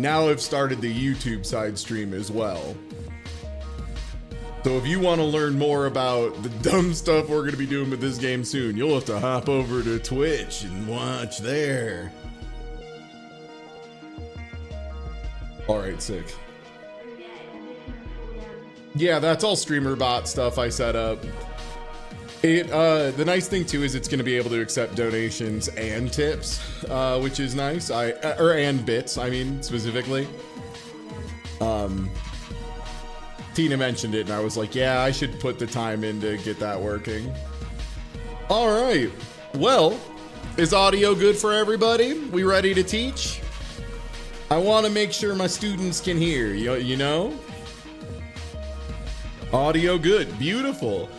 now I've started the YouTube side stream as well. So if you want to learn more about the dumb stuff we're going to be doing with this game soon, you'll have to hop over to Twitch and watch there. Alright, sick. Yeah, that's all streamer bot stuff I set up. The nice thing too is it's going to be able to accept donations and tips, which is nice. And bits, I mean, specifically. Tina mentioned it and I was like, yeah, I should put the time in to get that working. All right. Well, is audio good for everybody? We ready to teach? I want to make sure my students can hear, you know? Audio good, beautiful.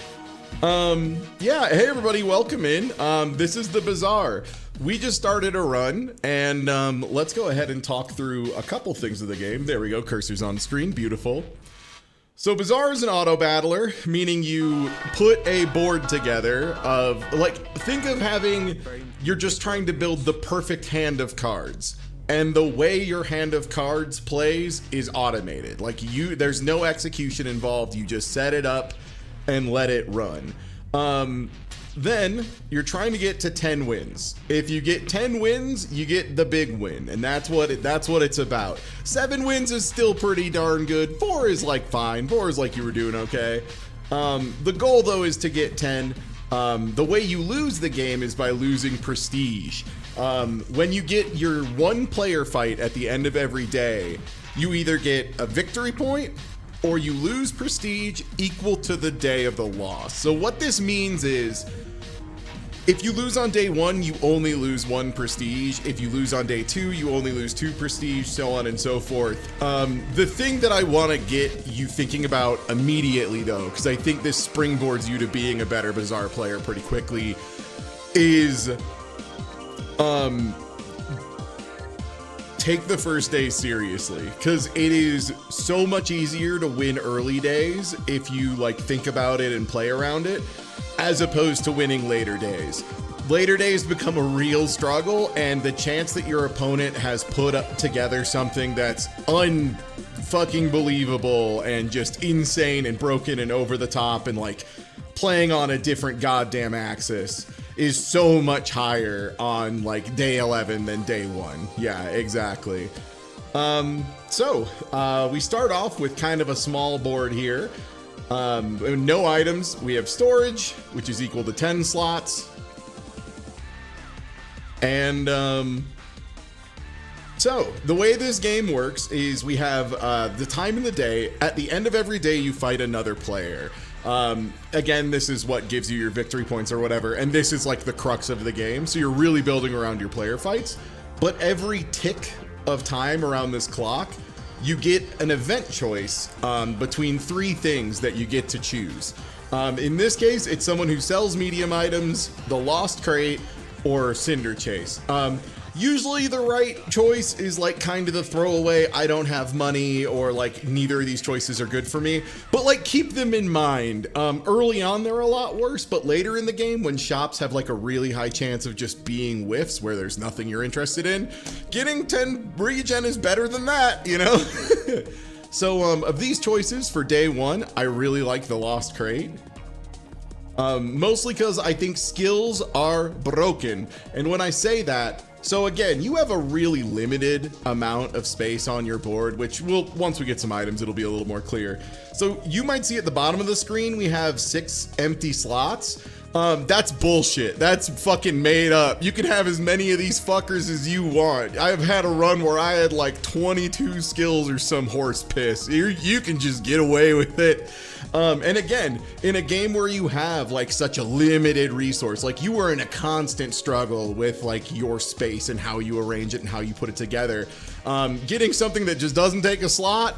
Yeah, hey everybody, welcome in. This is the Bazaar. We just started a run, and let's go ahead and talk through a couple things of the game. There we go, cursor's on screen, beautiful. So Bazaar is an auto battler, meaning you put a board together of, like, think of having, you're just trying to build the perfect hand of cards. And the way your hand of cards plays is automated. Like there's no execution involved. You just set it up and let it run. Then you're trying to get to 10 wins. If you get 10 wins, you get the big win, and that's what it's about. 7 wins is still pretty darn good. 4 is like fine. 4 is like you were doing okay. The goal though is to get 10. The way you lose the game is by losing prestige. When you get your 1 player fight at the end of every day, you either get a victory point or you lose prestige equal to the day of the loss. So what this means is, if you lose on day 1, you only lose 1 prestige. If you lose on day 2, you only lose 2 prestige, so on and so forth. The thing that I want to get you thinking about immediately though, because I think this springboards you to being a better Bazaar player pretty quickly, is take the first day seriously, because it is so much easier to win early days if you like think about it and play around it, as opposed to winning later days. Later days become a real struggle, and the chance that your opponent has put up together something that's unfucking believable and just insane and broken and over the top and like playing on a different goddamn axis is so much higher on like day 11 than day 1. Yeah, exactly. So we start off with kind of a small board here. No items. We have storage, which is equal to 10 slots. And so the way this game works is we have the time in the day. At the end of every day, you fight another player. Again, this is what gives you your victory points or whatever, and this is like the crux of the game, so you're really building around your player fights. But every tick of time around this clock, you get an event choice between 3 things that you get to choose. In this case, it's someone who sells medium items, the Lost Crate, or Cinder Chase. Usually the right choice is like kind of the throwaway, I don't have money, or like neither of these choices are good for me, but like keep them in mind. Early on they're a lot worse, but later in the game when shops have like a really high chance of just being whiffs where there's nothing you're interested in, getting 10 regen is better than that, you know? So of these choices for day 1, I really like the Lost Crate. Mostly because I think skills are broken, and when I say that, so again, you have a really limited amount of space on your board, which will, once we get some items, it'll be a little more clear. So you might see at the bottom of the screen, we have 6 empty slots. That's bullshit. That's fucking made up. You can have as many of these fuckers as you want. I've had a run where I had like 22 skills or some horse piss. You can just get away with it. And again, in a game where you have like such a limited resource, like you are in a constant struggle with like your space and how you arrange it and how you put it together, getting something that just doesn't take a slot,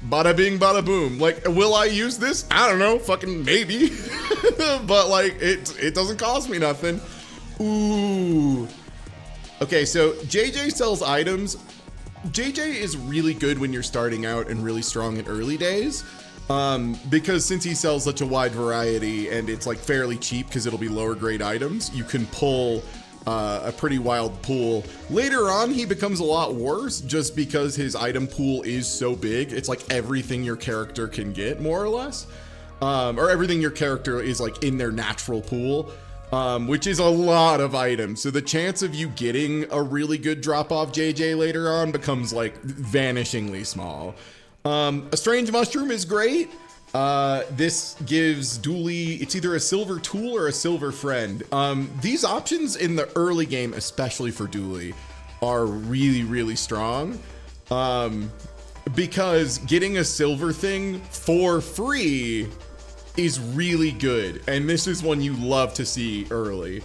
bada bing, bada boom. Like, will I use this? I don't know, fucking maybe. But like, it doesn't cost me nothing. Ooh. Okay, so JJ sells items. JJ is really good when you're starting out and really strong in early days. Because since he sells such a wide variety and it's like fairly cheap because it'll be lower grade items, you can pull a pretty wild pool. Later on, he becomes a lot worse just because his item pool is so big. It's like everything your character can get, more or less. Or everything your character is like in their natural pool, which is a lot of items. So the chance of you getting a really good drop-off JJ later on becomes like vanishingly small. A strange mushroom is great. This gives Dooley, it's either a silver tool or a silver friend. These options in the early game, especially for Dooley, are really, really strong. Because getting a silver thing for free is really good. And this is one you love to see early.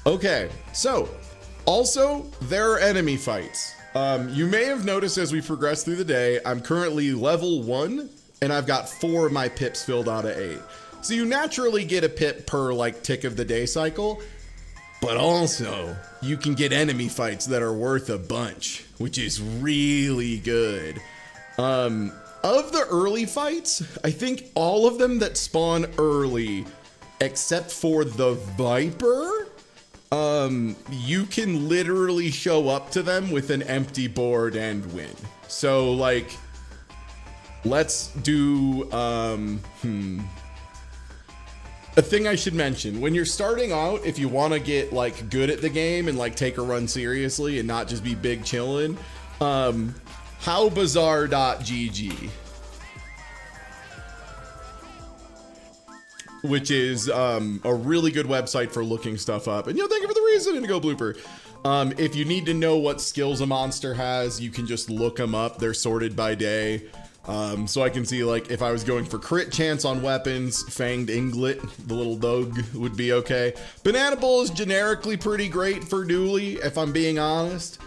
Okay, so also there are enemy fights. You may have noticed as we progress through the day, I'm currently level 1 and I've got 4 of my pips filled out of 8. So you naturally get a pip per like tick of the day cycle, but also you can get enemy fights that are worth a bunch, which is really good. Of the early fights, I think all of them that spawn early, except for the Viper, you can literally show up to them with an empty board and win. So like, let's do, a thing I should mention, when you're starting out, if you want to get like good at the game and like take a run seriously and not just be big chillin', howbazaar.gg, which is a really good website for looking stuff up. And thank you for the reason, Indigo Blooper. If you need to know what skills a monster has, you can just look them up. They're sorted by day. So I can see like if I was going for crit chance on weapons, Fanged Inglet, the little dog, would be okay. Banana Bull is generically pretty great for Dooley, if I'm being honest.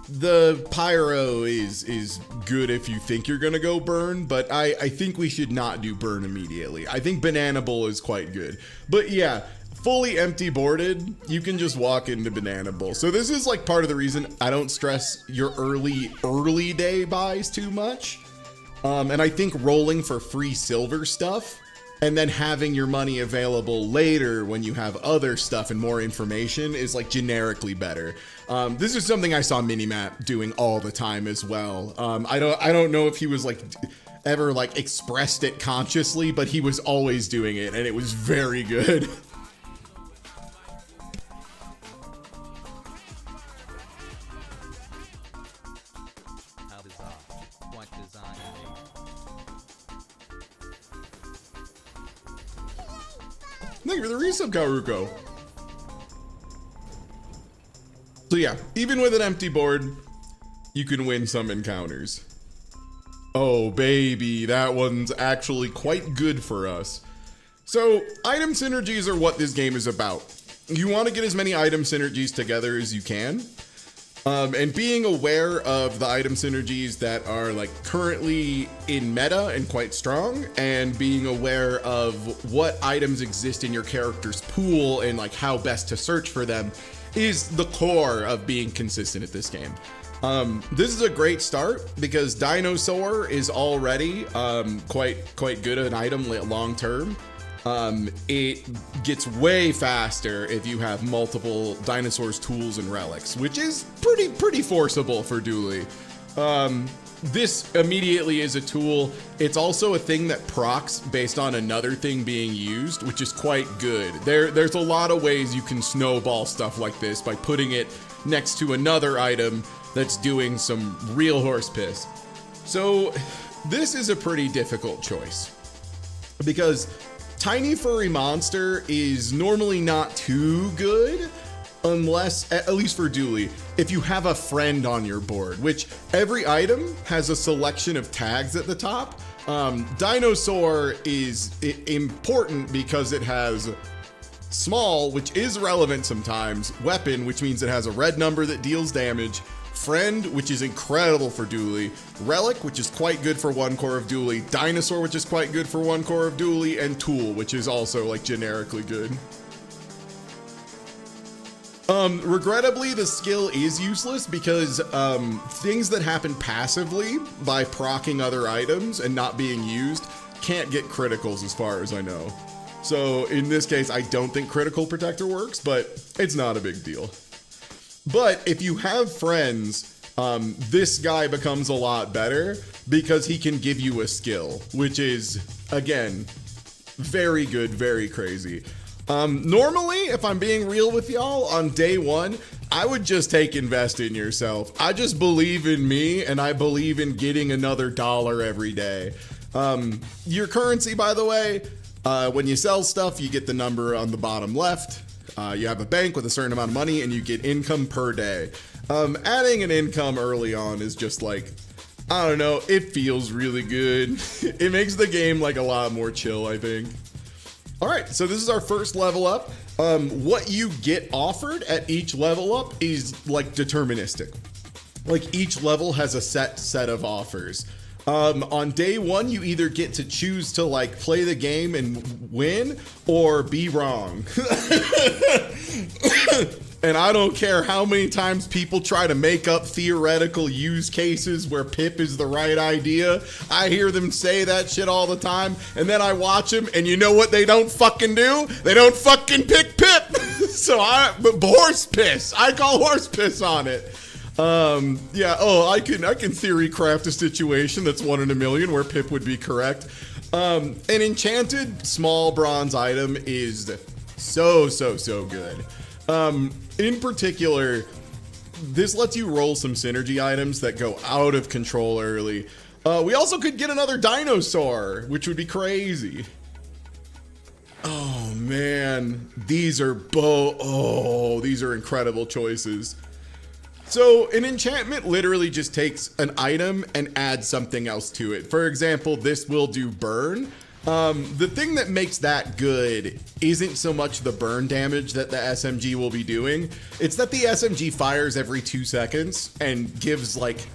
The Pyro is good if you think you're gonna go burn, but I think we should not do burn immediately. I think Banana Bull is quite good. But yeah, fully empty boarded, you can just walk into Banana Bull. So this is like part of the reason I don't stress your early day buys too much. And I think rolling for free silver stuff and then having your money available later when you have other stuff and more information is like generically better. This is something I saw Minimap doing all the time as well. I don't know if he was like ever like expressed it consciously, but he was always doing it and it was very good. Thank you for the resub, Karuko. So yeah, even with an empty board, you can win some encounters. Oh baby, that one's actually quite good for us. So item synergies are what this game is about. You want to get as many item synergies together as you can. And being aware of the item synergies that are like currently in meta and quite strong, and being aware of what items exist in your character's pool and like how best to search for them is the core of being consistent at this game. This is a great start because Dinosaur is already quite good at an item long term. It gets way faster if you have multiple dinosaurs, tools, and relics, which is pretty forcible for Dooley. This immediately is a tool. It's also a thing that procs based on another thing being used, which is quite good. There's a lot of ways you can snowball stuff like this by putting it next to another item that's doing some real horse piss. So this is a pretty difficult choice because Tiny Furry Monster is normally not too good unless, at least for Dooley, if you have a friend on your board, which every item has a selection of tags at the top. Dinosaur is important because it has small, which is relevant sometimes, weapon, which means it has a red number that deals damage, friend, which is incredible for Dooley, relic, which is quite good for one core of Dooley, dinosaur, which is quite good for one core of Dooley, and tool, which is also like generically good. Regrettably, the skill is useless because things that happen passively by proccing other items and not being used can't get criticals as far as I know. So in this case, I don't think critical protector works, but it's not a big deal. But if you have friends, this guy becomes a lot better because he can give you a skill, which is, again, very good, very crazy. Normally, if I'm being real with y'all, on day one, I would just take invest in yourself. I just believe in me, and I believe in getting another dollar every day. Your currency, by the way, when you sell stuff, you get the number on the bottom left. You have a bank with a certain amount of money, and you get income per day. Adding an income early on is just like, I don't know, it feels really good. It makes the game like a lot more chill, I think. All right, so this is our first level up. What you get offered at each level up is like deterministic. Like each level has a set of offers. On day one, you either get to choose to like play the game and win or be wrong. And I don't care how many times people try to make up theoretical use cases where Pip is the right idea. I hear them say that shit all the time, and then I watch them, and you know what they don't fucking do? They don't fucking pick Pip. Horse piss. I call horse piss on it. Yeah, I can theory craft a situation that's 1 in a million where Pip would be correct. An enchanted small bronze item is so good. In particular, this lets you roll some synergy items that go out of control early. We also could get another dinosaur, which would be crazy. Oh man, these are incredible choices. So an enchantment literally just takes an item and adds something else to it. For example, this will do burn. The thing that makes that good isn't so much the burn damage that the SMG will be doing. It's that the SMG fires every 2 seconds and gives like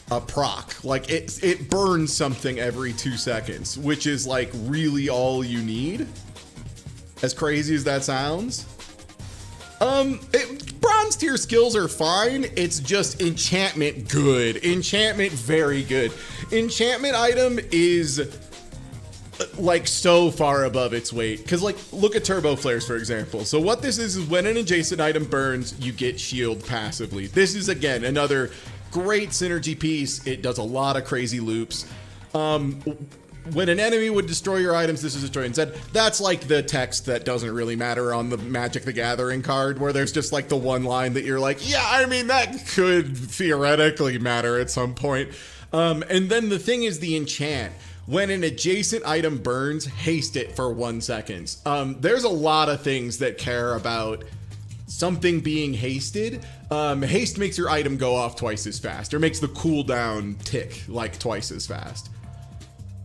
a proc. Like it burns something every 2 seconds, which is like really all you need. As crazy as that sounds. Bronze tier skills are fine. It's just enchantment good. Enchantment very good. Enchantment item is like so far above its weight. Cause like look at turbo flares, for example. So what this is when an adjacent item burns, you get shield passively. This is again another great synergy piece. It does a lot of crazy loops. When an enemy would destroy your items, this is destroyed instead. That's like the text that doesn't really matter on the Magic the Gathering card, where there's just like the one line that you're like, yeah, I mean, that could theoretically matter at some point. And then the thing is the enchant. When an adjacent item burns, haste it for 1 second. There's a lot of things that care about something being hasted. Haste makes your item go off twice as fast, or makes the cooldown tick like twice as fast.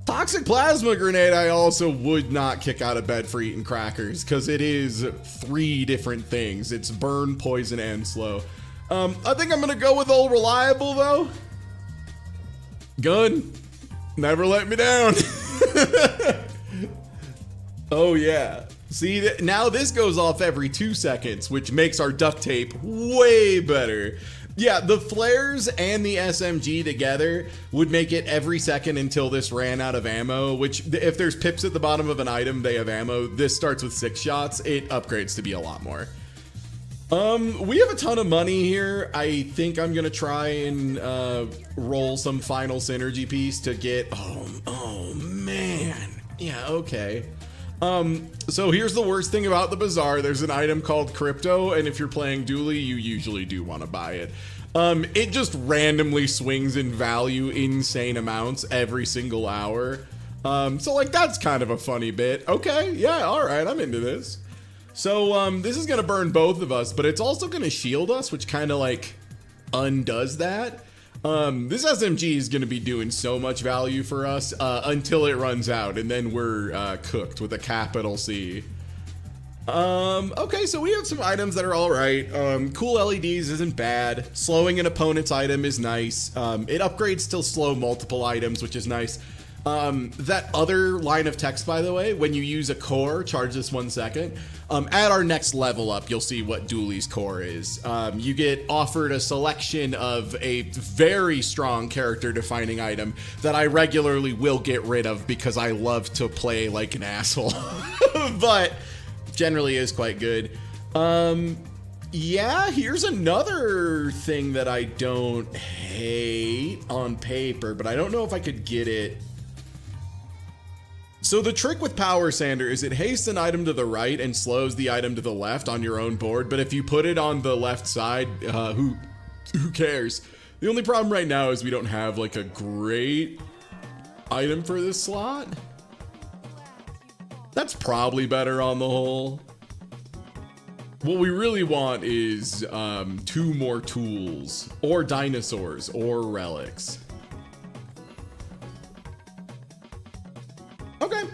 Toxic Plasma Grenade, I also would not kick out of bed for eating crackers, because it is 3 different things. It's burn, poison, and slow. I think I'm going to go with old reliable, though. Good. Never let me down. Oh, yeah. See, now this goes off every 2 seconds, which makes our duct tape way better. Yeah, the flares and the SMG together would make it every second until this ran out of ammo, which if there's pips at the bottom of an item, they have ammo. This starts with 6 shots. It upgrades to be a lot more. We have a ton of money here. I think I'm gonna try and roll some final synergy piece to get, oh man. Yeah, okay. So here's the worst thing about the Bazaar. There's an item called Crypto, and if you're playing Dually, you usually do want to buy it. It just randomly swings in value insane amounts every single hour. So like that's kind of a funny bit. Okay, yeah, all right, I'm into this. So this is gonna burn both of us, but it's also gonna shield us, which kind of like undoes that. This SMG is going to be doing so much value for us until it runs out, and then we're cooked with a capital C. Okay, so we have some items that are all right. Cool LEDs isn't bad. Slowing an opponent's item is nice. It upgrades to slow multiple items, which is nice. That other line of text, by the way, when you use a core, charge this 1 second. At our next level up, you'll see what Dooley's core is. You get offered a selection of a very strong character defining item that I regularly will get rid of because I love to play like an asshole, but generally is quite good. Yeah, here's another thing that I don't hate on paper, but I don't know if I could get it. So the trick with Power Sander is it hastes an item to the right and slows the item to the left on your own board, but if you put it on the left side, who cares? The only problem right now is we don't have like a great item for this slot. That's probably better on the whole. What we really want is 2 more tools, or dinosaurs, or relics. Okay.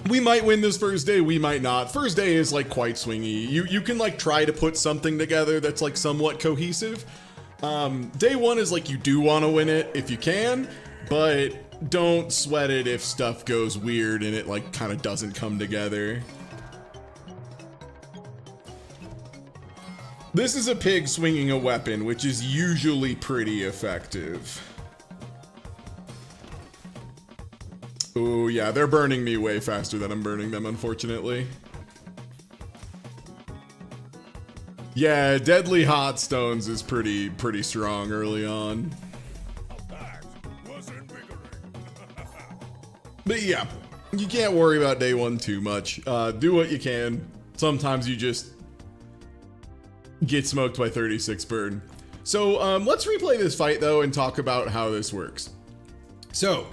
We might win this first day, we might not. First day is like quite swingy. You can like try to put something together that's like somewhat cohesive. Day 1 is like you do want to win it if you can, but don't sweat it if stuff goes weird and it like kind of doesn't come together. This is a pig swinging a weapon, which is usually pretty effective. Oh yeah, they're burning me way faster than I'm burning them, unfortunately. Yeah, Deadly Hot Stones is pretty strong early on. But yeah, you can't worry about day 1 too much. Do what you can. Sometimes you just get smoked by 36 burn. So let's replay this fight though and talk about how this works. So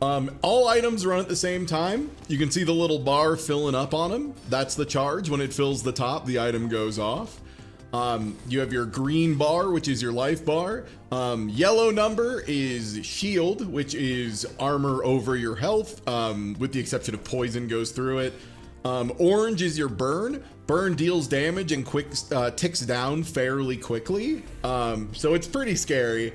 all items run at the same time. You can see the little bar filling up on them. That's the charge. When it fills the top, the item goes off. You have your green bar, which is your life bar. Yellow number is shield, which is armor over your health, with the exception of poison goes through it. Orange is your burn. Burn deals damage and ticks down fairly quickly. So it's pretty scary.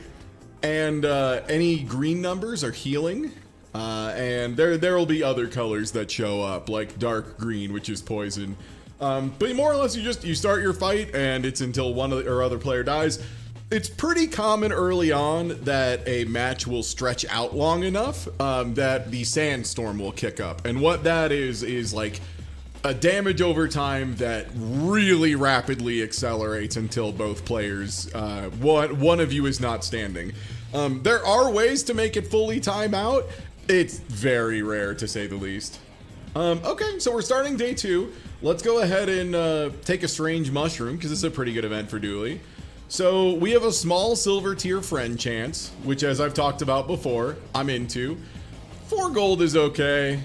And any green numbers are healing. And there will be other colors that show up, like dark green, which is poison. But more or less, you start your fight, and it's until one or other player dies. It's pretty common early on that a match will stretch out long enough that the sandstorm will kick up, and what that is like a damage over time that really rapidly accelerates until both players, one of you is not standing. There are ways to make it fully time out. It's very rare, to say the least. Okay, so we're starting day 2. Let's go ahead and take a strange mushroom, because this is a pretty good event for Dooley. So we have a small silver tier friend chance, which, as I've talked about before, I'm into. 4 gold is okay.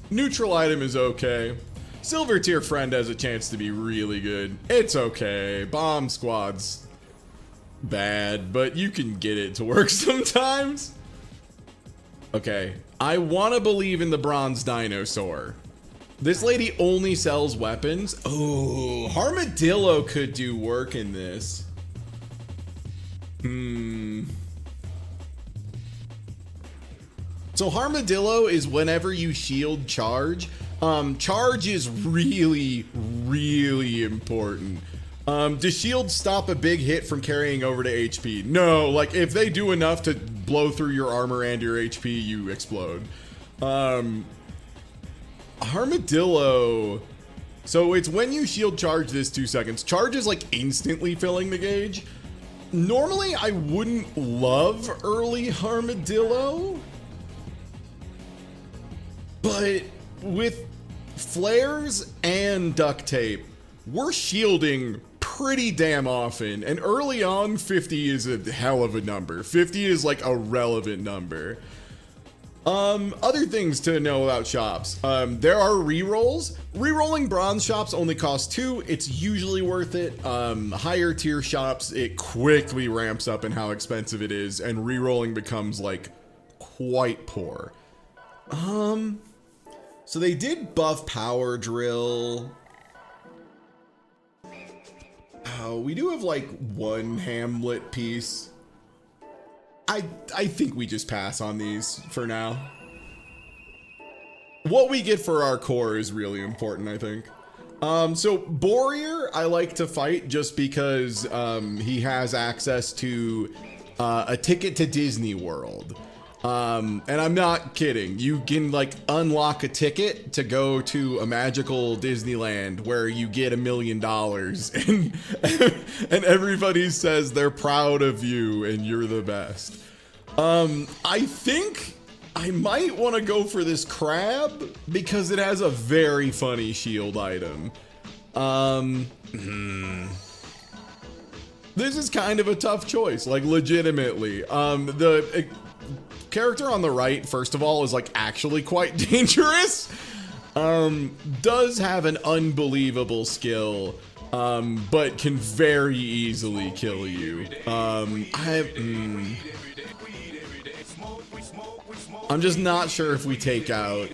Neutral item is okay. Silver tier friend has a chance to be really good. It's okay. Bomb squad's bad, but you can get it to work sometimes. Okay, I want to believe in the bronze dinosaur. This lady only sells weapons. Oh, Armadillo could do work in this. So Armadillo is whenever you shield charge. Charge is really important. Does shield stop a big hit from carrying over to HP? No, like if they do enough to blow through your armor and your HP, you explode. Armadillo. So it's when you shield charge this 2 seconds. Charge is like instantly filling the gauge. Normally I wouldn't love early Armadillo, but with flares and duct tape, we're shielding pretty damn often, and early on 50 is a hell of a number. 50 is like a relevant number. Other things to know about shops. There are rerolls. Rerolling bronze shops only costs 2. It's usually worth it. Higher tier shops, it quickly ramps up in how expensive it is, and rerolling becomes like quite poor. So they did buff power drill. Oh, we do have like 1 Hamlet piece. I think we just pass on these for now. what we get for our core is really important, I think. So Borrier, I like to fight just because he has access to a ticket to Disney World. And I'm not kidding. You can like unlock a ticket to go to a magical Disneyland where you get $1 million and everybody says they're proud of you and you're the best. I think I might want to go for this crab because it has a very funny shield item. This is kind of a tough choice, like legitimately. The character on the right, first of all, is like actually quite dangerous. Does have an unbelievable skill, but can very easily kill you. I'm just not sure if we take out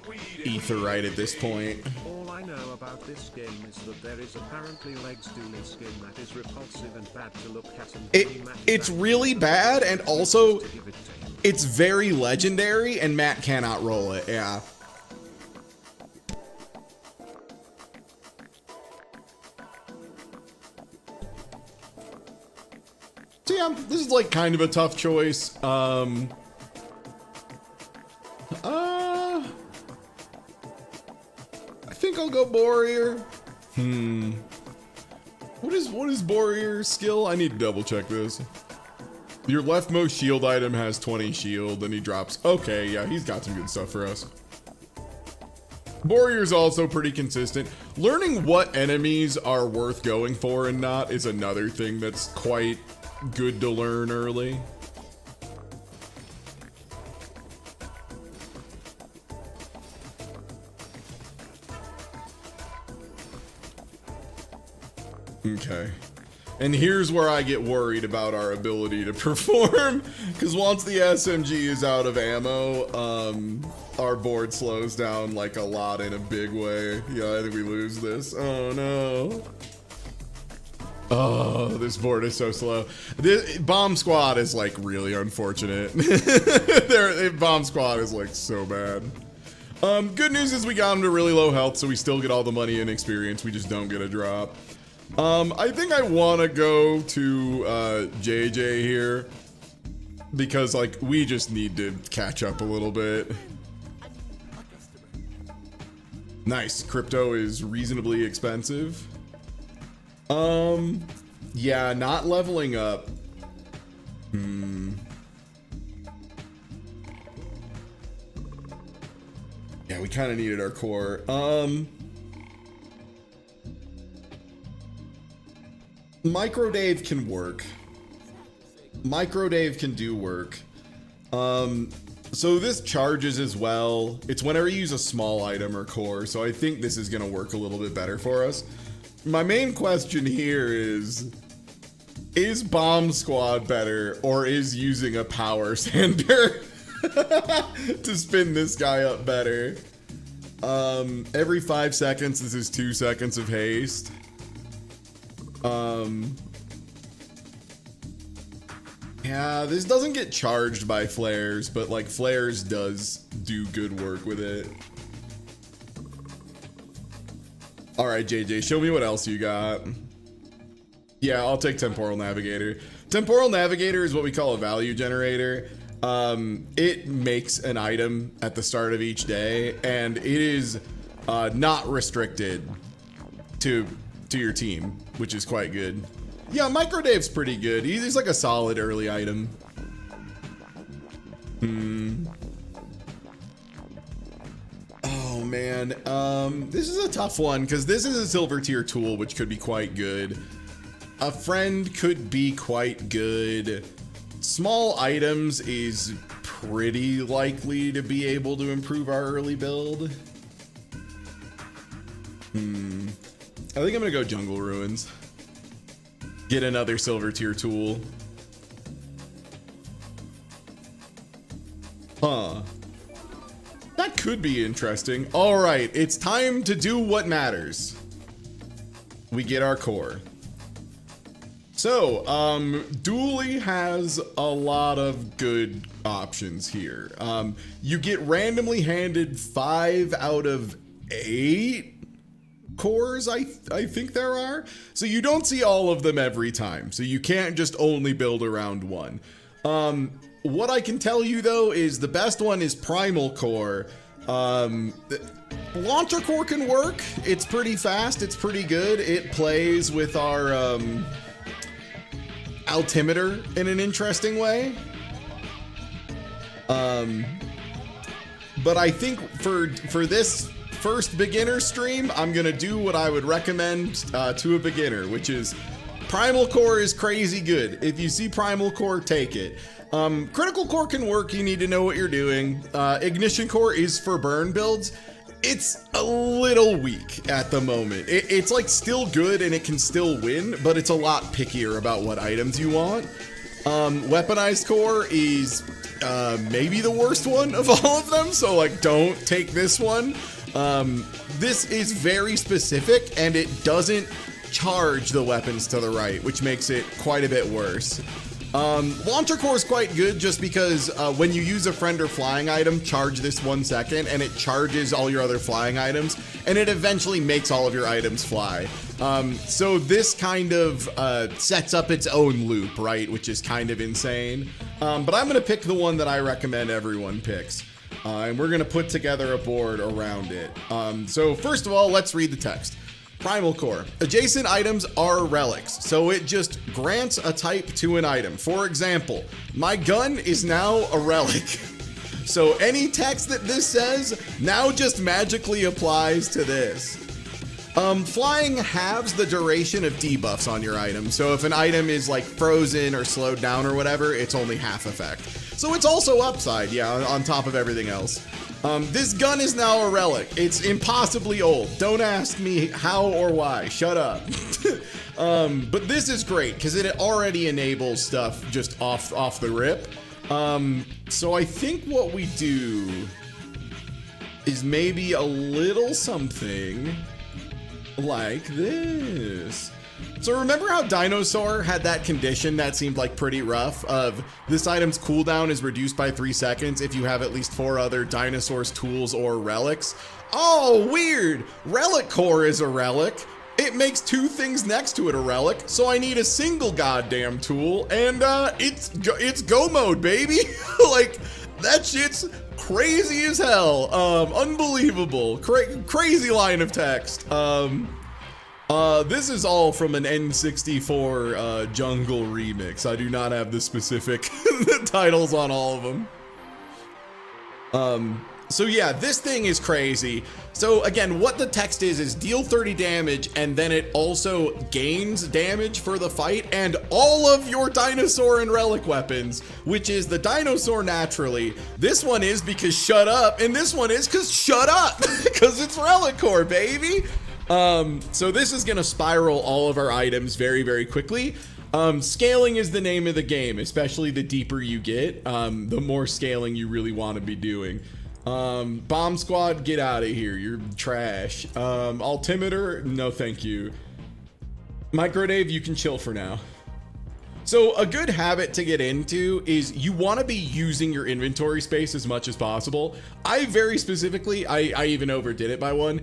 Aetheryte at this point. All I know about this game is that there is apparently legs dually skin that is repulsive and bad to look at. And it's really bad, and also it's very legendary, and Matt cannot roll it. Yeah. So yeah, this is like kind of a tough choice. I think I'll go Borrier. What is Borrier's skill? I need to double check this. Your leftmost shield item has 20 shield, and he drops. Okay, yeah, he's got some good stuff for us. Borrier's also pretty consistent. Learning what enemies are worth going for and not is another thing that's quite good to learn early. Okay. And here's where I get worried about our ability to perform, because once the SMG is out of ammo, our board slows down like a lot in a big way. Yeah, I think we lose this. Oh no. Oh, this board is so slow. This bomb squad is like really unfortunate. Bomb squad is like so bad. Good news is we got him to really low health, so we still get all the money and experience. We just don't get a drop. I think I want to go to JJ here because like we just need to catch up a little bit. Nice. Crypto is reasonably expensive. Yeah, not leveling up. Yeah, we kind of needed our core. Micro Dave can work. Micro Dave can do work. So this charges as well. It's whenever you use a small item or core, so I think this is gonna work a little bit better for us. My main question here is Bomb Squad better, or is using a power sander to spin this guy up better? Every 5 seconds, this is 2 seconds of haste. Yeah, this doesn't get charged by flares, but like flares does do good work with it. All right, JJ, show me what else you got. Yeah, I'll take Temporal Navigator. Temporal Navigator is what we call a value generator. It makes an item at the start of each day, and it is not restricted to your team, which is quite good. Yeah, Micro Dave's pretty good. He's like a solid early item. Oh man, this is a tough one because this is a silver tier tool, which could be quite good. A friend could be quite good. Small items is pretty likely to be able to improve our early build. I think I'm gonna go Jungle Ruins. Get another silver tier tool. Huh. That could be interesting. All right, it's time to do what matters. We get our core. So, Dooley has a lot of good options here. You get randomly handed 5 out of 8 cores, I think there are. So you don't see all of them every time. So you can't just only build around one. What I can tell you though is the best one is Primal Core. Launcher Core can work. It's pretty fast. It's pretty good. It plays with our altimeter in an interesting way. But I think for this first beginner stream, I'm gonna do what I would recommend to a beginner, which is Primal Core is crazy good. If you see Primal Core, take it. Critical Core can work. You need to know what you're doing. Ignition Core is for burn builds. It's a little weak at the moment. It's like still good and it can still win, but it's a lot pickier about what items you want. Weaponized Core is maybe the worst one of all of them, so like don't take this one. This is very specific and it doesn't charge the weapons to the right, which makes it quite a bit worse. Launcher Core is quite good just because when you use a friend or flying item, charge this 1 second and it charges all your other flying items and it eventually makes all of your items fly. So this kind of sets up its own loop, right? Which is kind of insane. But I'm gonna pick the one that I recommend everyone picks. And we're gonna put together a board around it. So first of all, let's read the text. Primal Core. Adjacent items are relics, so it just grants a type to an item. For example, my gun is now a relic. So any text that this says now just magically applies to this. Flying halves the duration of debuffs on your item. So if an item is like frozen or slowed down or whatever, it's only half effect. So it's also upside, yeah, on top of everything else. This gun is now a relic. It's impossibly old. Don't ask me how or why. Shut up. But this is great because it already enables stuff just off the rip. So I think what we do is maybe a little something like this. So remember how Dinosaur had that condition that seemed like pretty rough of this item's cooldown is reduced by 3 seconds if you have at least 4 other dinosaurs, tools, or relics? Oh, weird. Relic Core is a relic. It makes 2 things next to it a relic, so I need a single goddamn tool, and it's go mode, baby. Like, that shit's crazy as hell. Unbelievable. Crazy line of text. This is all from an N64 Jungle remix. I do not have the specific titles on all of them. So yeah, this thing is crazy. So again, what the text is deal 30 damage and then it also gains damage for the fight and all of your dinosaur and relic weapons, which is the dinosaur naturally. This one is because shut up, and this one is because shut up, because it's Relic Core, baby. So this is gonna spiral all of our items very, very quickly. Scaling is the name of the game, especially the deeper you get, the more scaling you really want to be doing. Bomb Squad, get out of here, you're trash. Altimeter, no thank you. Microdave, you can chill for now. So a good habit to get into is you want to be using your inventory space as much as possible. I very specifically, I even overdid it by one.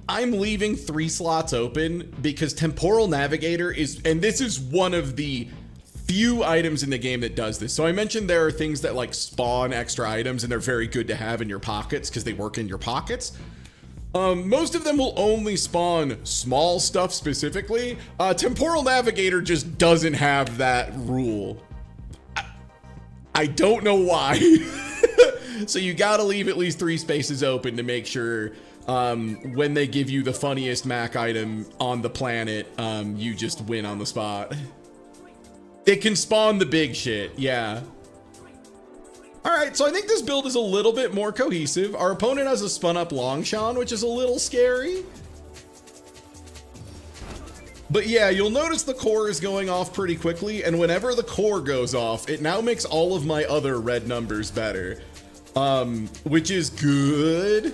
I'm leaving 3 slots open because Temporal Navigator is, and this is one of the few items in the game that does this. So I mentioned there are things that like spawn extra items and they're very good to have in your pockets because they work in your pockets. Most of them will only spawn small stuff specifically. Temporal Navigator just doesn't have that rule. I don't know why. So you gotta leave at least 3 spaces open to make sure when they give you the funniest Mac item on the planet, you just win on the spot. It can spawn the big shit, yeah. All right, so I think this build is a little bit more cohesive. Our opponent has a spun up Longshan, which is a little scary. But yeah, you'll notice the core is going off pretty quickly, and whenever the core goes off, it now makes all of my other red numbers better, which is good.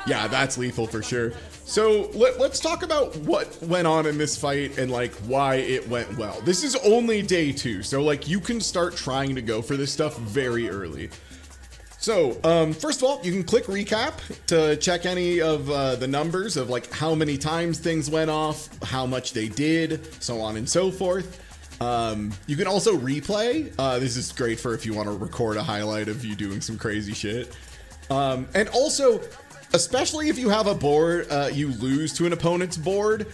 Yeah, that's lethal for sure. So let's talk about what went on in this fight and like why it went well. This is only day 2, so like you can start trying to go for this stuff very early. So first of all, you can click recap to check any of the numbers of like how many times things went off, how much they did, so on and so forth. You can also replay. This is great for if you want to record a highlight of you doing some crazy shit. And also, especially if you have a board, you lose to an opponent's board,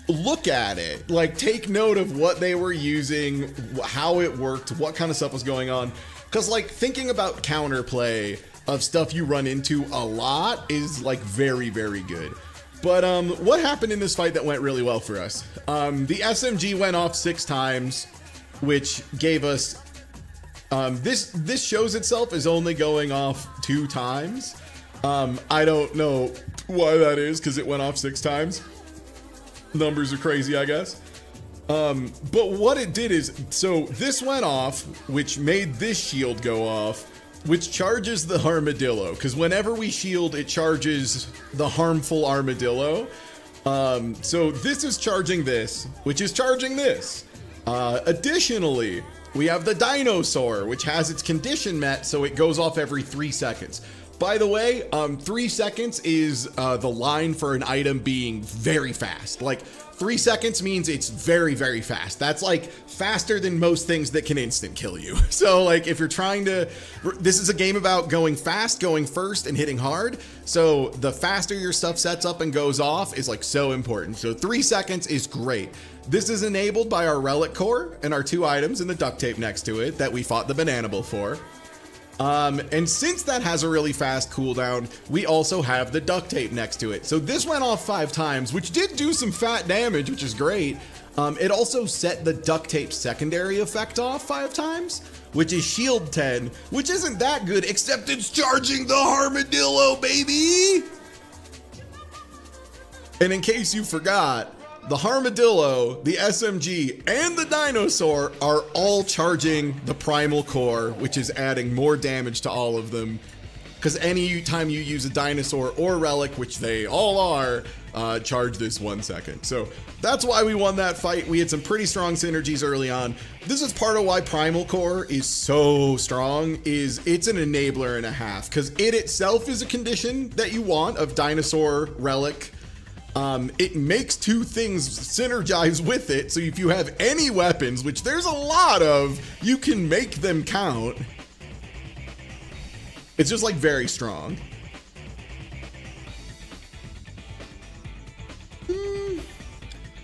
look at it. Like, take note of what they were using, how it worked, what kind of stuff was going on. Because, like, thinking about counterplay of stuff you run into a lot is, like, very, very good. But what happened in this fight that went really well for us? The SMG went off 6 times, which gave us... this shows itself as only going off 2 times. I don't know why that is, because it went off 6 times. Numbers are crazy, I guess. But what it did is, so this went off, which made this shield go off, which charges the armadillo, because whenever we shield, it charges the harmful armadillo. So this is charging this, which is charging this. Additionally, we have the dinosaur, which has its condition met, so it goes off every 3 seconds. By the way, 3 seconds is the line for an item being very fast. Like, 3 seconds means it's very, very fast. That's like faster than most things that can instant kill you. So like if you're trying to, this is a game about going fast, going first and hitting hard. So the faster your stuff sets up and goes off is like so important. So 3 seconds is great. This is enabled by our relic core and our 2 items and the duct tape next to it that we fought the Bananable for. And since that has a really fast cooldown, we also have the duct tape next to it. So this went off 5 times, which did do some fat damage, which is great. It also set the duct tape secondary effect off 5 times, which is shield 10, which isn't that good, except it's charging the armadillo, baby! And in case you forgot, the armadillo, the SMG, and the dinosaur are all charging the primal core, which is adding more damage to all of them. Because any time you use a dinosaur or relic, which they all are, charge this 1 second. So that's why we won that fight. We had some pretty strong synergies early on. This is part of why primal core is so strong, is it's an enabler and a half. Because it itself is a condition that you want of dinosaur, relic. It makes 2 things synergize with it, so if you have any weapons, which there's a lot of, you can make them count. It's just like very strong.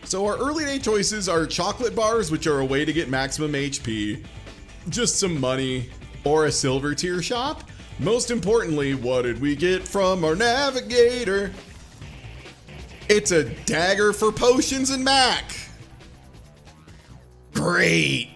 So our early day choices are chocolate bars, which are a way to get maximum HP, just some money, or a silver tier shop. Most importantly, what did we get from our navigator? It's a dagger for potions and Mac. Great.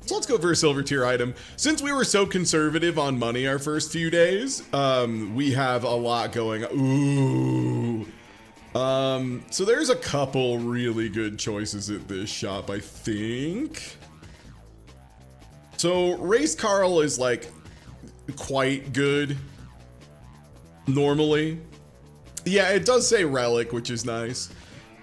So let's go for a silver tier item. Since we were so conservative on money our first few days, we have a lot going. Ooh. So there's a couple really good choices at this shop, I think. So Race Carl is like quite good normally. Yeah, it does say relic, which is nice.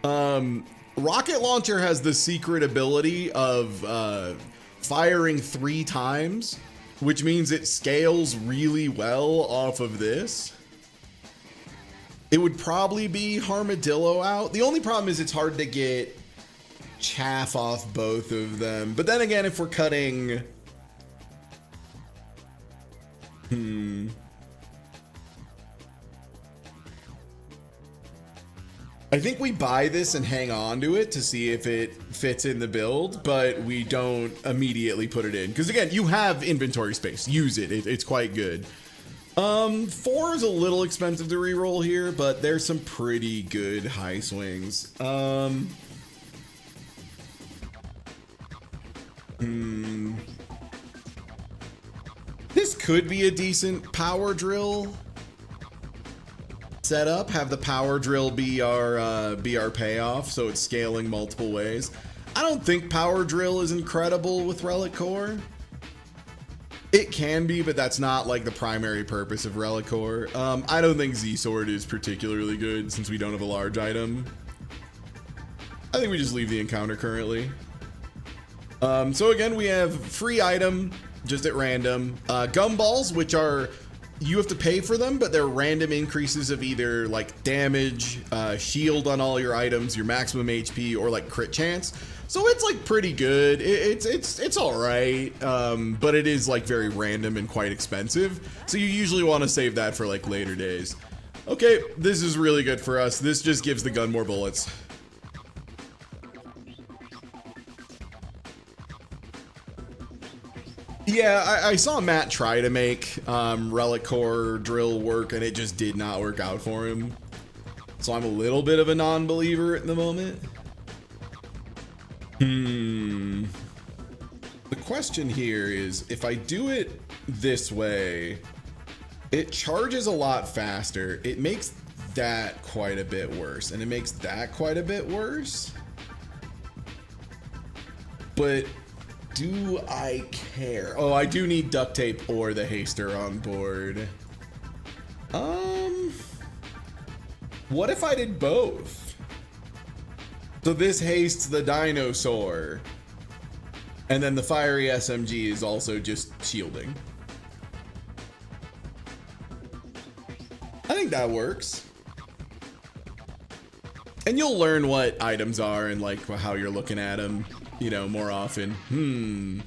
Rocket Launcher has the secret ability of firing 3 times, which means it scales really well off of this. It would probably be Armadillo out. The only problem is it's hard to get chaff off both of them. But then again, if we're cutting... I think we buy this and hang on to it to see if it fits in the build, but we don't immediately put it in. Because again, you have inventory space. Use it. It's quite good. 4 is a little expensive to reroll here, but there's some pretty good high swings. This could be a decent power drill setup. Have the power drill be our payoff, so it's scaling multiple ways. I don't think power drill is incredible with relic core. It can be, but that's not like the primary purpose of Relicore. I don't think Z-Sword is particularly good since we don't have a large item. I think we just leave the encounter currently. So again, we have free item just at random. Gumballs, which are, you have to pay for them, but they're random increases of either like damage, shield on all your items, your maximum HP, or like crit chance. So it's like pretty good. It's all right, but it is like very random and quite expensive. So you usually want to save that for like later days. Okay, this is really good for us. This just gives the gun more bullets. Yeah, I saw Matt try to make Relicore drill work, and it just did not work out for him. So I'm a little bit of a non-believer at the moment. The question here is, if I do it this way, it charges a lot faster. It makes that quite a bit worse, and it makes that quite a bit worse. But do I care? Oh, I do need duct tape or the haster on board. What if I did both? So this hastes the dinosaur, and then the fiery SMG is also just shielding. I think that works. And you'll learn what items are and like how you're looking at them, you know, more often.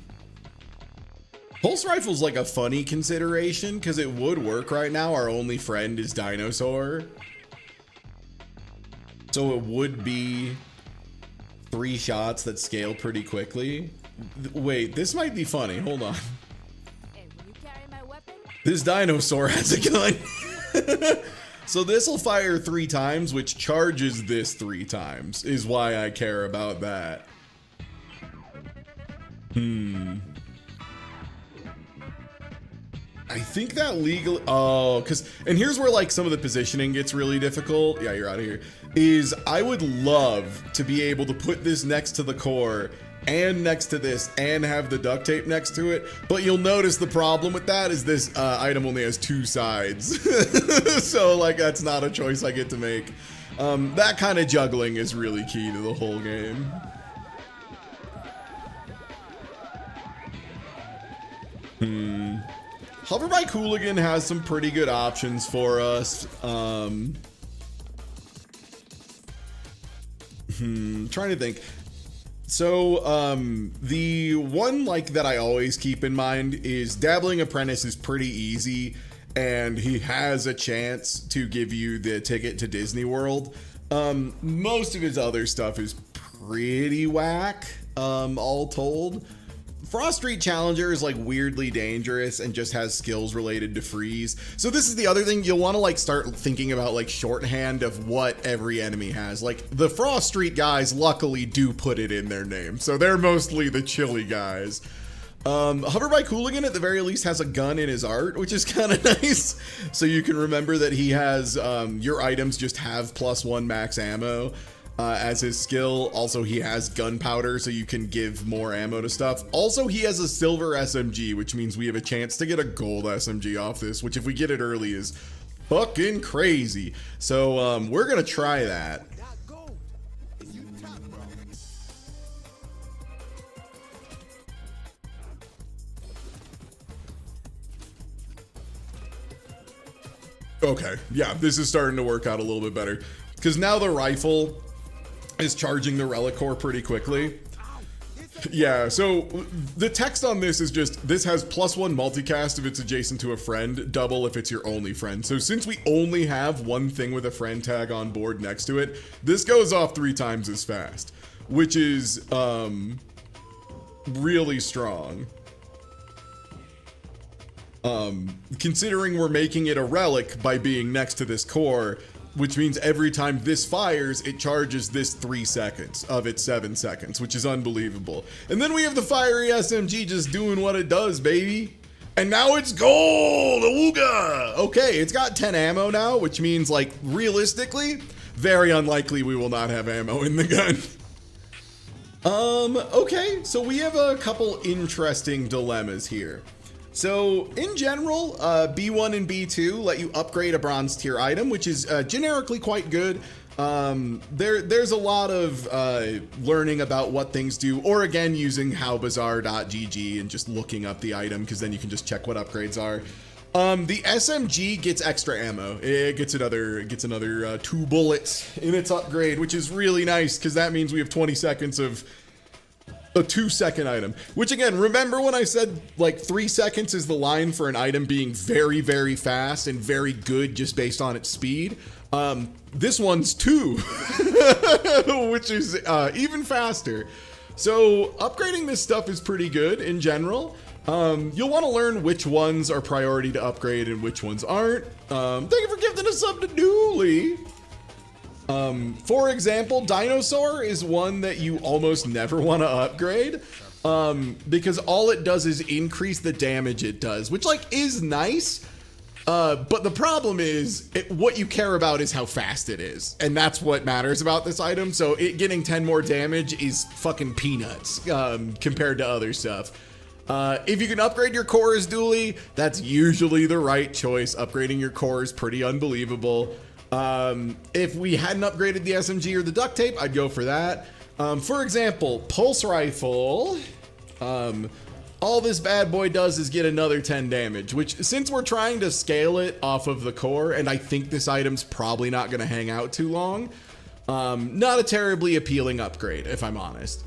Pulse rifle's like a funny consideration because it would work right now. Our only friend is dinosaur. So it would be 3 shots that scale pretty quickly. Wait, this might be funny. Hold on. Hey, will you carry my weapon? This dinosaur has a gun. So this will fire 3 times, which charges this 3 times, is why I care about that. I think that legal, and here's where like some of the positioning gets really difficult. Yeah, you're out of here. Is I would love to be able to put this next to the core and next to this and have the duct tape next to it. But you'll notice the problem with that is this item only has 2 sides. So like that's not a choice I get to make. That kind of juggling is really key to the whole game. Hoverbike Hooligan has some pretty good options for us. Trying to think. So, the one like that I always keep in mind is Dabbling Apprentice is pretty easy, and he has a chance to give you the ticket to Disney World. Most of his other stuff is pretty whack, all told. Frost Street Challenger is like weirdly dangerous and just has skills related to freeze. So this is the other thing, you'll want to like start thinking about like shorthand of what every enemy has. Like the Frost Street guys luckily do put it in their name, so they're mostly the chilly guys. Hoverbike Hooligan at the very least has a gun in his art, which is kind of nice. So you can remember that he has, your items just have +1 max ammo. As his skill. Also, he has gunpowder, so you can give more ammo to stuff. Also, he has a silver SMG, which means we have a chance to get a gold SMG off this, which if we get it early is fucking crazy. So we're gonna try that. Okay, yeah, this is starting to work out a little bit better because now the rifle is charging the Relicore pretty quickly. Yeah, so the text on this is just, this has +1 multicast if it's adjacent to a friend, double if it's your only friend. So since we only have one thing with a friend tag on board next to it, this goes off 3 times as fast, which is really strong. Considering we're making it a relic by being next to this core, which means every time this fires, it charges this 3 seconds of its 7 seconds, which is unbelievable. And then we have the fiery SMG just doing what it does, baby. And now it's gold, awooga! Okay, it's got 10 ammo now, which means, like, realistically, very unlikely we will not have ammo in the gun. Okay, so we have a couple interesting dilemmas here. So in general, B1 and B2 let you upgrade a bronze tier item, which is generically quite good. There's a lot of learning about what things do, or again using howbazaar.gg and just looking up the item, because then you can just check what upgrades are. The SMG gets extra ammo. It gets another 2 bullets in its upgrade, which is really nice because that means we have 20 seconds of a 2-second item. Which again, remember when I said like 3 seconds is the line for an item being very, very fast and very good just based on its speed? This one's 2, which is even faster. So upgrading this stuff is pretty good in general. You'll want to learn which ones are priority to upgrade and which ones aren't. Thank you for gifting us sub to Dooley. For example, Dinosaur is one that you almost never want to upgrade, because all it does is increase the damage it does, which like is nice. But the problem is what you care about is how fast it is. And that's what matters about this item. So it getting 10 more damage is fucking peanuts, compared to other stuff. If you can upgrade your cores, Dooley, that's usually the right choice. Upgrading your core is pretty unbelievable. If we hadn't upgraded the SMG or the duct tape, I'd go for that. For example, pulse rifle. All this bad boy does is get another 10 damage, which since we're trying to scale it off of the core, and I think this item's probably not going to hang out too long, not a terribly appealing upgrade, if I'm honest.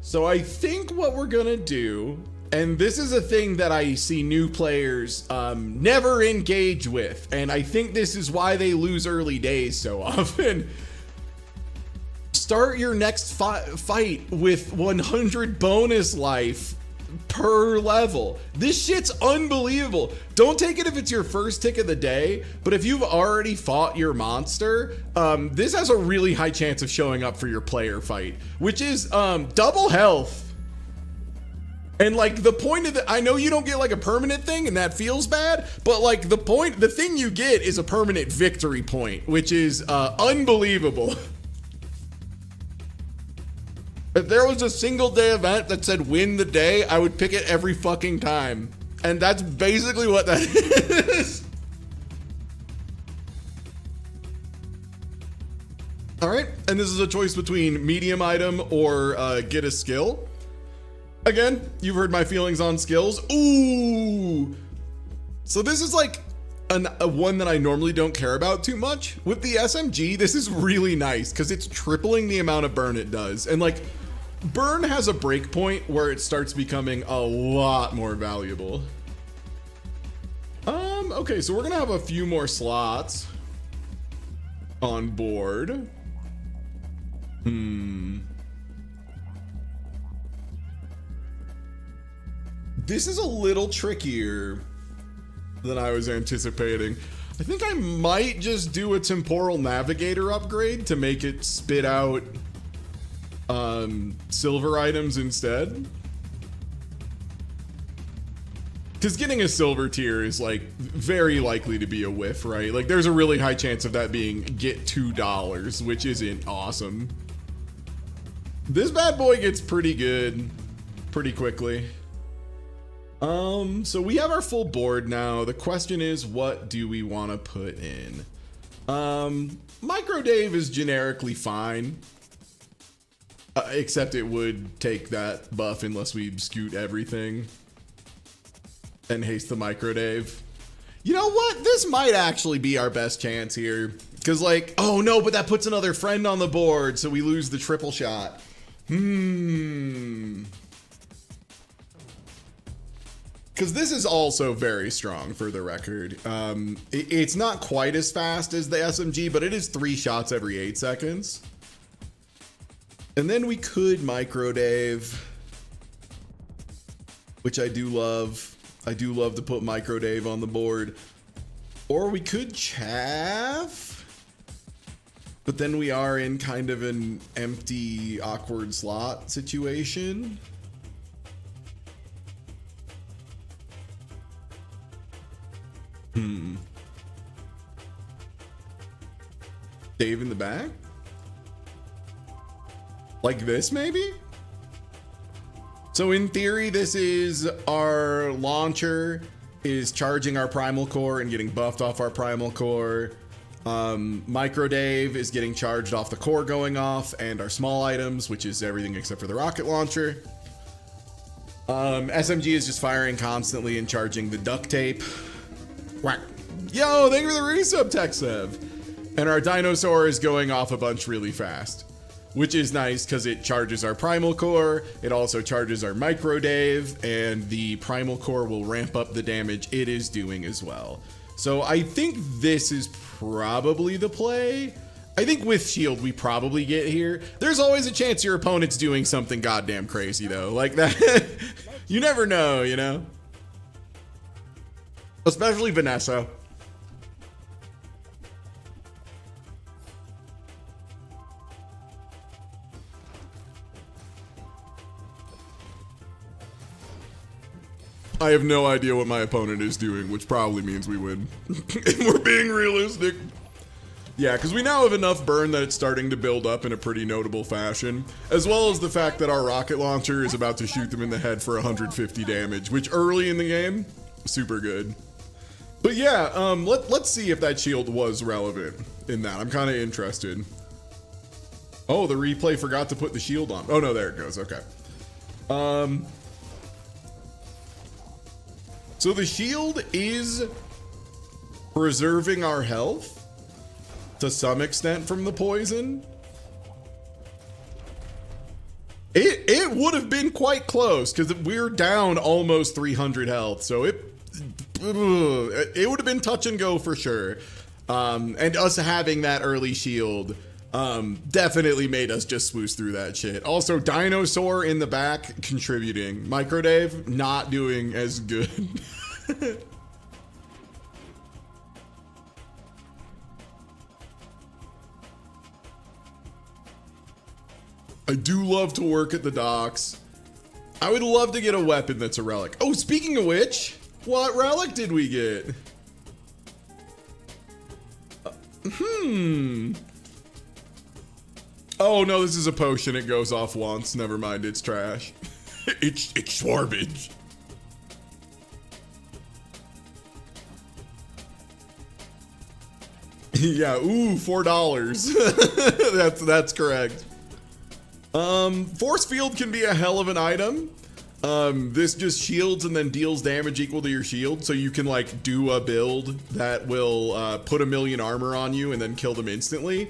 So I think what we're going to do, and this is a thing that I see new players never engage with, and I think this is why they lose early days so often. Start your next fight with 100 bonus life per level. This shit's unbelievable. Don't take it if it's your first tick of the day, but if you've already fought your monster, this has a really high chance of showing up for your player fight, which is double health. And like the point of I know you don't get like a permanent thing and that feels bad, but like the thing you get is a permanent victory point, which is unbelievable. If there was a single day event that said win the day, I would pick it every fucking time. And that's basically what that is. All right, and this is a choice between medium item or get a skill. Again, you've heard my feelings on skills. Ooh. So this is like a one that I normally don't care about too much. With the SMG, this is really nice because it's tripling the amount of burn it does. And like, burn has a break point where it starts becoming a lot more valuable. Okay, so we're gonna have a few more slots on board. This is a little trickier than I was anticipating. I think I might just do a temporal navigator upgrade to make it spit out silver items instead. Because getting a silver tier is like very likely to be a whiff, right? Like there's a really high chance of that being get $2, which isn't awesome. This bad boy gets pretty good pretty quickly. So we have our full board now. The question is, what do we want to put in? Micro Dave is generically fine. Except it would take that buff unless we scoot everything and haste the Micro Dave. You know what? This might actually be our best chance here. Because like, oh no, but that puts another friend on the board, so we lose the triple shot. Because this is also very strong, for the record. It's not quite as fast as the SMG, but it is 3 shots every 8 seconds. And then we could Micro Dave, which I do love. I do love to put Micro Dave on the board. Or we could Chaff, but then we are in kind of an empty, awkward slot situation. Dave in the back? Like this, maybe? So in theory, this is our launcher is charging our primal core and getting buffed off our primal core. Micro Dave is getting charged off the core going off, and our small items, which is everything except for the rocket launcher. SMG is just firing constantly and charging the duct tape. Whack. Yo, thank you for the resub, TechSev. And our dinosaur is going off a bunch really fast, which is nice because it charges our primal core. It also charges our micro Dave, and the primal core will ramp up the damage it is doing as well. So I think this is probably the play. I think with shield we probably get here. There's always a chance your opponent's doing something goddamn crazy though, like that. You never know, you know? Especially Vanessa. I have no idea what my opponent is doing, which probably means we win. If we're being realistic. Yeah, because we now have enough burn that it's starting to build up in a pretty notable fashion, as well as the fact that our rocket launcher is about to shoot them in the head for 150 damage, which early in the game, super good. But yeah, let's see if that shield was relevant in that. I'm kind of interested. Oh, the replay forgot to put the shield on. Oh no, there it goes. Okay. So the shield is preserving our health to some extent from the poison. It would have been quite close because we're down almost 300 health, so it would have been touch and go for sure. And us having that early shield definitely made us just swoosh through that shit. Also, Dinosaur in the back contributing. Micro Dave not doing as good. I do love to work at the docks. I would love to get a weapon that's a relic. Oh, speaking of which, what relic did we get? Oh no, this is a potion. It goes off once. Never mind, it's trash. it's garbage. Yeah, ooh, $4. That's correct. Force field can be a hell of an item. This just shields and then deals damage equal to your shield, so you can like do a build that will put 1,000,000 armor on you and then kill them instantly.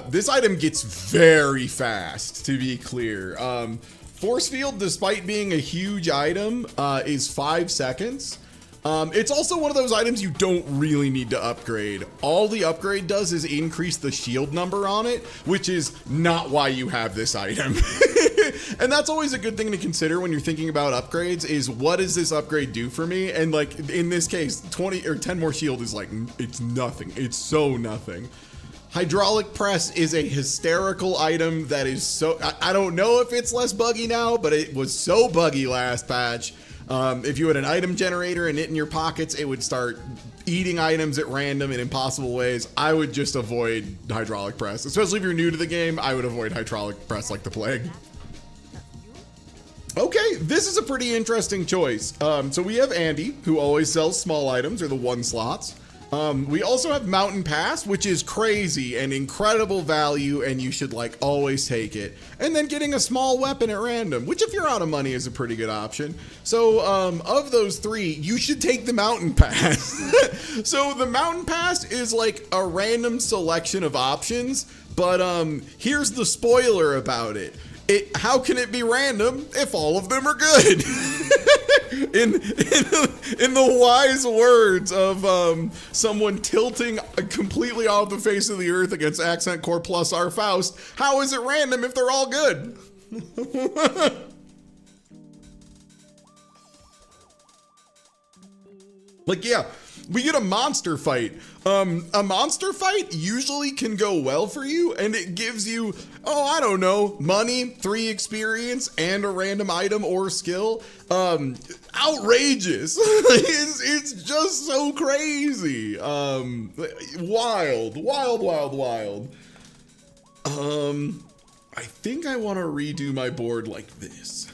This item gets very fast, to be clear. Force field, despite being a huge item, is 5 seconds. It's also one of those items you don't really need to upgrade. All the upgrade does is increase the shield number on it, which is not why you have this item. And that's always a good thing to consider when you're thinking about upgrades, is what does this upgrade do for me? And like in this case, 20 or 10 more shield is like, it's nothing. It's so nothing. Hydraulic press is a hysterical item that is so, I don't know if it's less buggy now, but it was so buggy last patch. If you had an item generator and it in your pockets, it would start eating items at random in impossible ways. I would just avoid hydraulic press. Especially if you're new to the game, I would avoid hydraulic press like the plague. Okay, this is a pretty interesting choice. So we have Andy, who always sells small items, or the 1 slots. We also have Mountain Pass, which is crazy and incredible value, and you should like always take it. And then getting a small weapon at random, which if you're out of money is a pretty good option. So of those 3, you should take the Mountain Pass. So the Mountain Pass is like a random selection of options, but here's the spoiler about it. How can it be random if all of them are good? in the wise words of someone tilting completely off the face of the earth against Accent Core plus our Faust, how is it random if they're all good? Like, yeah, we get a monster fight. A monster fight usually can go well for you, and it gives you, oh, I don't know, money, 3 experience, and a random item or skill. Outrageous. It's just so crazy. Wild. I think I want to redo my board like this.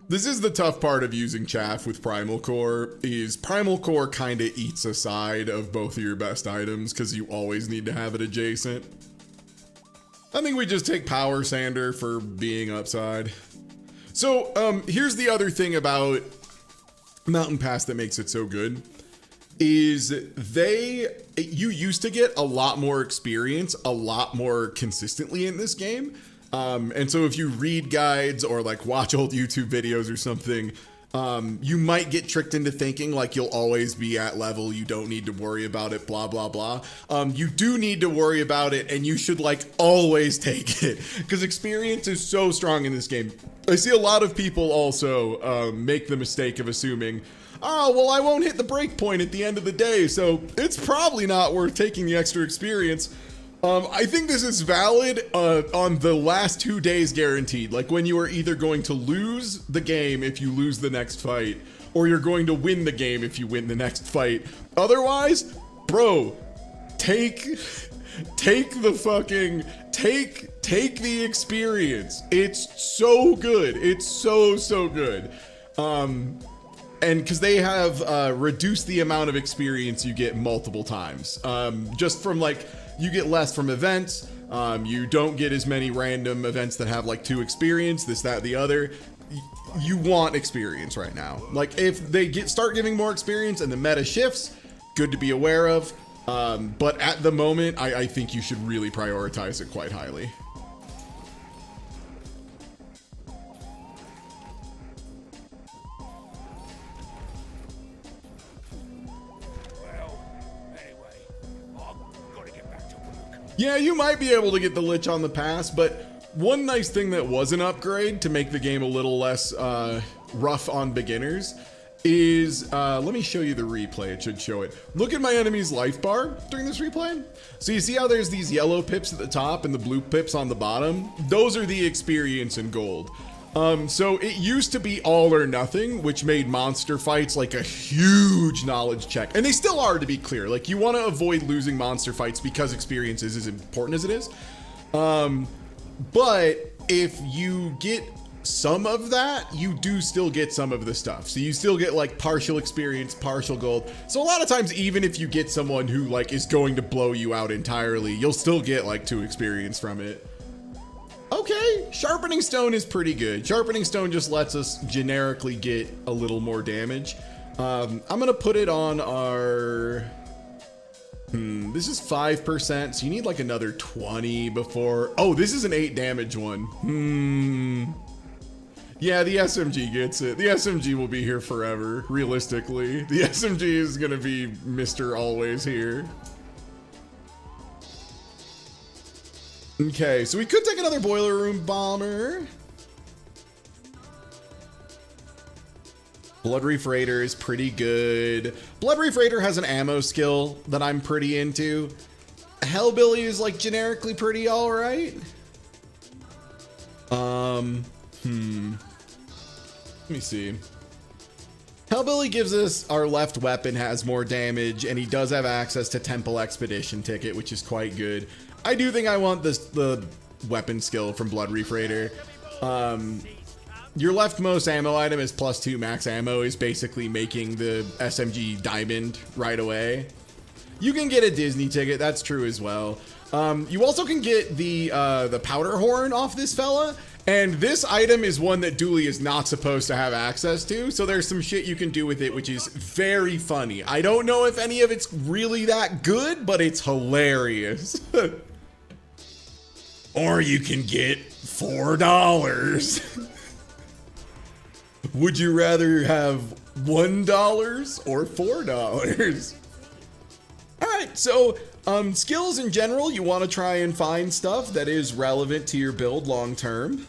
This is the tough part of using chaff with Primal Core, is Primal Core kind of eats a side of both of your best items because you always need to have it adjacent. I think we just take Power Sander for being upside. So here's the other thing about Mountain Pass that makes it so good, is you used to get a lot more experience a lot more consistently in this game. And so if you read guides or like watch old YouTube videos or something, you might get tricked into thinking like you'll always be at level, you don't need to worry about it, blah, blah, blah. You do need to worry about it, and you should like always take it because experience is so strong in this game. I see a lot of people also make the mistake of assuming, oh, well, I won't hit the break point at the end of the day, so it's probably not worth taking the extra experience. I think this is valid on the last 2 days guaranteed, like when you are either going to lose the game if you lose the next fight, or you're going to win the game if you win the next fight. Otherwise, bro, take the experience. It's so good. It's so good. And because they have reduced the amount of experience you get multiple times, just from like, you get less from events. You don't get as many random events that have like 2 experience, this, that, the other. You want experience right now. Like if they start giving more experience and the meta shifts, good to be aware of. But at the moment, I think you should really prioritize it quite highly. Yeah, you might be able to get the Lich on the pass, but one nice thing that was an upgrade to make the game a little less rough on beginners is, let me show you the replay, it should show it. Look at my enemy's life bar during this replay. So you see how there's these yellow pips at the top and the blue pips on the bottom? Those are the experience and gold. So it used to be all or nothing, which made monster fights like a huge knowledge check. And they still are, to be clear. Like, you want to avoid losing monster fights because experience is as important as it is. But if you get some of that, you do still get some of the stuff. So you still get like partial experience, partial gold. So a lot of times, even if you get someone who like is going to blow you out entirely, you'll still get like 2 experience from it. Okay, Sharpening Stone is pretty good. Sharpening Stone just lets us generically get a little more damage. I'm gonna put it on our... this is 5%, so you need like another 20 before... Oh, this is an 8 damage one. Yeah, the SMG gets it. The SMG will be here forever, realistically. The SMG is gonna be Mr. Always here. Okay, so we could take another Boiler Room Bomber. Blood Reef Raider is pretty good. Blood Reef Raider has an ammo skill that I'm pretty into. Hellbilly is like generically pretty alright. Let me see. Hellbilly gives us our left weapon has more damage, and he does have access to Temple Expedition ticket, which is quite good. I do think I want the weapon skill from Blood Reef Raider. Your leftmost ammo item is +2 max ammo, is basically making the SMG diamond right away. You can get a Disney ticket, that's true as well. You also can get the powder horn off this fella, and this item is one that Dooley is not supposed to have access to, so there's some shit you can do with it which is very funny. I don't know if any of it's really that good, but it's hilarious. Or you can get $4. Would you rather have $1 or $4? All right, so skills in general, you want to try and find stuff that is relevant to your build long term.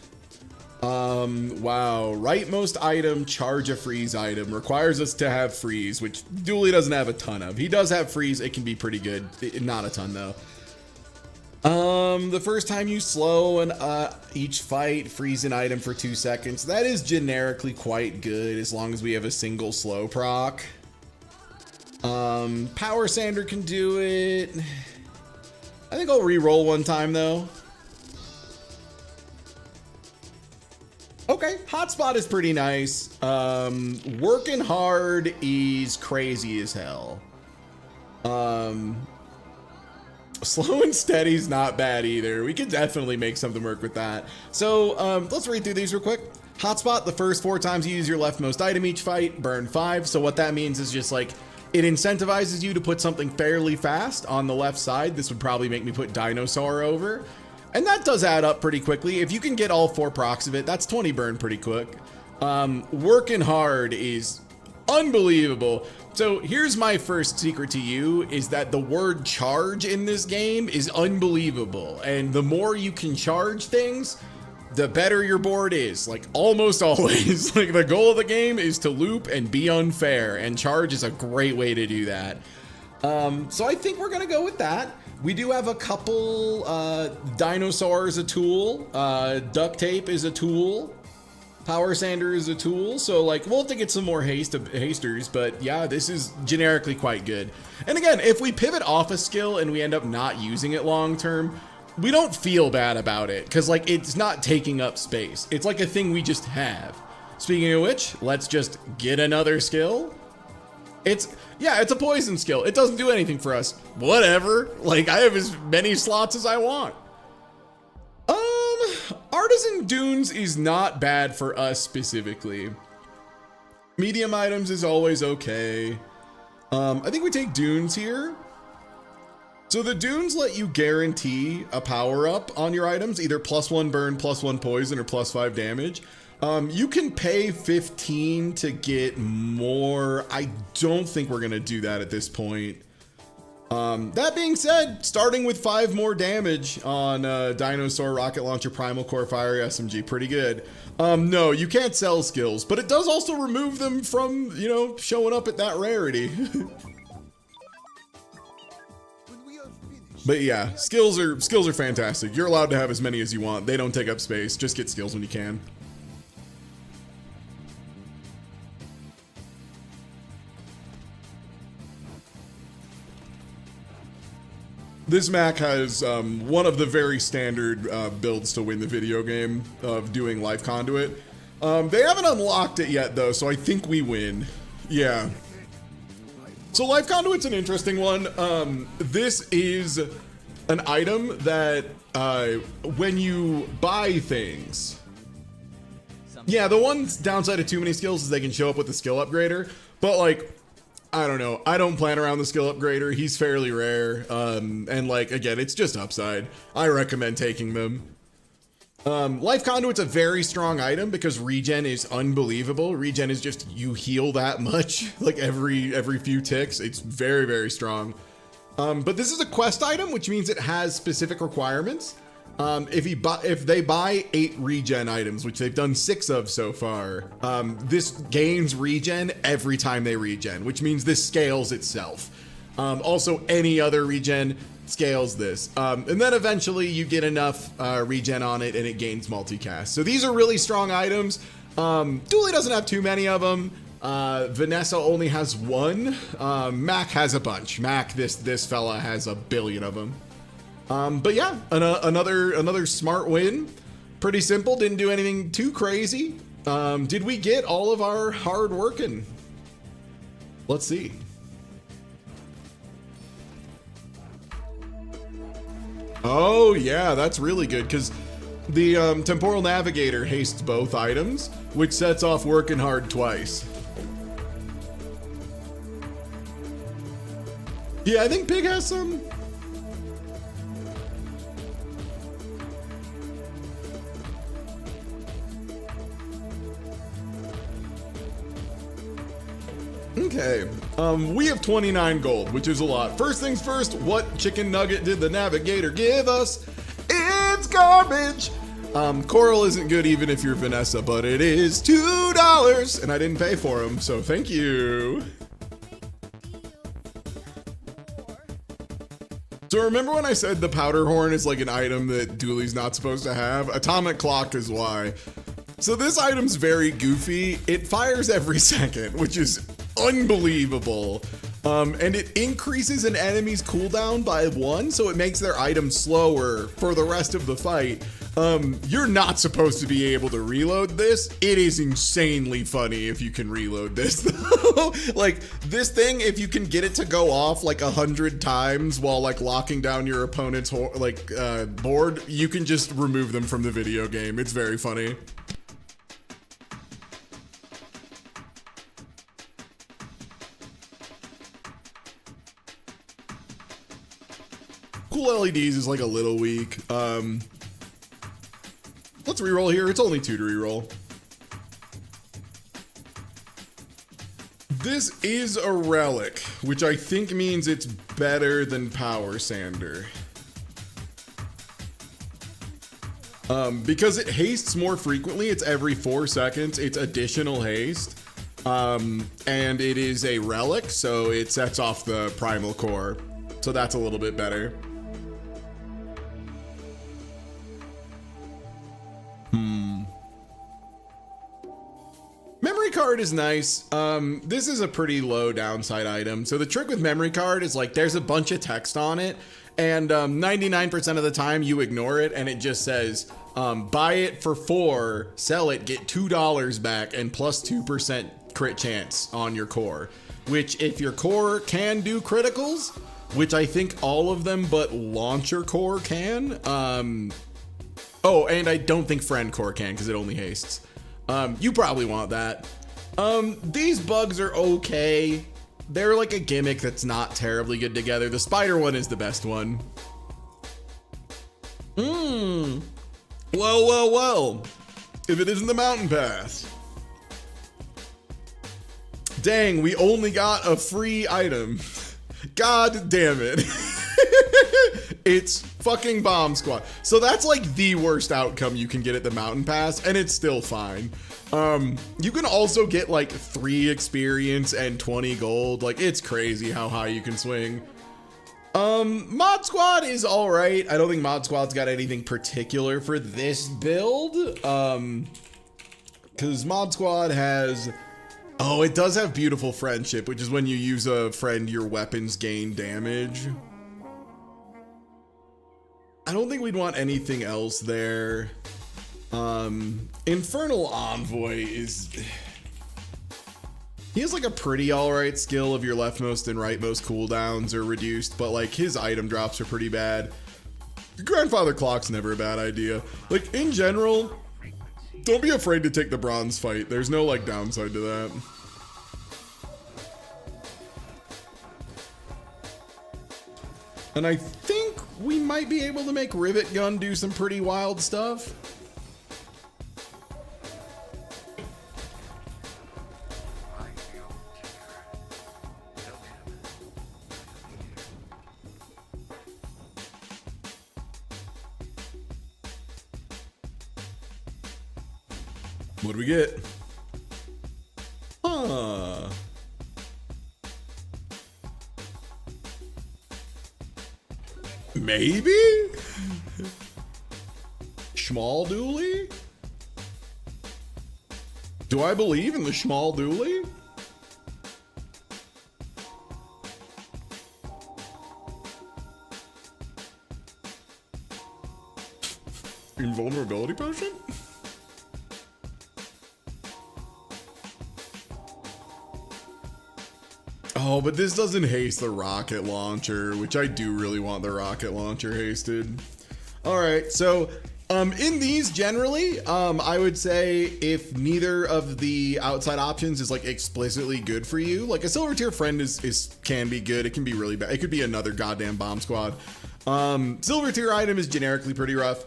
Wow, rightmost item, charge a freeze item, requires us to have freeze, which Dooley doesn't have a ton of. He does have freeze, it can be pretty good, not a ton though. The first time you slow each fight, freeze an item for 2 seconds. That is generically quite good as long as we have a single slow proc. Power Sander can do it. I think I'll re-roll one time though. Okay, Hotspot is pretty nice. Working Hard is crazy as hell. Slow and Steady's not bad either. We could definitely make something work with that. So let's read through these real quick. Hotspot, the first 4 times you use your leftmost item each fight, burn 5. So what that means is just like, it incentivizes you to put something fairly fast on the left side. This would probably make me put Dinosaur over. And that does add up pretty quickly. If you can get all 4 procs of it, that's 20 burn pretty quick. Working Hard is unbelievable. So here's my first secret to you, is that the word charge in this game is unbelievable. And the more you can charge things, the better your board is, like almost always. Like the goal of the game is to loop and be unfair, and charge is a great way to do that. So I think we're gonna go with that. We do have a couple, Dinosaur is a tool, Duct Tape is a tool, Power Sander is a tool, so like we'll have to get some more hasters, but yeah, this is generically quite good. And again, if we pivot off a skill and we end up not using it long term, we don't feel bad about it, because like it's not taking up space. It's like a thing we just have. Speaking of which, let's just get another skill. It's a poison skill. It doesn't do anything for us. Whatever. Like I have as many slots as I want. Artisan Dunes is not bad for us specifically. Medium items is always okay. I think we take Dunes here. So the Dunes let you guarantee a power up on your items, either +1 burn, +1 poison, or +5 damage. You can pay 15 to get more. I don't think we're gonna do that at this point. That being said, starting with 5 more damage on Dinosaur, Rocket Launcher, Primal Core, Fire SMG, pretty good. No, you can't sell skills, but it does also remove them from, you know, showing up at that rarity. But yeah, skills are fantastic. You're allowed to have as many as you want. They don't take up space. Just get skills when you can. This Mac has one of the very standard builds to win the video game of doing Life Conduit. They haven't unlocked it yet though, so I think we win. Yeah. So Life Conduit's an interesting one. This is an item that when you buy things, yeah, the one downside of too many skills is they can show up with the skill upgrader, but like, I don't know. I don't plan around the skill upgrader. He's fairly rare. And like, again, it's just upside. I recommend taking them. Life Conduit's a very strong item because regen is unbelievable. Regen is just, you heal that much, like every few ticks. It's very, very strong. But this is a quest item, which means it has specific requirements. If they buy 8 regen items, which they've done 6 of so far, this gains regen every time they regen, which means this scales itself. Also, any other regen scales this. And then eventually you get enough regen on it and it gains multicast. So these are really strong items. Dooley doesn't have too many of them. Vanessa only has 1. Mac has a bunch. Mac, this fella has a billion of them. But yeah, another smart win. Pretty simple, didn't do anything too crazy. Did we get all of our hard working? Let's see. Oh yeah, that's really good because the Temporal Navigator hastes both items, which sets off Working Hard twice. Yeah, I think Pig has some. Okay, we have 29 gold, which is a lot. First things first, what chicken nugget did the Navigator give us? It's garbage! Coral isn't good even if you're Vanessa, but it is $2, and I didn't pay for them, so thank you. So remember when I said the powder horn is like an item that Dooley's not supposed to have? Atomic Clock is why. So this item's very goofy. It fires every second, which is unbelievable. And it increases an enemy's cooldown by 1, so it makes their item slower for the rest of the fight. You're not supposed to be able to reload this. It is insanely funny if you can reload this though. Like this thing, if you can get it to go off like 100 times while like locking down your opponent's board, you can just remove them from the video game. It's very funny. Cool LEDs is like a little weak. Let's reroll here. It's only 2 to reroll. This is a relic, which I think means it's better than Power Sander. Because it hastes more frequently, it's every 4 seconds, it's additional haste. And it is a relic, so it sets off the primal core. So that's a little bit better. Memory card is nice. This is a pretty low downside item. So the trick with memory card is like there's a bunch of text on it, and 99% of the time you ignore it and it just says buy it for 4, sell it, get $2 back, and plus 2% crit chance on your core. Which if your core can do criticals, which I think all of them but launcher core can. Oh, and I don't think friend core can because it only hastes. You probably want that. These bugs are okay. They're like a gimmick that's not terribly good together. The spider one is the best one. Well. If it isn't the mountain pass. Dang, we only got a free item. God damn it. It's fucking Bomb Squad. So that's like the worst outcome you can get at the mountain pass, and it's still fine. You can also get like 3 experience and 20 gold. Like it's crazy how high you can swing. Mod Squad is all right. I don't think Mod Squad's got anything particular for this build. Cause Mod Squad has, oh, it does have Beautiful Friendship, which is when you use a friend, your weapons gain damage. I don't think we'd want anything else there. Infernal Envoy is, he has like a pretty alright skill of your leftmost and rightmost cooldowns are reduced, but like his item drops are pretty bad. Grandfather Clock's never a bad idea. Like in general, don't be afraid to take the bronze fight. There's no like downside to that. And I think we might be able to make Rivet Gun do some pretty wild stuff. What do we get? Maybe? Schmal Dooley? Do I believe in the Schmal Dooley? Invulnerability potion? Oh, but this doesn't haste the rocket launcher, which I do really want the rocket launcher hasted. All right, so in these generally, I would say if neither of the outside options is like explicitly good for you, like a silver tier friend can be good. It can be really bad. It could be another goddamn bomb squad. Silver tier item is generically pretty rough.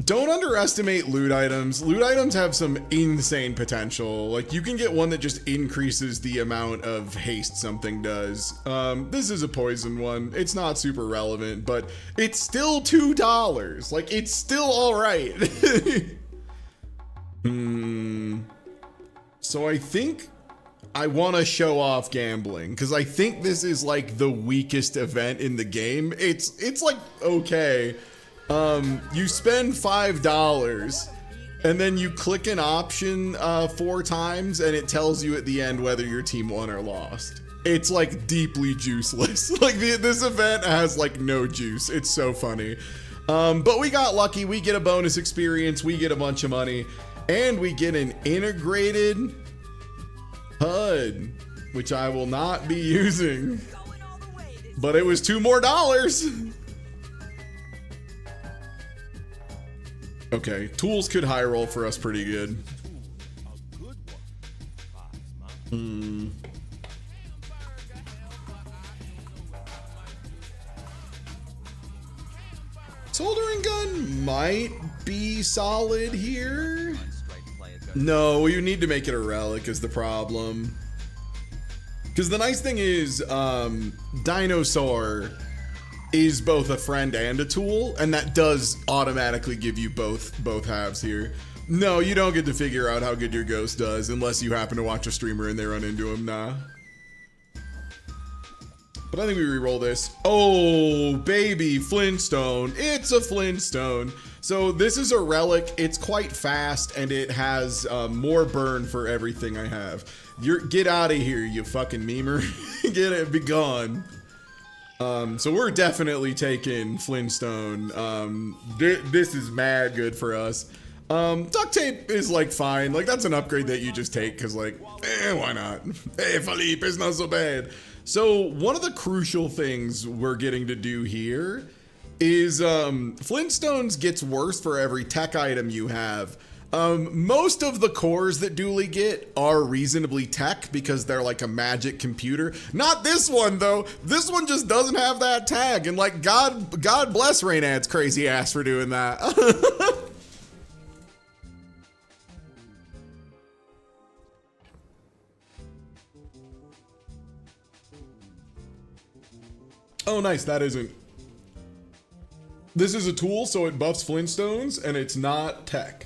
Don't underestimate loot items. Loot items have some insane potential. Like you can get one that just increases the amount of haste something does. This is a poison one. It's not super relevant, but it's still $2. Like it's still all right. So I think I want to show off gambling because I think this is like the weakest event in the game. It's like okay. You spend $5 and then you click an option 4 times and it tells you at the end whether your team won or lost. it's like deeply juiceless. Like this event has like no juice. It's so funny. But we got lucky. We get a bonus experience. We get a bunch of money, and we get an integrated HUD, which I will not be using. But it was $2 more. Okay, tools could high roll for us pretty good. Soldering gun might be solid here. No, you need to make it a relic is the problem. Because the nice thing is, Dinosaur is both a friend and a tool, and that does automatically give you both halves here. No, you don't get to figure out how good your ghost does unless you happen to watch a streamer and they run into him. Nah. But I think we re-roll this. Oh, baby, Flintstone. It's a Flintstone. So this is a relic. It's quite fast, and it has more burn for everything I have. Get out of here, you fucking memer. Get it, be gone. So we're definitely taking Flintstone. This is mad good for us. Duct tape is like fine. Like that's an upgrade that you just take because like, why not? Hey, Philippe, it's not so bad. So one of the crucial things we're getting to do here is Flintstones gets worse for every tech item you have. Most of the cores that Dooley get are reasonably tech because they're like a magic computer. Not this one though. This one just doesn't have that tag, and like God bless Raynad's crazy ass for doing that. Oh, nice. That isn't. This is a tool, so it buffs Flintstones, and it's not tech.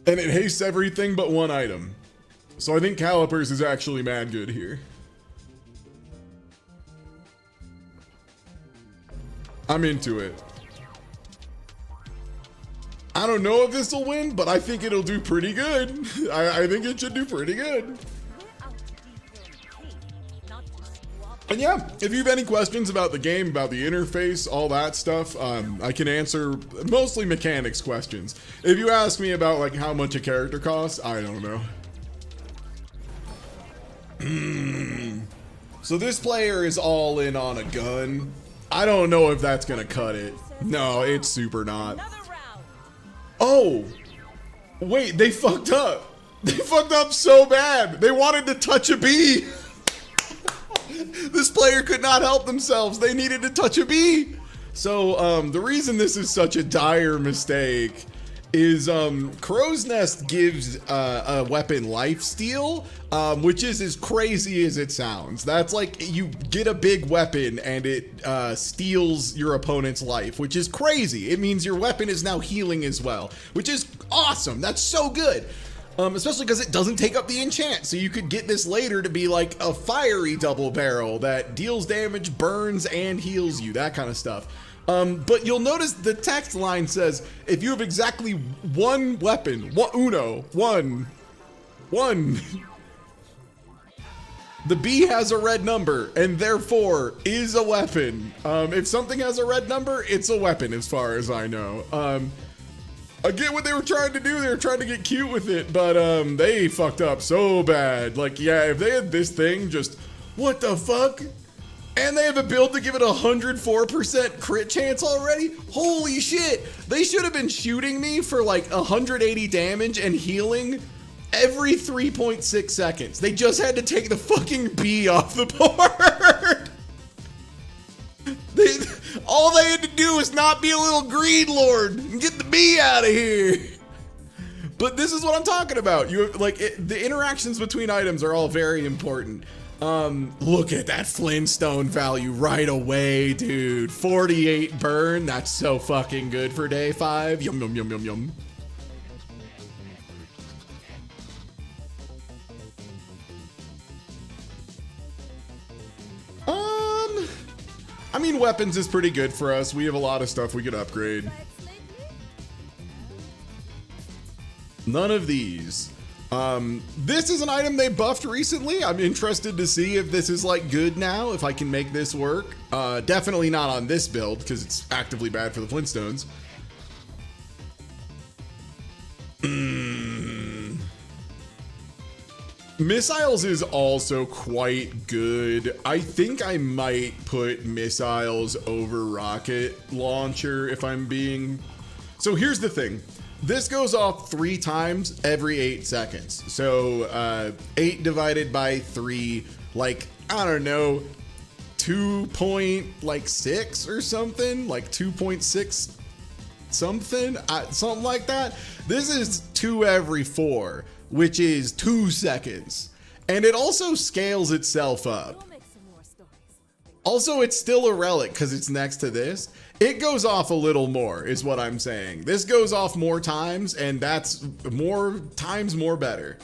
And it hastes everything but one item. So I think Calipers is actually mad good here. I'm into it. I don't know if this will win, but I think it'll do pretty good. I think it should do pretty good. And yeah, if you have any questions about the game, about the interface, all that stuff, I can answer mostly mechanics questions. If you ask me about like how much a character costs, I don't know. So this player is all in on a gun. I don't know if that's gonna cut it. No, it's super not. Oh, wait, they fucked up. They fucked up so bad. They wanted to touch a bee. This player could not help themselves. They needed to touch a bee. So the reason this is such a dire mistake is Crow's Nest gives a weapon lifesteal, which is as crazy as it sounds. That's like you get a big weapon and it steals your opponent's life, which is crazy. It means your weapon is now healing as well, which is awesome. That's so good. Especially because it doesn't take up the enchant. So you could get this later to be like a fiery double barrel that deals damage, burns, and heals you, that kind of stuff. But you'll notice the text line says, if you have exactly one weapon, one. The B has a red number and therefore is a weapon. If something has a red number, it's a weapon as far as I know. I get what they were trying to do. They were trying to get cute with it, but they fucked up so bad. Like, yeah, if they had this thing, just what the fuck? And they have a build to give it 104% crit chance already? Holy shit. They should have been shooting me for like 180 damage and healing every 3.6 seconds. They just had to take the fucking B off the board. All they had to do is not be a little greed lord and get the bee out of here. But this is what I'm talking about. You have, like the interactions between items are all very important. Look at that Flintstone value right away, dude. 48 burn. That's so fucking good for day 5. Yum yum yum yum yum. I mean, weapons is pretty good for us. We have a lot of stuff we could upgrade. None of these. This is an item they buffed recently. I'm interested to see if this is like good now, if I can make this work. Definitely not on this build because it's actively bad for the Flintstones. Missiles is also quite good. I think I might put missiles over rocket launcher if I'm being... So here's the thing. This goes off 3 times every 8 seconds. So 8 divided by 3, like, I don't know, 2.6 or something, like 2.6 something, something like that. This is 2 every 4, which is 2 seconds. And it also scales itself up. We'll make some more stories. Also, it's still a relic because it's next to this. It goes off a little more is what I'm saying. This goes off more times, and that's more times more better.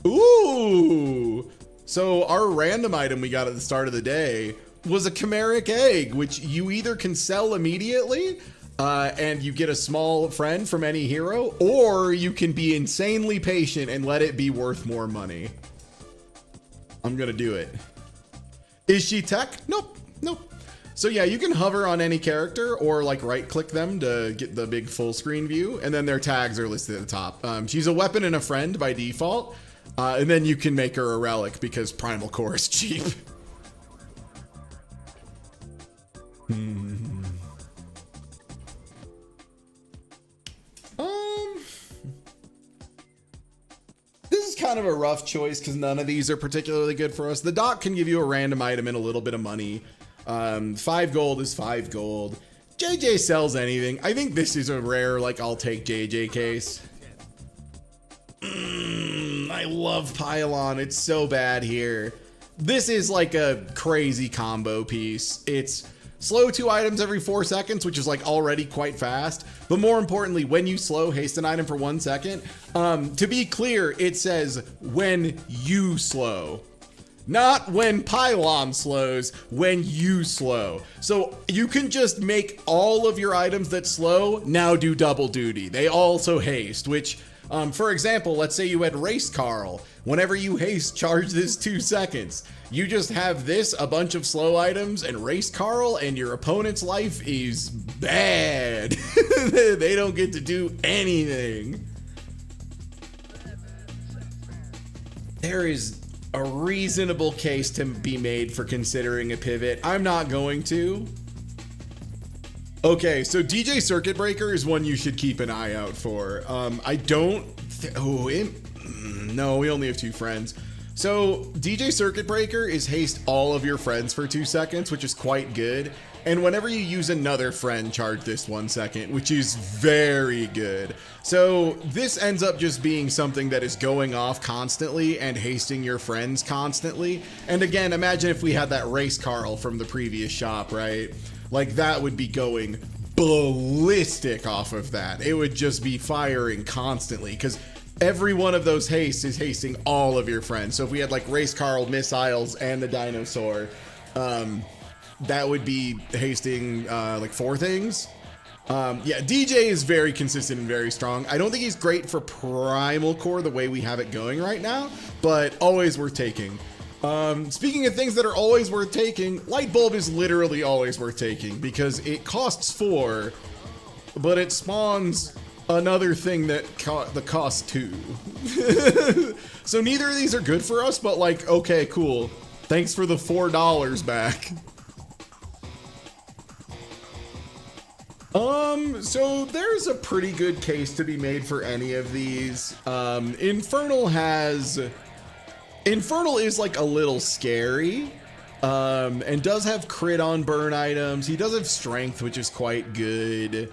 Ooh. So our random item we got at the start of the day was a chimeric egg, which you either can sell immediately and you get a small friend from any hero, or you can be insanely patient and let it be worth more money. I'm gonna do it. Is she tech? Nope, nope. So yeah, you can hover on any character or like right click them to get the big full screen view, and then their tags are listed at the top. She's a weapon and a friend by default, and then you can make her a relic because Primal Core is cheap. This is kind of a rough choice because none of these are particularly good for us. The doc can give you a random item and a little bit of money. 5 gold is 5 gold. JJ sells anything. I think this is a rare, like, I'll take JJ case. I love Pylon. It's so bad here. This is like a crazy combo piece. It's slow 2 items every 4 seconds, which is like already quite fast. But more importantly, when you slow, haste an item for 1 second. To be clear, it says when you slow. Not when Pylon slows, when you slow. So you can just make all of your items that slow now do double duty. They also haste, which, for example, let's say you had Race Carl. Whenever you haste, charge this 2 seconds. You just have this, a bunch of slow items, and Race Carl, and your opponent's life is bad. They don't get to do anything. There is a reasonable case to be made for considering a pivot. I'm not going to. Okay, so DJ Circuit Breaker is one you should keep an eye out for. I don't... no, we only have 2 friends. So DJ Circuit Breaker is haste all of your friends for 2 seconds, which is quite good. And whenever you use another friend, charge this 1 second, which is very good. So this ends up just being something that is going off constantly and hasting your friends constantly. And again, imagine if we had that Race Carl from the previous shop, right? Like that would be going ballistic off of that. It would just be firing constantly because every one of those hastes is hasting all of your friends. So if we had like Race Carl, missiles, and the dinosaur, that would be hasting like 4 things. Yeah, DJ is very consistent and very strong. I don't think he's great for Primal Core the way we have it going right now, but always worth taking. Speaking of things that are always worth taking, Light Bulb is literally always worth taking because it costs 4, but it spawns another thing that costs 2. So neither of these are good for us, but like, okay, cool. Thanks for the $4 back. So there's a pretty good case to be made for any of these. Infernal is like a little scary, and does have crit on burn items. He does have strength, which is quite good.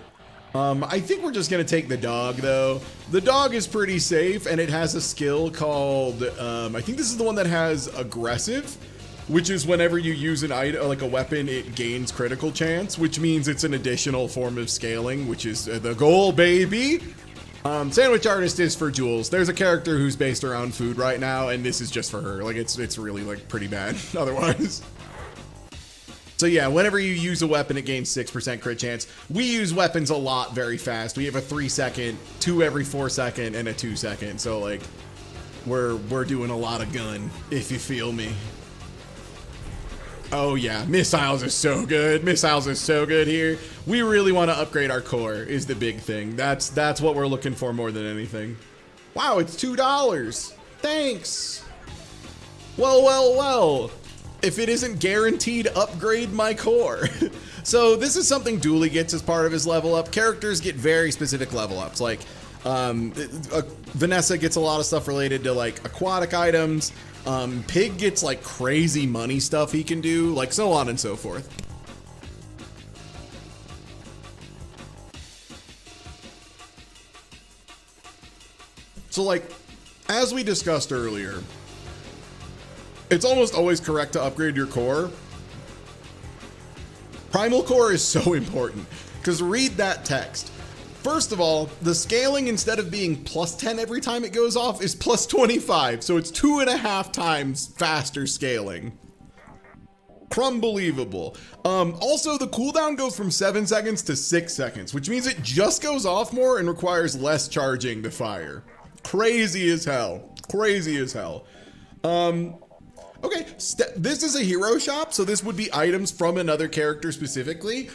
I think we're just gonna take the dog though. The dog is pretty safe, and it has a skill called, I think this is the one that has aggressive, which is whenever you use an item, like a weapon, it gains critical chance, which means it's an additional form of scaling, which is the goal, baby. Sandwich Artist is for Jules. There's a character who's based around food right now, and this is just for her. Like, it's really, like, pretty bad otherwise. So yeah, whenever you use a weapon, it gains 6% crit chance. We use weapons a lot very fast. We have a 3 second, 2 every 4 second, and a 2 second. So, like, We're doing a lot of gun, if you feel me. Oh yeah, missiles are so good. Missiles are so good here. We really want to upgrade our core is the big thing. That's what we're looking for more than anything. Wow, it's $2. Thanks. Well. If it isn't guaranteed upgrade my core. So this is something Dooley gets as part of his level up. Characters get very specific level ups. Like Vanessa gets a lot of stuff related to like aquatic items. Pig gets like crazy money stuff he can do, like so on and so forth. So like, as we discussed earlier, it's almost always correct to upgrade your core. Primal core is so important because read that text. First of all, the scaling, instead of being plus 10 every time it goes off, is plus 25. So it's 2.5 times faster scaling. Crumbelievable. Also, the cooldown goes from 7 seconds to 6 seconds, which means it just goes off more and requires less charging to fire. Crazy as hell. Crazy as hell. Okay, this is a hero shop, so this would be items from another character specifically.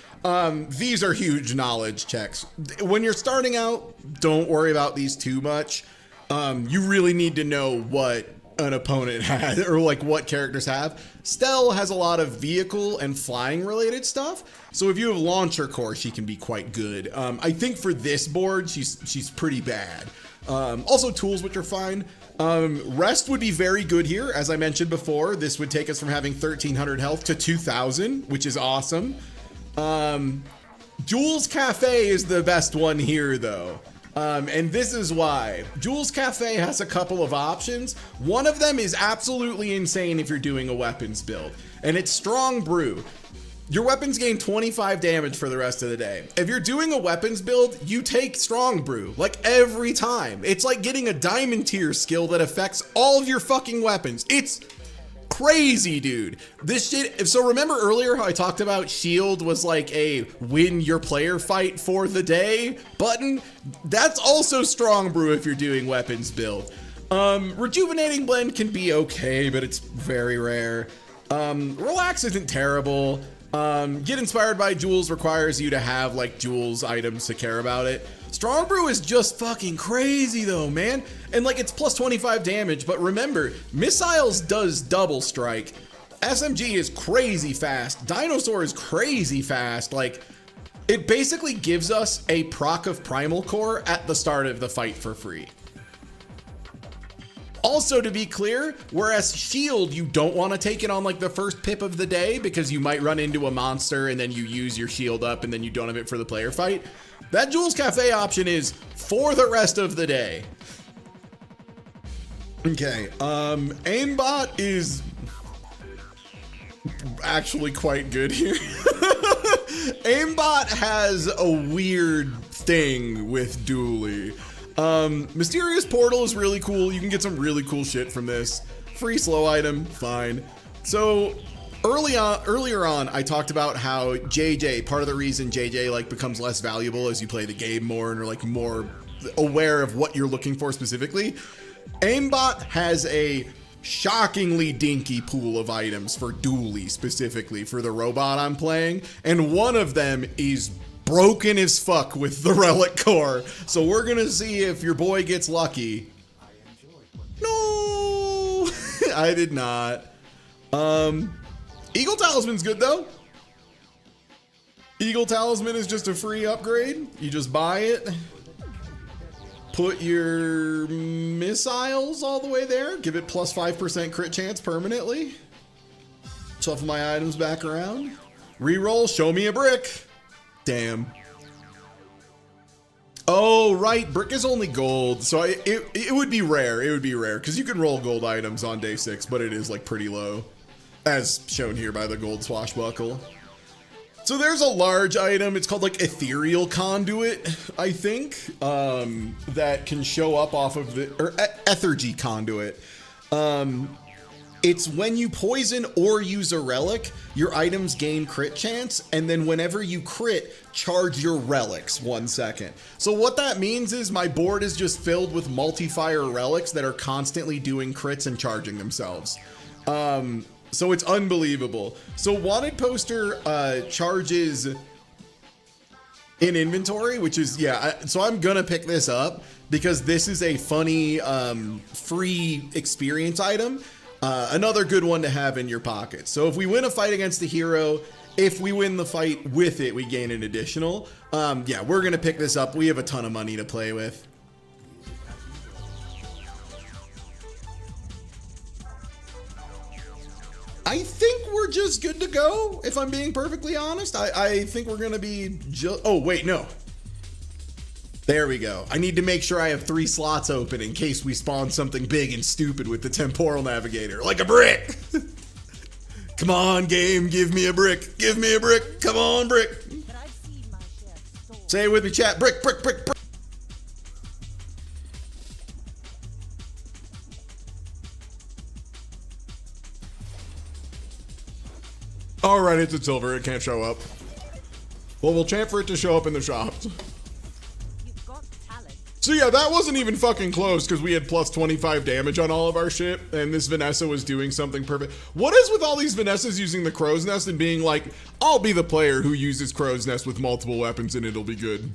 These are huge knowledge checks. When you're starting out, don't worry about these too much. You really need to know what an opponent has, or like what characters have. Stell has a lot of vehicle and flying related stuff, so if you have launcher core, she can be quite good. I think for this board, she's pretty bad. Also tools, which are fine. Rest would be very good here. As I mentioned before, this would take us from having 1,300 health to 2,000, which is awesome. Jules Cafe is the best one here though. And this is why. Jules Cafe has a couple of options. One of them is absolutely insane if you're doing a weapons build, and it's Strong Brew. Your weapons gain 25 damage for the rest of the day. If you're doing a weapons build, you take Strong Brew, like every time. It's like getting a diamond tier skill that affects all of your fucking weapons. It's crazy, dude. This shit, so remember earlier how I talked about shield was like a win your player fight for the day button? That's also Strong Brew if you're doing weapons build. Rejuvenating Blend can be okay, but it's very rare. Relax isn't terrible. Get Inspired by Jules requires you to have like Jules items to care about it. Strong Brew is just fucking crazy though, man. And like it's plus 25 damage, but remember, Missiles does double strike. SMG is crazy fast. Dinosaur is crazy fast. Like, it basically gives us a proc of Primal Core at the start of the fight for free. Also, to be clear, whereas Shield, you don't want to take it on like the first pip of the day because you might run into a monster and then you use your shield up and then you don't have it for the player fight. That Jules Cafe option is for the rest of the day. Okay, aimbot is actually quite good here. Aimbot has a weird thing with Dooley. Mysterious Portal is really cool. You can get some really cool shit from this. Free slow item, fine. So earlier on, I talked about how JJ, part of the reason JJ like becomes less valuable as you play the game more and are like more aware of what you're looking for specifically. Aimbot has a shockingly dinky pool of items for Dooley specifically for the robot I'm playing, and one of them is broken as fuck with the relic core. So we're gonna see if your boy gets lucky. No, I did not. Eagle Talisman's good though. Eagle Talisman is just a free upgrade. You just buy it. Put your missiles all the way there. Give it plus 5% crit chance permanently. Shuffle my items back around. Reroll, show me a brick. Damn. Oh, right. Brick is only gold. So it would be rare. It would be rare because you can roll gold items on day 6, but it is like pretty low, as shown here by the gold swashbuckle. So there's a large item. It's called like Ethereal Conduit, I think, that can show up off of the, or Ethergy Conduit. It's when you poison or use a relic, your items gain crit chance, and then whenever you crit, charge your relics 1 second. So what that means is my board is just filled with multi-fire relics that are constantly doing crits and charging themselves. So it's unbelievable. So Wanted Poster charges in inventory, which is, so I'm gonna pick this up because this is a funny free experience item. Another good one to have in your pocket. So if we win a fight against the hero, if we win the fight with it, we gain an additional. Yeah, we're gonna pick this up. We have a ton of money to play with. I think we're just good to go, if I'm being perfectly honest. I think we're gonna be oh, wait, no. There we go. I need to make sure I have 3 slots open in case we spawn something big and stupid with the temporal navigator, like a brick. Come on, game, give me a brick. Give me a brick. Come on, brick. Say it with me, chat. Brick, brick, brick, brick. All right, it's a silver. It can't show up. Well, we'll chant for it to show up in the shops. So yeah, that wasn't even fucking close because we had plus 25 damage on all of our shit, and this Vanessa was doing something perfect. What is with all these Vanessas using the Crow's Nest and being like, I'll be the player who uses Crow's Nest with multiple weapons and it'll be good?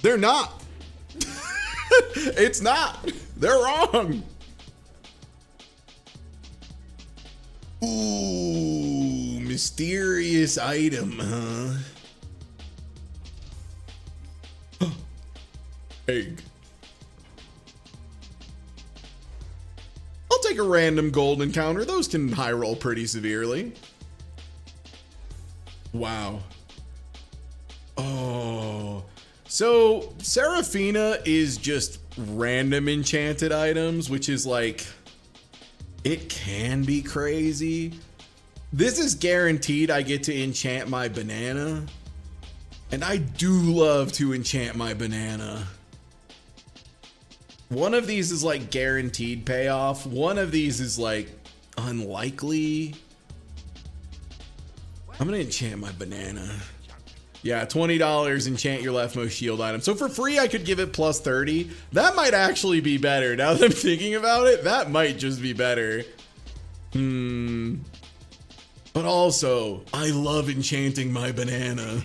They're not. It's not. They're wrong. Ooh, mysterious item, huh? Egg. I'll take a random gold encounter. Those can high roll pretty severely. Wow. Oh. So Seraphina is just random enchanted items, which is like, it can be crazy. This is guaranteed I get to enchant my banana. And I do love to enchant my banana. One of these is like guaranteed payoff. One of these is like unlikely. I'm gonna enchant my banana. Yeah, $20, enchant your leftmost shield item. So for free, I could give it plus 30. That might actually be better. Now that I'm thinking about it, that might just be better. But also, I love enchanting my banana.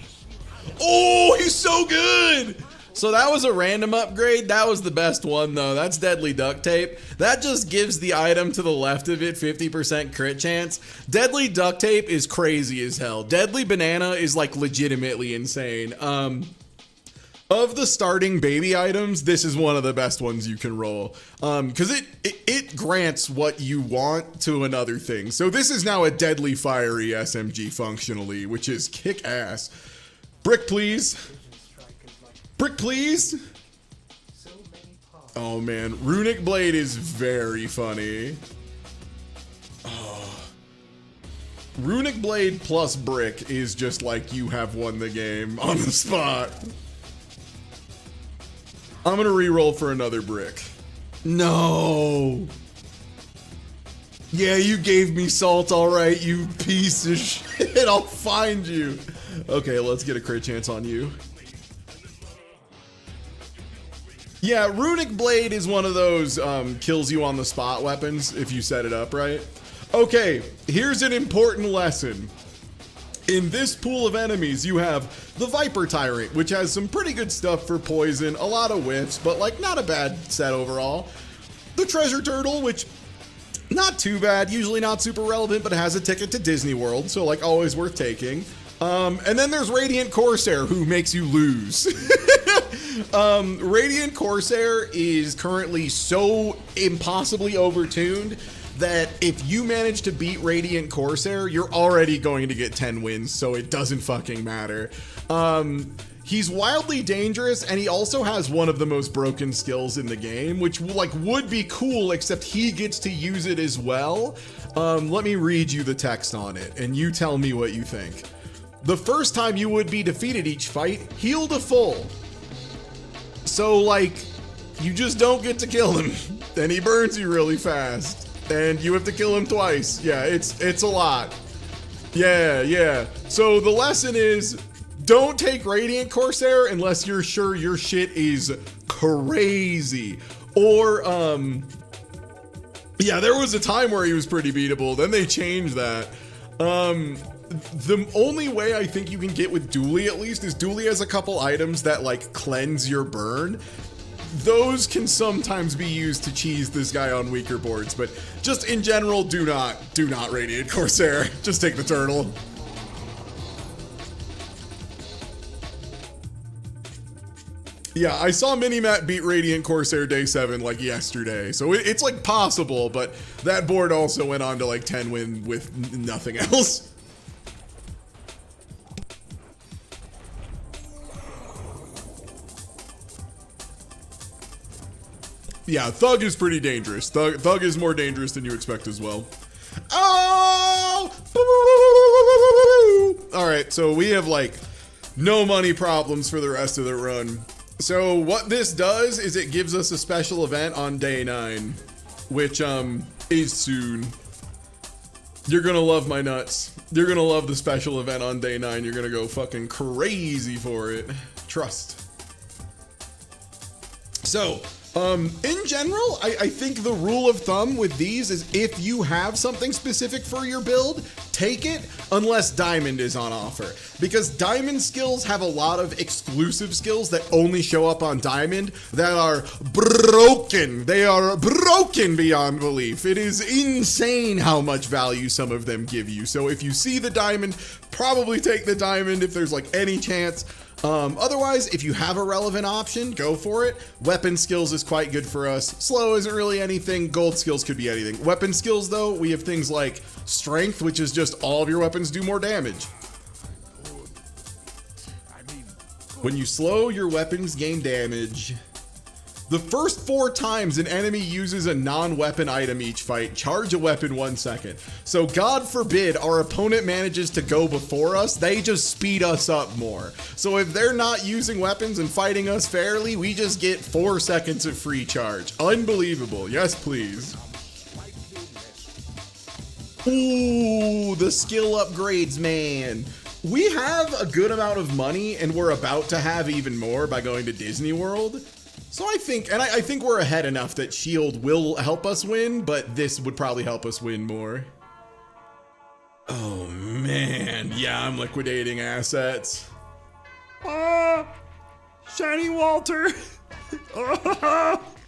Oh, he's so good. So that was a random upgrade. That was the best one though. That's Deadly Duct Tape. That just gives the item to the left of it 50% crit chance. Deadly Duct Tape is crazy as hell. Deadly Banana is like legitimately insane. Of the starting baby items, this is one of the best ones you can roll. Cause it grants what you want to another thing. So this is now a deadly fiery SMG functionally, which is kick ass. Brick, please. Brick, please. Oh man, Runic Blade is very funny. Oh. Runic Blade plus brick is just like you have won the game on the spot. I'm gonna re-roll for another brick. No. Yeah, you gave me salt, all right, you piece of shit. I'll find you. Okay, let's get a crit chance on you. Yeah, Runic Blade is one of those kills you on the spot weapons if you set it up right. Okay, here's an important lesson. In this pool of enemies, you have the Viper Tyrant, which has some pretty good stuff for poison, a lot of whiffs, but like not a bad set overall. The Treasure Turtle, which not too bad, usually not super relevant, but has a ticket to Disney World, so like always worth taking. And then there's Radiant Corsair, who makes you lose. Radiant Corsair is currently so impossibly overtuned that if you manage to beat Radiant Corsair, you're already going to get 10 wins, so it doesn't fucking matter. He's wildly dangerous, and he also has one of the most broken skills in the game, which like would be cool, except he gets to use it as well. Let me read you the text on it, and you tell me what you think. The first time you would be defeated each fight, heal to full. So like, you just don't get to kill him, and he burns you really fast. and you have to kill him twice. Yeah, it's a lot. Yeah. So the lesson is, don't take Radiant Corsair unless you're sure your shit is crazy. Or, yeah, there was a time where he was pretty beatable. Then they changed that. The only way I think you can get with Dooley, at least, is Dooley has a couple items that, like, cleanse your burn. Those can sometimes be used to cheese this guy on weaker boards, but just in general, do not Radiant Corsair. Just take the turtle. Yeah, I saw Minimat beat Radiant Corsair day 7 like yesterday, so it's like possible, but that board also went on to like 10 win with nothing else. Yeah, Thug is pretty dangerous. Thug is more dangerous than you expect as well. Oh! Alright, so we have like no money problems for the rest of the run. So what this does is it gives us a special event on day 9, which is soon. You're gonna love my nuts. You're gonna love the special event on day 9. You're gonna go fucking crazy for it. Trust. So, in general, I think the rule of thumb with these is if you have something specific for your build, take it unless Diamond is on offer. Because Diamond skills have a lot of exclusive skills that only show up on Diamond that are broken. They are broken beyond belief. It is insane how much value some of them give you. So if you see the Diamond, probably take the Diamond if there's like any chance. Otherwise, if you have a relevant option, go for it. Weapon skills is quite good for us. Slow isn't really anything. Gold skills could be anything. Weapon skills, though, we have things like strength, which is just all of your weapons do more damage. When you slow, your weapons gain damage. The first 4 times an enemy uses a non-weapon item each fight, charge a weapon 1 second. So God forbid our opponent manages to go before us, they just speed us up more. So if they're not using weapons and fighting us fairly, we just get 4 seconds of free charge. Unbelievable. Yes, please. Ooh, the skill upgrades, man. We have a good amount of money and we're about to have even more by going to Disney World. So I think we're ahead enough that Shield will help us win, but this would probably help us win more. Oh man, yeah, I'm liquidating assets. Shiny Walter.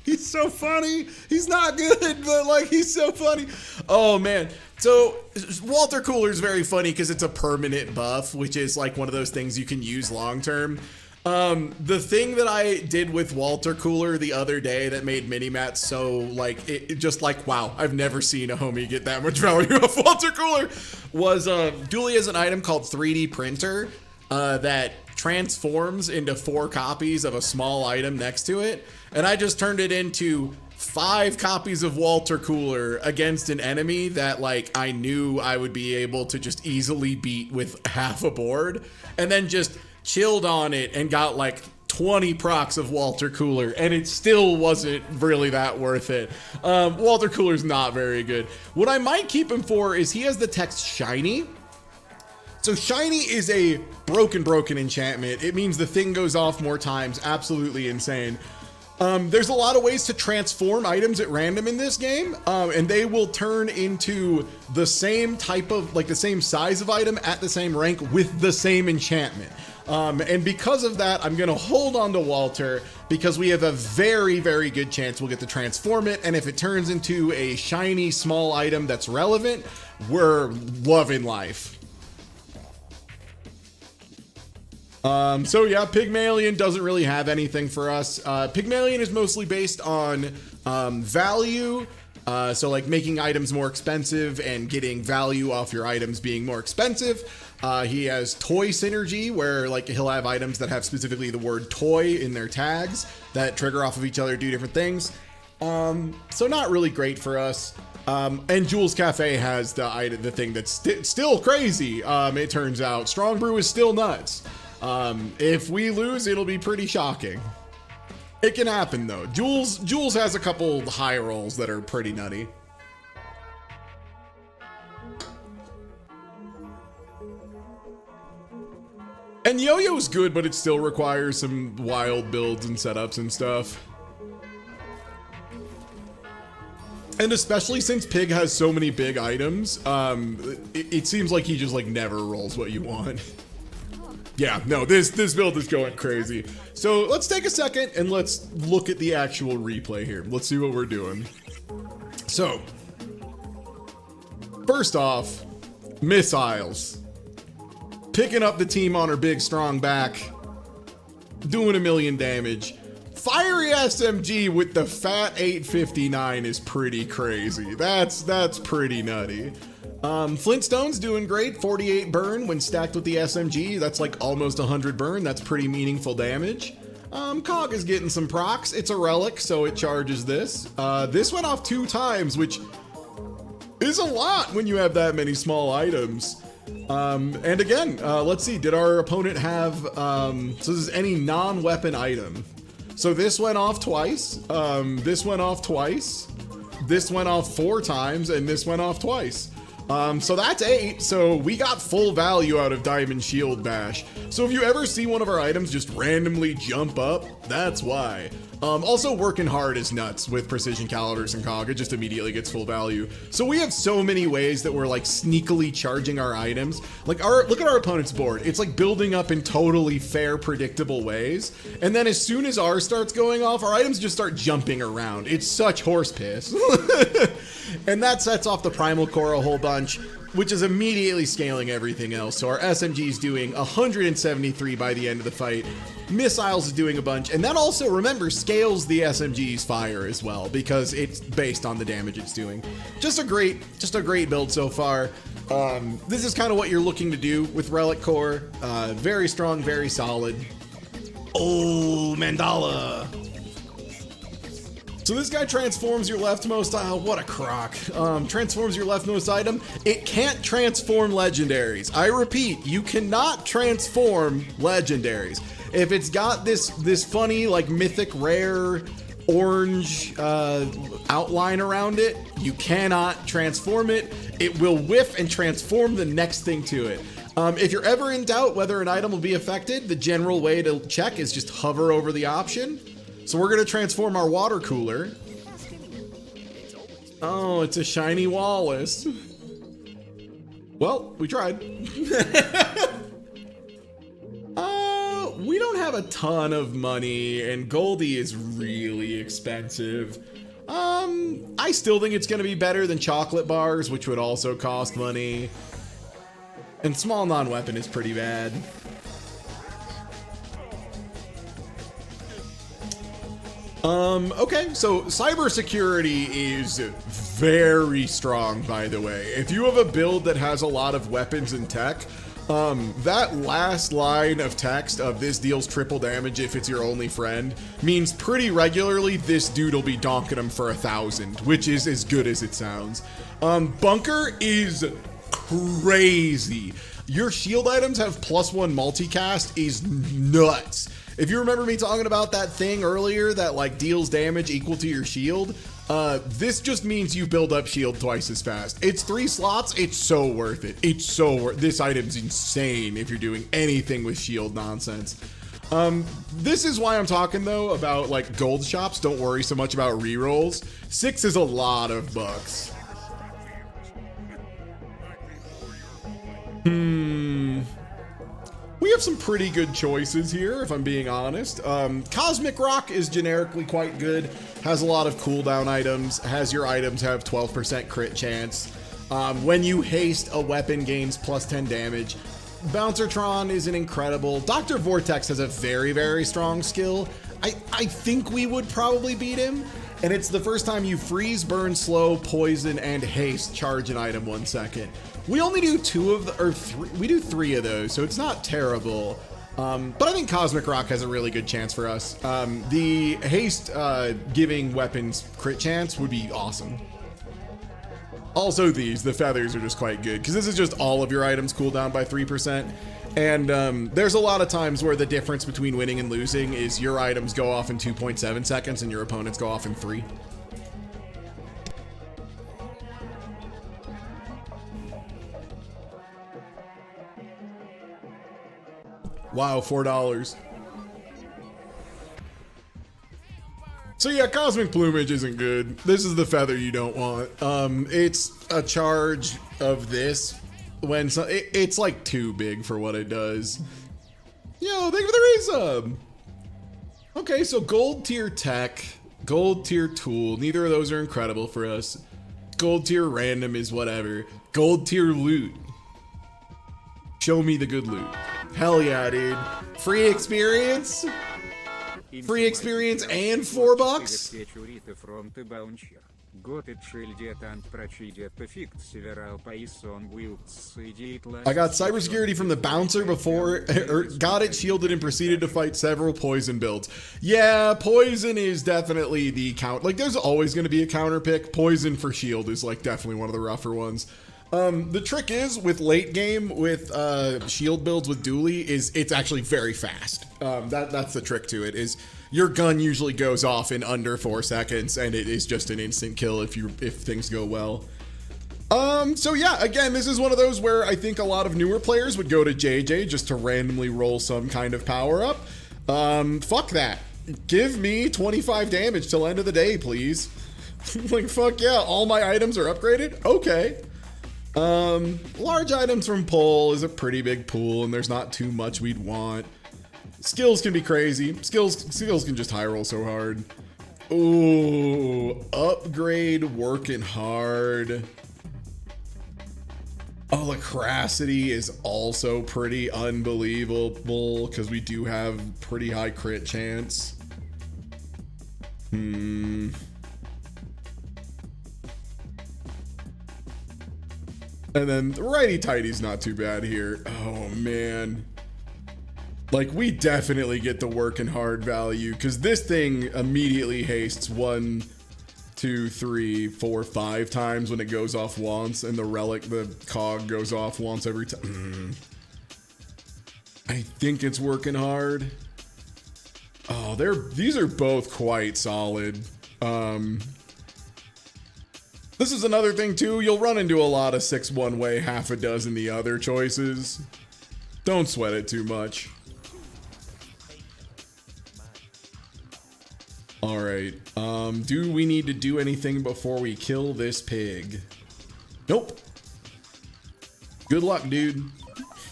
He's so funny. He's not good, but like he's so funny. Oh man. So Walter Cooler is very funny because it's a permanent buff, which is like one of those things you can use long term. The thing that I did with Walter Cooler the other day that made Minimat so like it just like wow, I've never seen a homie get that much value off Walter Cooler was Dooley has an item called 3D printer that transforms into 4 copies of a small item next to it, and I just turned it into 5 copies of Walter Cooler against an enemy that like I knew I would be able to just easily beat with half a board, and then just chilled on it and got like 20 procs of Walter Cooler, and it still wasn't really that worth it. Walter Cooler's not very good. What I might keep him for is he has the text Shiny. So Shiny is a broken enchantment. It means the thing goes off more times. Absolutely insane. There's a lot of ways to transform items at random in this game, and they will turn into the same type of, like the same size of item at the same rank with the same enchantment. And because of that, I'm gonna hold on to Walter because we have a very, very good chance we'll get to transform it. And if it turns into a shiny small item that's relevant, we're loving life. So yeah, Pygmalion doesn't really have anything for us. Pygmalion is mostly based on value. So like making items more expensive and getting value off your items being more expensive. He has toy synergy where like he'll have items that have specifically the word toy in their tags that trigger off of each other, do different things. So not really great for us. And Jules Cafe has the thing that's still crazy. It turns out Strong Brew is still nuts. If we lose, it'll be pretty shocking. It can happen though. Jules has a couple high rolls that are pretty nutty. And Yo-Yo's good, but it still requires some wild builds and setups and stuff. And especially since Pig has so many big items, it seems like he just like never rolls what you want. Yeah, no, this build is going crazy. So let's take a second and let's look at the actual replay here. Let's see what we're doing. So, first off, missiles. Picking up the team on her big strong back, doing 1,000,000 damage. Fiery SMG with the fat 859 is pretty crazy. That's pretty nutty. Flintstone's doing great, 48 burn when stacked with the SMG. That's like almost 100 burn. That's pretty meaningful damage. Cog is getting some procs. It's a relic, so it charges this. This went off 2 times, which is a lot when you have that many small items. And again, let's see, did our opponent have, so this is any non-weapon item. So this went off twice, this went off twice, this went off 4 times, and this went off twice. So that's 8, so we got full value out of Diamond Shield Bash. So if you ever see one of our items just randomly jump up, that's why. Also working hard is nuts with Precision Calibers and Cog, it just immediately gets full value. So we have so many ways that we're like sneakily charging our items. Like look at our opponent's board, it's like building up in totally fair, predictable ways. And then as soon as ours starts going off, our items just start jumping around. It's such horse piss. And that sets off the Primal Core a whole bunch, which is immediately scaling everything else. So our SMG is doing 173 by the end of the fight. Missiles is doing a bunch, and that also, remember, scales the SMG's fire as well because it's based on the damage it's doing. Just a great build so far. This is kind of what you're looking to do with Relic Core. Very strong, very solid. Oh, Mandala. So this guy transforms your leftmost, what a crock. Transforms your leftmost item. It can't transform legendaries. I repeat, you cannot transform legendaries. If it's got this funny, like mythic rare orange outline around it, you cannot transform it. It will whiff and transform the next thing to it. If you're ever in doubt whether an item will be affected, the general way to check is just hover over the option. So we're gonna transform our water cooler. Oh, it's a shiny Wallace. Well, we tried. We don't have a ton of money, and Goldie is really expensive. I still think it's gonna be better than chocolate bars, which would also cost money. And small non-weapon is pretty bad. Okay, so cybersecurity is very strong, by the way. If you have a build that has a lot of weapons and tech, that last line of text of this deals triple damage if it's your only friend means pretty regularly this dude will be donking him for 1,000, which is as good as it sounds. Bunker is crazy. Your shield items have +1 multicast is nuts. If you remember me talking about that thing earlier that like deals damage equal to your shield, this just means you build up shield twice as fast. It's 3 slots, it's so worth it. It's so worth it. This item's insane if you're doing anything with shield nonsense. This is why I'm talking though about like gold shops. Don't worry so much about rerolls. 6 is a lot of bucks. We have some pretty good choices here, if I'm being honest. Cosmic Rock is generically quite good, has a lot of cooldown items, has your items have 12% crit chance. When you haste, a weapon gains +10 damage. Bouncertron is an incredible. Dr. Vortex has a very, very strong skill. I think we would probably beat him, and it's the first time you freeze, burn, slow, poison, and haste charge an item 1 second. We only do 2 of the, or 3, we do 3 of those, so it's not terrible. But I think Cosmic Rock has a really good chance for us. The haste giving weapons crit chance would be awesome. Also the feathers are just quite good, because this is just all of your items cool down by 3%. And there's a lot of times where the difference between winning and losing is your items go off in 2.7 seconds and your opponents go off in 3. Wow, $4. So yeah, Cosmic Plumage isn't good. This is the feather you don't want. It's a charge of this when it's like too big for what it does. Yo, thank you for the resub. Okay, so gold tier tech, gold tier tool. Neither of those are incredible for us. Gold tier random is whatever. Gold tier loot. Show me the good loot. Hell yeah, dude. Free experience? Free experience and $4? I got cybersecurity from the bouncer before, or got it shielded and proceeded to fight several poison builds. Yeah, poison is definitely the count. Like, there's always going to be a counter pick. Poison for shield is like definitely one of the rougher ones. The trick is with late game with shield builds with dually is it's actually very fast. That's the trick to it, is your gun usually goes off in under 4 seconds and it is just an instant kill if things go well. So yeah, again, this is one of those where I think a lot of newer players would go to JJ just to randomly roll some kind of power up. Fuck that. Give me 25 damage till end of the day, please. Like, fuck yeah, all my items are upgraded? Okay. Large items from Pole is a pretty big pool, and there's not too much we'd want. Skills can be crazy. Skills can just high roll so hard. Ooh, upgrade working hard. Lacracity is also pretty unbelievable because we do have pretty high crit chance. And then righty tighty's not too bad here. Oh man. Like, we definitely get the working hard value because this thing immediately hastes 1, 2, 3, 4, 5 times when it goes off once, and the cog goes off once every time. I think it's working hard. Oh, these are both quite solid. This is another thing too, you'll run into a lot of 6 one way, half a dozen the other choices. Don't sweat it too much. Alright, do we need to do anything before we kill this pig? Nope. Good luck, dude.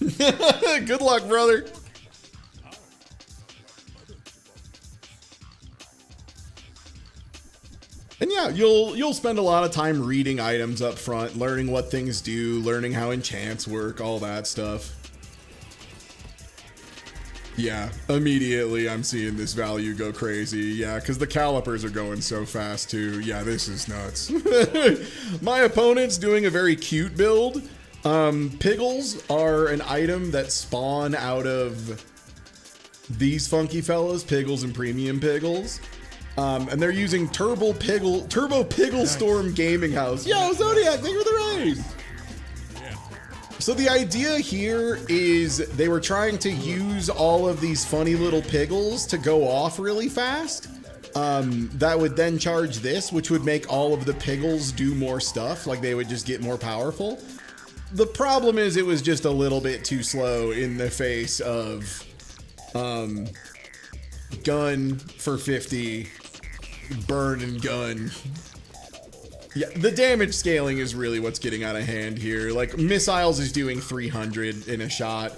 Good luck, brother. And yeah, you'll spend a lot of time reading items up front, learning what things do, learning how enchants work, all that stuff. Yeah, immediately I'm seeing this value go crazy. Yeah, because the calipers are going so fast too. Yeah, this is nuts. My opponent's doing a very cute build. Piggles are an item that spawn out of these funky fellas, Piggles and Premium Piggles. And they're using Turbo Piggle Storm Gaming House. Yo, Zodiac, thank you for the raid. So the idea here is they were trying to use all of these funny little piggles to go off really fast. That would then charge this, which would make all of the piggles do more stuff, like they would just get more powerful. The problem is it was just a little bit too slow in the face of gun for 50, burn and gun. Yeah, the damage scaling is really what's getting out of hand here. Like, Missiles is doing 300 in a shot.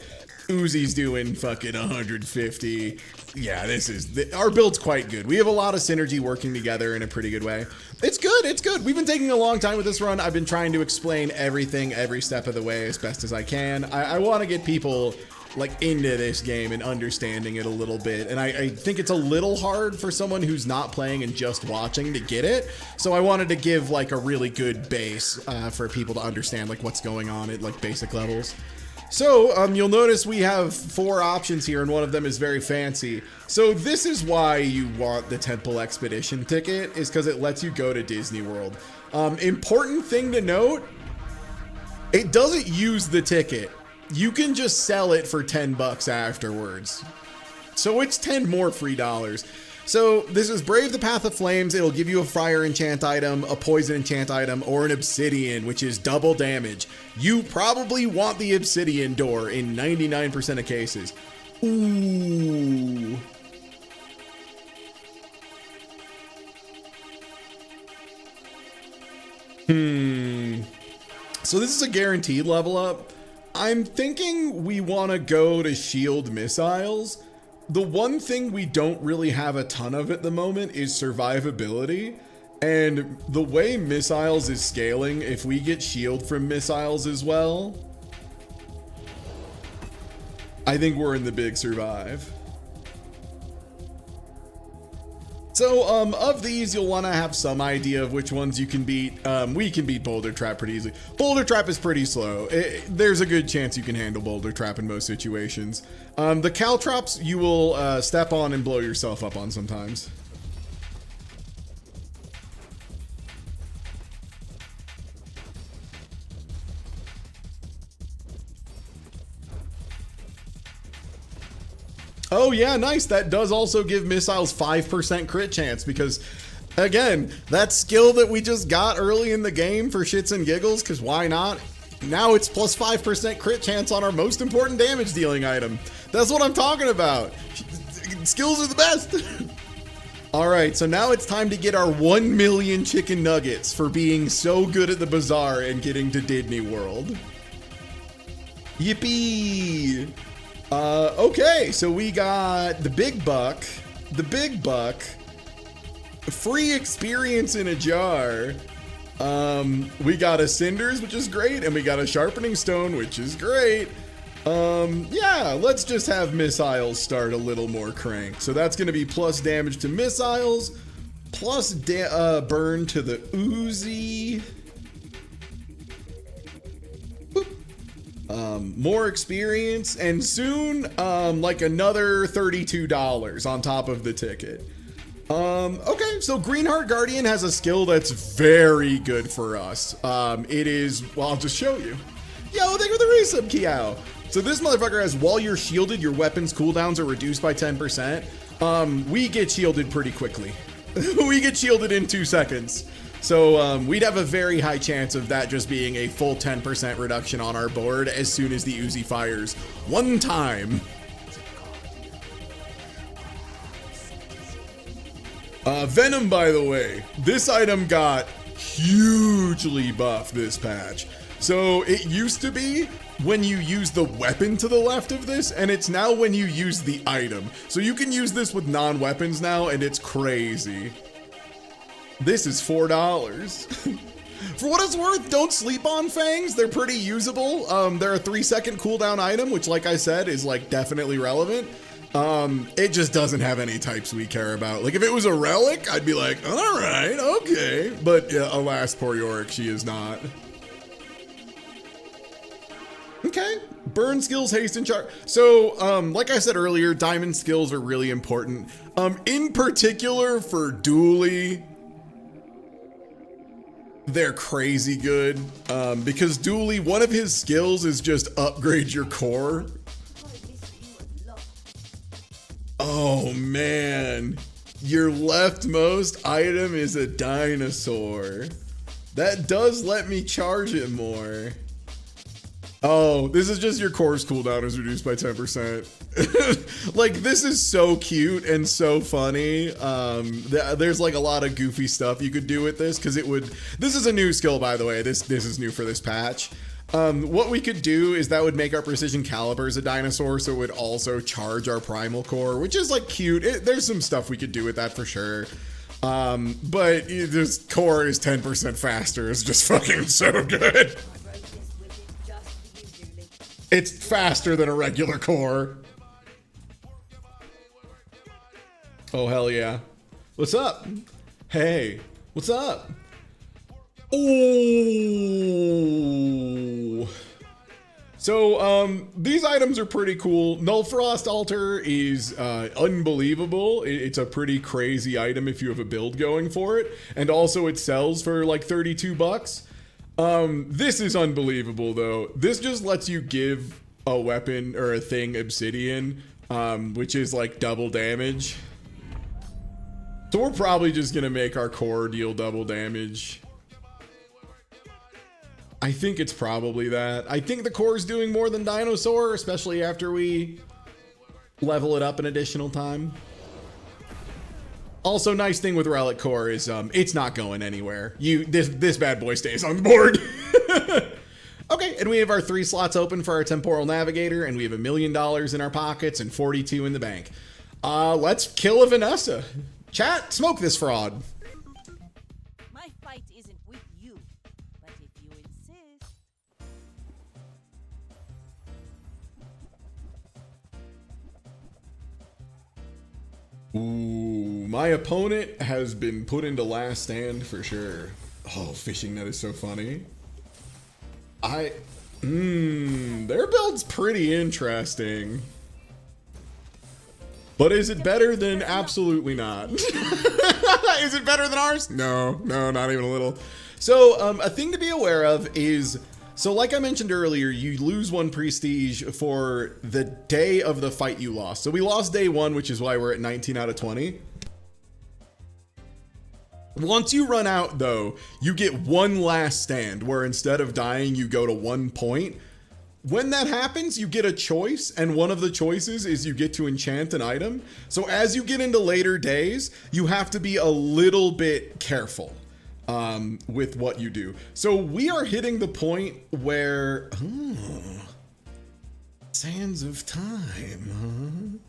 Uzi's doing fucking 150. Yeah, our build's quite good. We have a lot of synergy working together in a pretty good way. It's good, it's good. We've been taking a long time with this run. I've been trying to explain everything every step of the way as best as I can. I want to get people like into this game and understanding it a little bit, and I think it's a little hard for someone who's not playing and just watching to get it, so I wanted to give like a really good base for people to understand like what's going on at like basic levels. So you'll notice we have 4 options here, and one of them is very fancy. So this is why you want the Temple Expedition ticket, is because it lets you go to Disney World. Important thing to note, it doesn't use the ticket. You can just sell it for 10 bucks afterwards. So it's 10 more free dollars. So this is Brave the Path of Flames. It'll give you a fire enchant item, a poison enchant item, or an obsidian, which is double damage. You probably want the obsidian door in 99% of cases. Ooh. So this is a guaranteed level up. I'm thinking we want to go to shield missiles. The one thing we don't really have a ton of at the moment is survivability. And the way missiles is scaling, if we get shield from missiles as well, I think we're in the big survive. So, of these, you'll want to have some idea of which ones you can beat. We can beat Boulder Trap pretty easily. Boulder Trap is pretty slow. There's a good chance you can handle Boulder Trap in most situations. The Caltrops, you will step on and blow yourself up on sometimes. Oh yeah, nice. That does also give missiles 5% crit chance because, again, that skill that we just got early in the game for shits and giggles, because why not? Now it's plus 5% crit chance on our most important damage dealing item. That's what I'm talking about. Skills are the best. All right, so now it's time to get our 1 million chicken nuggets for being so good at the Bazaar and getting to Disney World. Yippee! Okay, so we got the big buck, free experience in a jar. We got a cinders, which is great, and we got a sharpening stone, which is great. Yeah, let's just have missiles start a little more crank. So that's going to be plus damage to missiles, plus burn to the Uzi. More experience, and soon, like another $32 on top of the ticket. Okay, so Greenheart Guardian has a skill that's very good for us. It is, well, I'll just show you. Yo, thank you for the resub, Kiao. So this motherfucker has, while you're shielded, your weapons cooldowns are reduced by 10%. We get shielded pretty quickly. We get shielded in 2 seconds. So we'd have a very high chance of that just being a full 10% reduction on our board as soon as the Uzi fires one time. Venom, by the way, this item got hugely buffed this patch. So it used to be when you use the weapon to the left of this, and it's now when you use the item. So you can use this with non-weapons now, and it's crazy. This is $4. For what it's worth, don't sleep on fangs. They're pretty usable. They're a 3-second cooldown item, which, like I said, is like definitely relevant. It just doesn't have any types we care about. Like if it was a relic, I'd be like, all right, okay. But yeah, alas, poor Yorick, she is not. Okay, burn skills, haste, and char. So, like I said earlier, diamond skills are really important. In particular for Dooley, they're crazy good. Because Dooley, one of his skills is just upgrade your core. Oh man, your leftmost item is a dinosaur. That does let me charge it more. Oh, this is just your core's cooldown is reduced by 10%. Like, this is so cute and so funny. There's like a lot of goofy stuff you could do with this because it would. This is a new skill, by the way. This is new for this patch. What we could do is that would make our precision calibers a dinosaur, so it would also charge our primal core, which is like cute. There's some stuff we could do with that for sure. But this core is 10% faster. It's just fucking so good. It's faster than a regular core. Oh, hell yeah. What's up? Hey, what's up? Ooh. So, these items are pretty cool. Null Frost Altar is unbelievable. It's a pretty crazy item if you have a build going for it. And also it sells for like 32 bucks. This is unbelievable though. This just lets you give a weapon or a thing obsidian, which is like double damage. So we're probably just gonna make our core deal double damage. I think it's probably that. I think the core is doing more than dinosaur, especially after we level it up an additional time. Also, nice thing with Relic Core is it's not going anywhere. This bad boy stays on the board. Okay, and we have our 3 slots open for our Temporal Navigator, and we have $1 million in our pockets and 42 in the bank. Let's kill a Vanessa. Chat, smoke this fraud. My fight isn't with you, but if you insist. Ooh, my opponent has been put into last stand for sure. Oh, fishing net is so funny. Their build's pretty interesting. But is it better than absolutely not? Is it better than ours? No, not even a little. So a thing to be aware of is, so like I mentioned earlier, you lose 1 prestige for the day of the fight you lost. So we lost day 1, which is why we're at 19 out of 20. Once you run out though, you get 1 last stand where instead of dying, you go to 1 point. When that happens, you get a choice, and one of the choices is you get to enchant an item. So as you get into later days, you have to be a little bit careful with what you do. So we are hitting the point where, Sands of Time,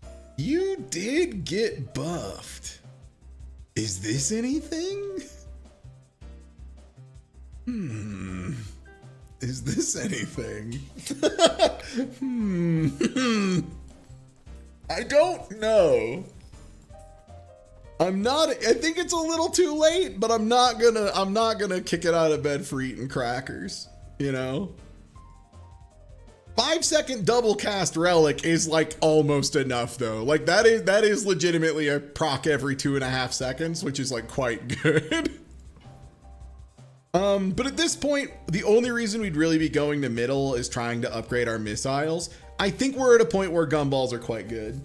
huh? You did get buffed. Is this anything? Is this anything? I don't know. I think it's a little too late, but I'm not gonna kick it out of bed for eating crackers, you know? 5-second double cast relic is like almost enough though. Like that is legitimately a proc every 2.5 seconds, which is like quite good. But at this point, the only reason we'd really be going to middle is trying to upgrade our missiles. I think we're at a point where gumballs are quite good.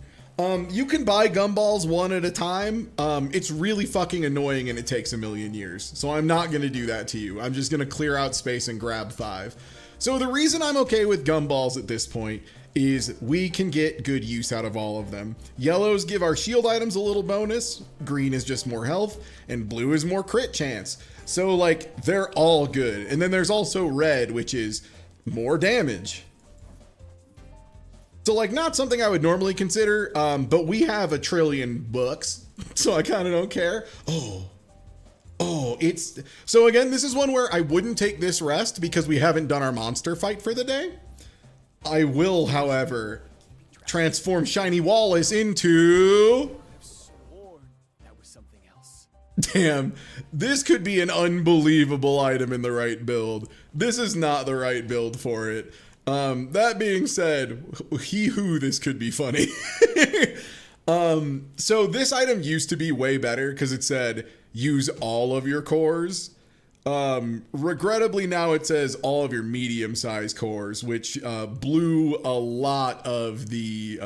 You can buy gumballs 1 at a time. It's really fucking annoying and it takes 1,000,000 years. So I'm not gonna do that to you. I'm just gonna clear out space and grab 5. So the reason I'm okay with gumballs at this point is we can get good use out of all of them. Yellows give our shield items a little bonus, green is just more health, and blue is more crit chance. So like, they're all good. And then there's also red, which is more damage. So like, not something I would normally consider, but we have 1 trillion books, so I kind of don't care. So again, this is one where I wouldn't take this rest because we haven't done our monster fight for the day. I will, however, transform Shiny Wallace into... That was something else. Damn, this could be an unbelievable item in the right build. This is not the right build for it. That being said, this could be funny. So this item used to be way better because it said use all of your cores. Regrettably now it says all of your medium-sized cores, which blew a lot of the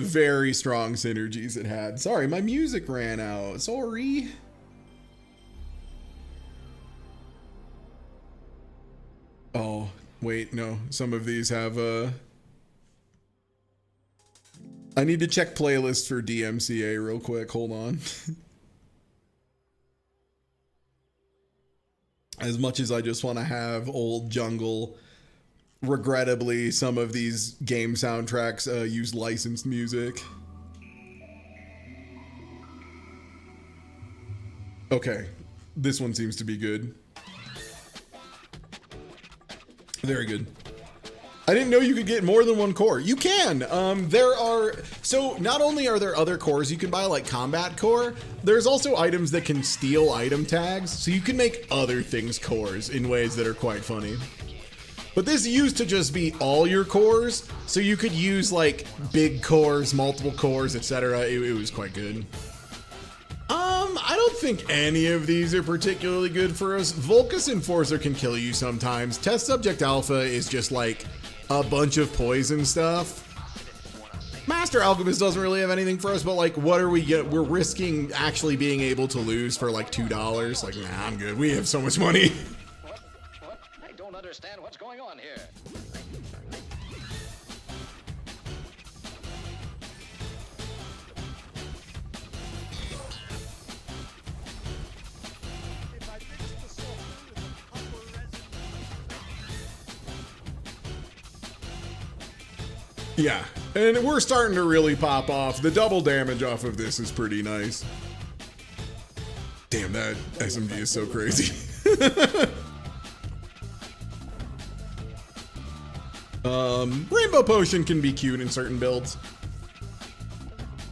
very strong synergies it had. Sorry, my music ran out. Sorry. Oh, wait, no. Some of these have I need to check playlists for DMCA real quick. Hold on. As much as I just want to have old jungle, regrettably, some of these game soundtracks use licensed music. Okay, this one seems to be good. Very good. I didn't know you could get more than 1 core. You can. So not only are there other cores you can buy, like combat core, there's also items that can steal item tags, so you can make other things cores in ways that are quite funny. But this used to just be all your cores, so you could use like big cores, multiple cores, etc. It was quite good. I don't think any of these are particularly good for us. Vulcus Enforcer can kill you sometimes. Test Subject Alpha is just like a bunch of poison stuff. Master Alchemist doesn't really have anything for us, but like, what are we get? We're risking actually being able to lose for like $2. Like, nah, I'm good. We have so much money. What? I don't understand what's going on here. Yeah, and we're starting to really pop off. The double damage off of this is pretty nice. Damn, that SMG is so crazy. Rainbow Potion can be cute in certain builds.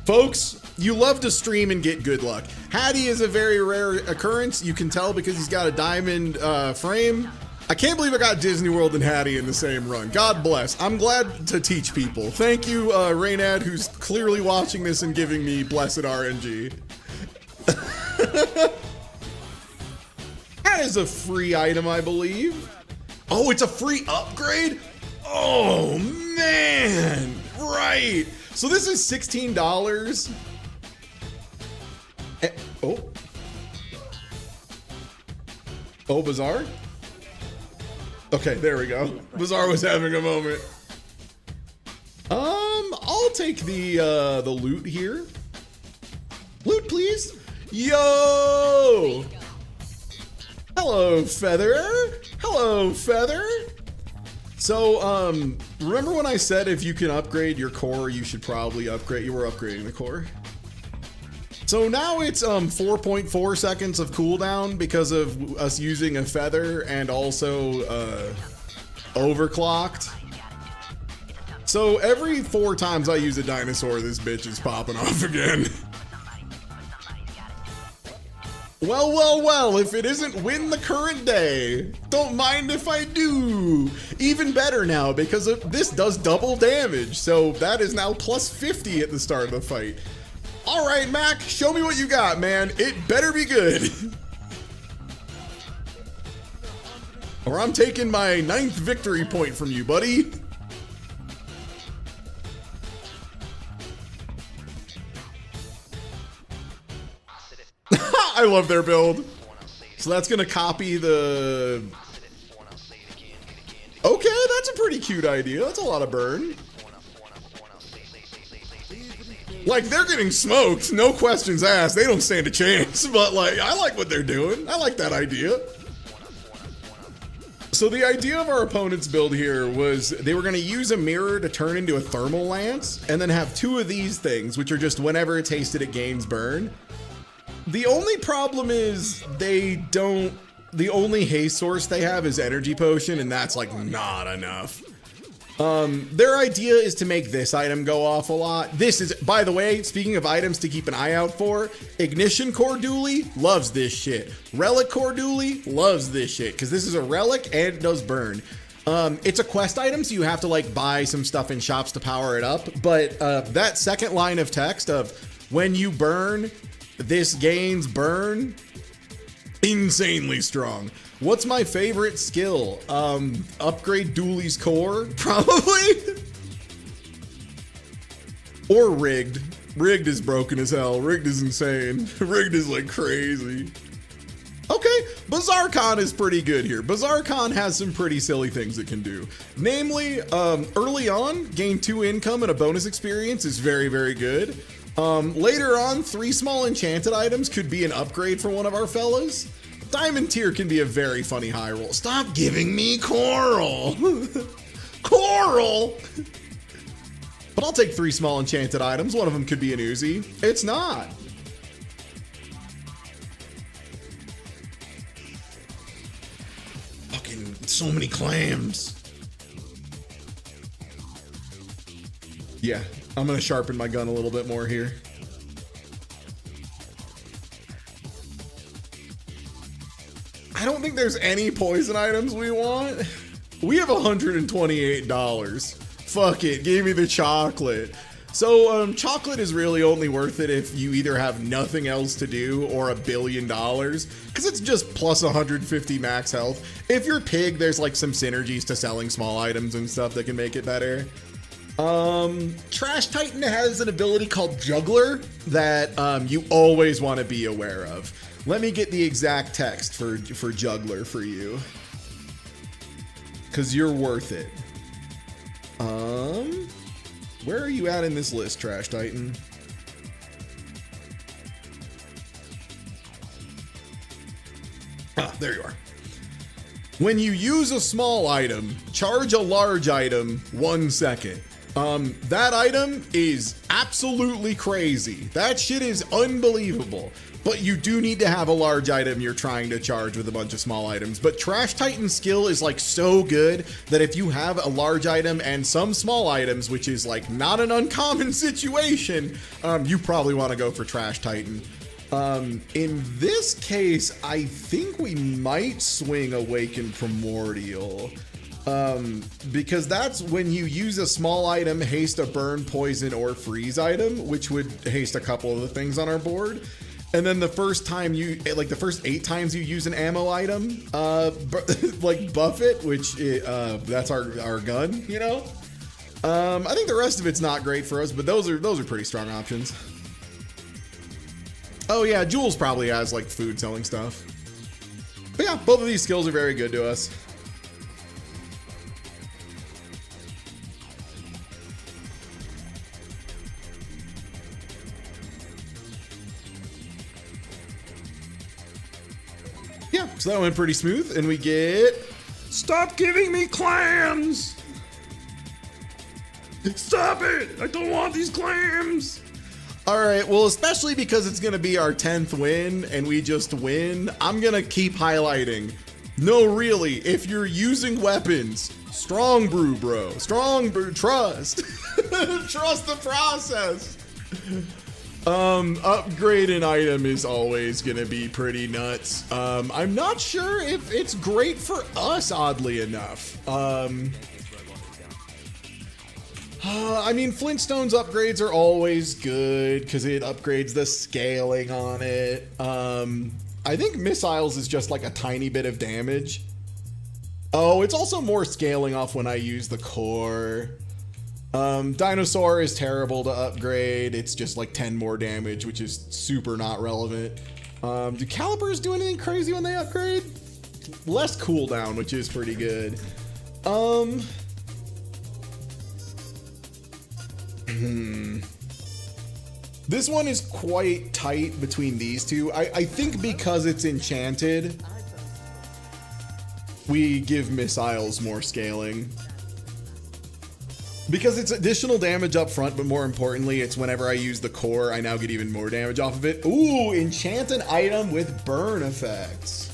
Folks, you love to stream and get good luck. Hattie is a very rare occurrence. You can tell because he's got a diamond frame. I can't believe I got Disney World and Hattie in the same run. God bless. I'm glad to teach people. Thank you, Raynad, who's clearly watching this and giving me blessed RNG. That is a free item, I believe. Oh, it's a free upgrade? Oh, man. Right. So this is $16. Oh, Bazaar? Okay, there we go. Bazaar was having a moment. I'll take the loot here. Loot, please. Yo! Hello, Feather. Hello, Feather. So, remember when I said if you can upgrade your core, you should probably upgrade. You were upgrading the core. So now it's 4.4 seconds of cooldown because of us using a feather and also overclocked. So every 4 times I use a dinosaur, this bitch is popping off again. Well, well, well, if it isn't win the current day, don't mind if I do. Even better now because this does double damage. So that is now plus 50 at the start of the fight. All right, Mac, show me what you got, man. It better be good. Or I'm taking my 9th victory point from you, buddy. I love their build. So that's gonna copy the... Okay, that's a pretty cute idea. That's a lot of burn. Like, they're getting smoked, no questions asked. They don't stand a chance, but like, I like what they're doing. I like that idea. So the idea of our opponent's build here was they were gonna use a mirror to turn into a thermal lance and then have 2 of these things, which are just whenever it's tasted, it gains burn. The only problem is the only haste source they have is energy potion, and that's like not enough. Their idea is to make this item go off a lot. This is, by the way, speaking of items to keep an eye out for, Ignition Core Dually loves this shit. Relic Core Dually loves this shit, because this is a relic and it does burn. It's a quest item, so you have to like buy some stuff in shops to power it up, but that second line of text of when you burn, this gains burn, insanely strong. What's my favorite skill? Upgrade Dooley's core, probably? Or rigged. Rigged is broken as hell. Rigged is insane. Rigged is like crazy. Okay, Bazaar Khan is pretty good here. Bazaar Khan has some pretty silly things it can do. Namely, early on, gain 2 income and a bonus experience is very, very good. Later on, 3 small enchanted items could be an upgrade for one of our fellas. Diamond tier can be a very funny high roll. Stop giving me coral. Coral. But I'll take 3 small enchanted items. One of them could be an Uzi. It's not. Fucking so many clams. Yeah, I'm gonna sharpen my gun a little bit more here. I don't think there's any poison items we want. We have $128. Fuck it, give me the chocolate. So chocolate is really only worth it if you either have nothing else to do or $1 billion, because it's just plus 150 max health. If you're pig, there's like some synergies to selling small items and stuff that can make it better. Trash Titan has an ability called Juggler that you always want to be aware of. Let me get the exact text for Juggler for you, because you're worth it. Where are you at in this list, Trash Titan? Ah, there you are. When you use a small item, charge a large item 1 second. That item is absolutely crazy. That shit is unbelievable. But you do need to have a large item you're trying to charge with a bunch of small items. But Trash Titan's skill is like so good that if you have a large item and some small items, which is like not an uncommon situation, you probably want to go for Trash Titan. In this case, I think we might swing Awakened Primordial. Because that's when you use a small item, haste a burn, poison, or freeze item, which would haste a couple of the things on our board. And then the first time you, like the first 8 times you use an ammo item, like buff it, which that's our gun, you know? I think the rest of it's not great for us, but those are pretty strong options. Oh yeah, Jules probably has like food selling stuff. But yeah, both of these skills are very good to us. Yeah, so that went pretty smooth, and we get... Stop giving me clams! Stop it! I don't want these clams! Alright, well, especially because it's gonna be our 10th win, and we just win, I'm gonna keep highlighting. No, really, if you're using weapons, strong brew, bro. Strong brew, trust. Trust the process. Upgrade an item is always gonna be pretty nuts. I'm not sure if it's great for us, oddly enough. I mean, Flintstone's upgrades are always good because it upgrades the scaling on it. I think missiles is just like a tiny bit of damage. Oh, it's also more scaling off when I use the core. Dinosaur is terrible to upgrade. It's just like 10 more damage, which is super not relevant. Do calipers do anything crazy when they upgrade? Less cooldown, which is pretty good. This one is quite tight between these two. I think because it's enchanted, we give missiles more scaling. Because it's additional damage up front, but more importantly, it's whenever I use the core, I now get even more damage off of it. Ooh, enchant an item with burn effects.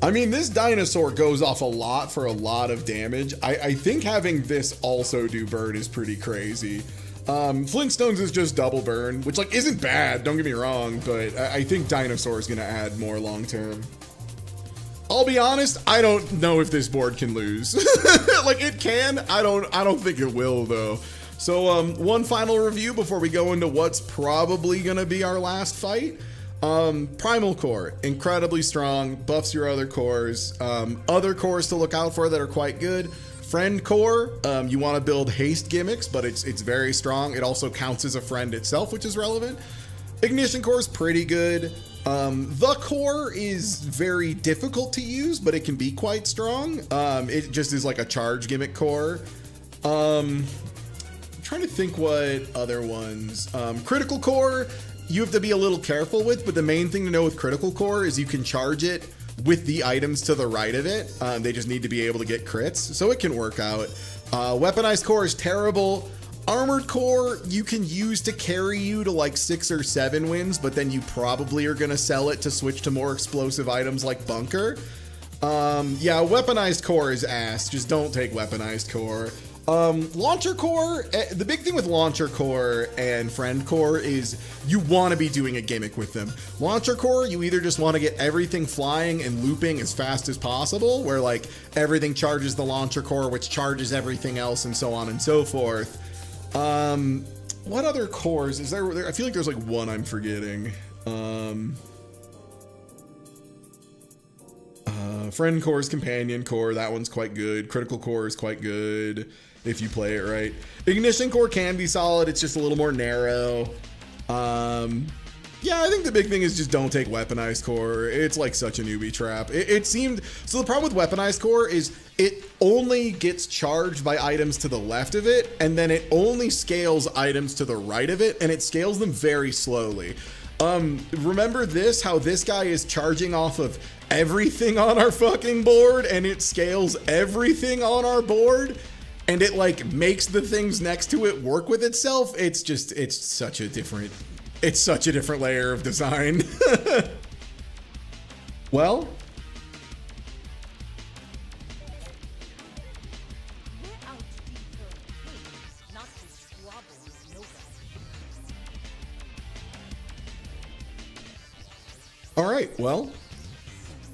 I mean, this dinosaur goes off a lot for a lot of damage. I think having this also do burn is pretty crazy. Flintstones is just double burn, which like isn't bad, don't get me wrong, but I think dinosaur is gonna add more long term. I'll be honest, I don't know if this board can lose. Like it can, I don't think it will though. So one final review before we go into what's probably gonna be our last fight. Primal Core, incredibly strong, buffs your other cores. Other cores to look out for that are quite good. Friend Core, you want to build haste gimmicks, but it's very strong. It also counts as a friend itself, which is relevant. Ignition Core is pretty good. The Core is very difficult to use, but it can be quite strong. It just is like a charge gimmick core. I'm trying to think what other ones. Critical Core, you have to be a little careful with, but the main thing to know with Critical Core is you can charge it with the items to the right of it. They just need to be able to get crits, so it can work out. Weaponized Core is terrible. Armored Core, you can use to carry you to like 6 or 7 wins, but then you probably are gonna sell it to switch to more explosive items like Bunker. Yeah, Weaponized Core is ass. Just don't take Weaponized Core. Launcher Core, the big thing with Launcher Core and Friend Core is you want to be doing a gimmick with them. Launcher Core, you either just want to get everything flying and looping as fast as possible, where like everything charges the Launcher Core, which charges everything else, and so on and so forth. What other cores is there? I feel like there's like one I'm forgetting. Friend Core's Companion Core, that one's quite good. Critical Core is quite good if you play it right. Ignition Core can be solid, it's just a little more narrow. Yeah, I think the big thing is just don't take Weaponized Core. It's like such a newbie trap. It seemed, so the problem with Weaponized Core is it only gets charged by items to the left of it, and then it only scales items to the right of it, and it scales them very slowly. Remember this, how this guy is charging off of everything on our fucking board, and it scales everything on our board, and it like makes the things next to it work with itself. It's such a different layer of design. Well, We're out to defur pigs, not to squabble with nobody. all right, well.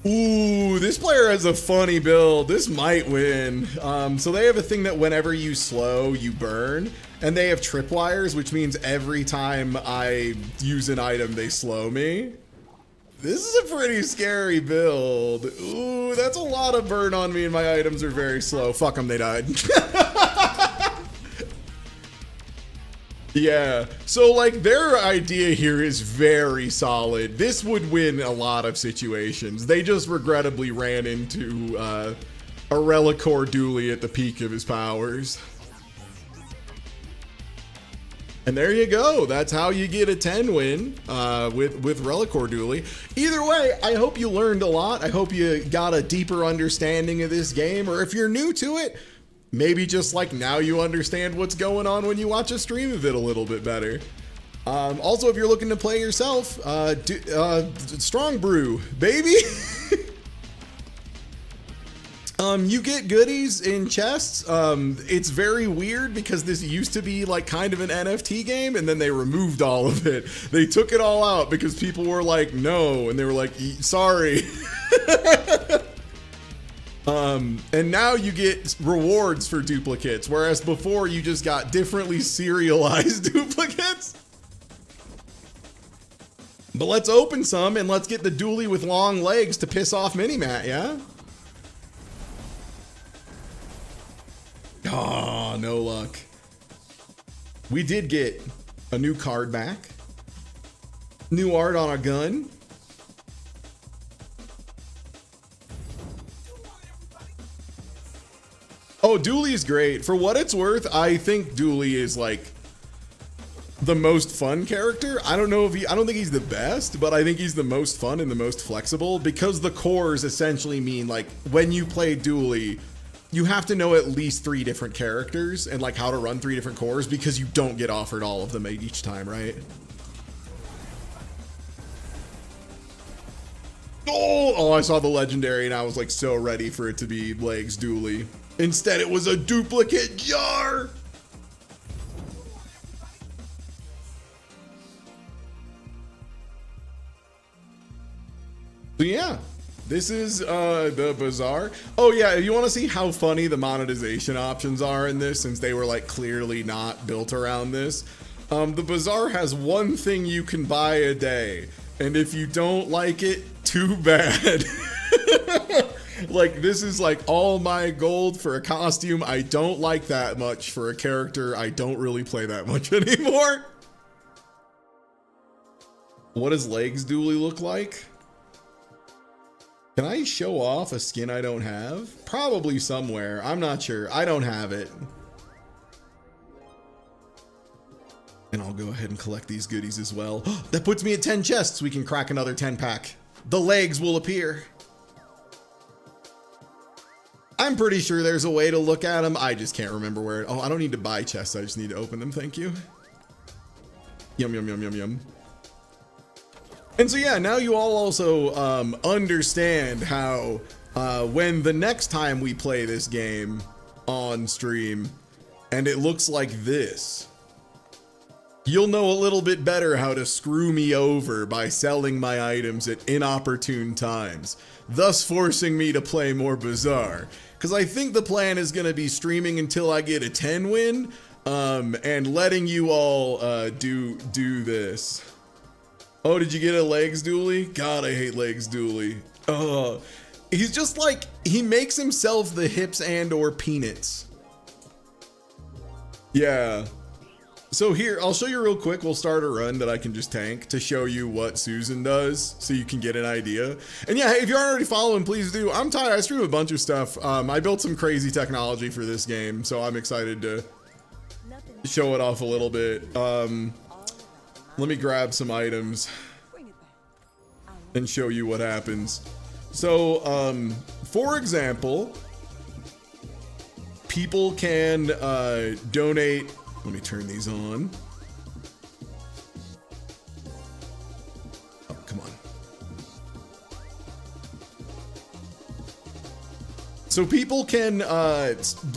Ooh, this player has a funny build. This might win. So they have a thing that whenever you slow, you burn. And they have tripwires, which means every time I use an item, they slow me. This is a pretty scary build. Ooh, that's a lot of burn on me and my items are very slow. Fuck them, they died. Yeah, so like their idea here is very solid. This would win a lot of situations. They just regrettably ran into a Relicore Dooley at the peak of his powers. And there you go. That's how you get a 10 win with Relicore Dooley. Either way, I hope you learned a lot. I hope you got a deeper understanding of this game. Or if you're new to it, maybe just like now you understand what's going on when you watch a stream of it a little bit better. Also, if you're looking to play yourself, Strong Brew, baby. You get goodies in chests. It's very weird because this used to be like kind of an NFT game, and then they removed all of it. They took it all out because people were like, no, and they were like, sorry. And now you get rewards for duplicates, whereas before you just got differently serialized duplicates. But let's open some and let's get the Dooley with long legs to piss off Minimat, yeah? Oh, no luck. We did get a new card back. New art on a gun. Oh, Dooley's great. For what it's worth, I think Dooley is like the most fun character. I don't think he's the best, but I think he's the most fun and the most flexible because the cores essentially mean like when you play Dooley, you have to know at least 3 different characters and like how to run 3 different cores because you don't get offered all of them each time, right? Oh, I saw the legendary and I was like so ready for it to be Legs Dooley. Instead, it was a duplicate jar. So yeah, this is the Bazaar. Oh yeah, if you want to see how funny the monetization options are in this, since they were like clearly not built around this, the Bazaar has one thing you can buy a day, and if you don't like it, too bad. Like, this is like all my gold for a costume I don't like that much for a character I don't really play that much anymore. What does Legs Dooley look like? Can I show off a skin I don't have? Probably somewhere. I'm not sure. I don't have it. And I'll go ahead and collect these goodies as well. That puts me at 10 chests. We can crack another 10 pack. The legs will appear. I'm pretty sure there's a way to look at them. I just can't remember where. Oh, I don't need to buy chests. I just need to open them. Thank you. Yum, yum, yum, yum, yum. And so, yeah, now you all also understand how when the next time we play this game on stream and it looks like this, you'll know a little bit better how to screw me over by selling my items at inopportune times, thus forcing me to play more Bazaar. Because I think the plan is going to be streaming until I get a 10 win, and letting you all do this. Oh, did you get a Legs Dooley? God, I hate Legs Dooley. He's just like, he makes himself the hips and or peanuts. Yeah. So here, I'll show you real quick. We'll start a run that I can just tank to show you what Susan does so you can get an idea. And yeah, if you're already following, please do. I'm tired. I stream a bunch of stuff. I built some crazy technology for this game, so I'm excited to show it off a little bit. Let me grab some items. and show you what happens. So, for example, people can donate. Let me turn these on. Oh, come on. So people can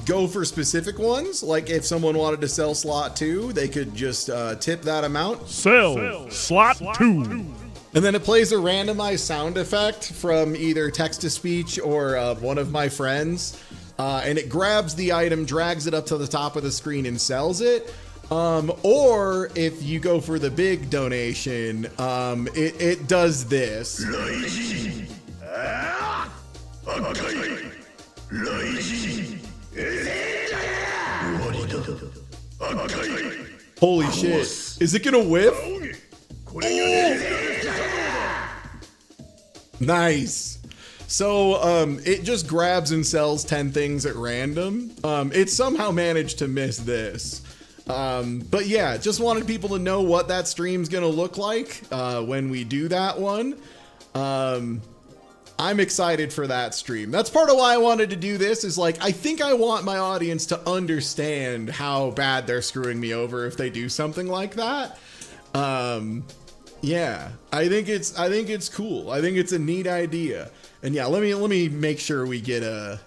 go for specific ones. Like if someone wanted to sell slot 2, they could just tip that amount. Sell slot 2. And then it plays a randomized sound effect from either text-to-speech or one of my friends. And it grabs the item, drags it up to the top of the screen and sells it. Or if you go for the big donation, it does this. Holy shit. Is it gonna whiff? Nice. So it just grabs and sells 10 things at random. It somehow managed to miss this. But yeah, just wanted people to know what that stream's gonna look like when we do that one. I'm excited for that stream. That's part of why I wanted to do this, is like, I think I want my audience to understand how bad they're screwing me over if they do something like that. Yeah, I think it's cool. I think it's a neat idea. And yeah, let me make sure we get a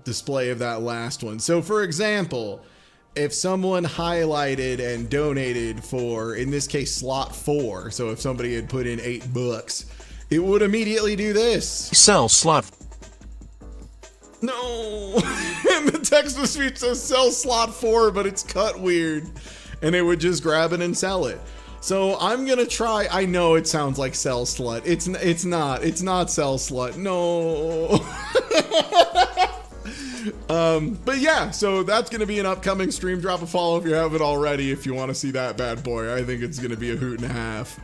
display of that last one. So for example, if someone highlighted and donated for, in this case, slot 4, so if somebody had put in $8, it would immediately do this. Sell slot. No, and the text-to-speech says sell slot 4, but it's cut weird, and it would just grab it and sell it. So I'm gonna try. I know it sounds like sell slut. It's not sell slut. No. But yeah, so that's gonna be an upcoming stream. Drop a follow if you haven't already, if you want to see that bad boy. I think it's gonna be a hoot and a half.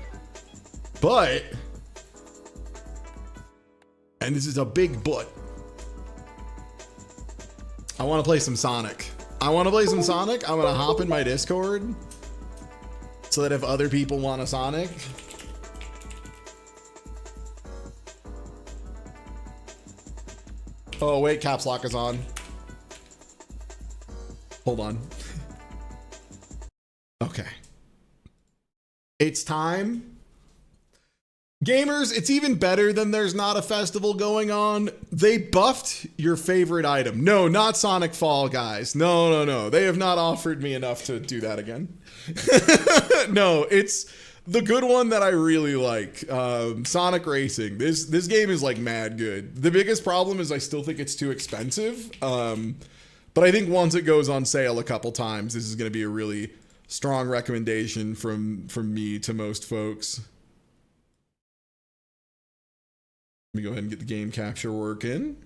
But, and this is a big but, I want to play some Sonic. I'm gonna hop in my Discord so that if other people want a Sonic, oh wait, caps lock is on. Hold on. Okay. It's time. Gamers, it's even better than there's not a festival going on. They buffed your favorite item. No, not Sonic Fall, guys. No. They have not offered me enough to do that again. No, it's the good one that I really like. Sonic Racing. This game is like mad good. The biggest problem is I still think it's too expensive. But I think once it goes on sale a couple times, this is going to be a really strong recommendation from me to most folks. Let me go ahead and get the game capture working.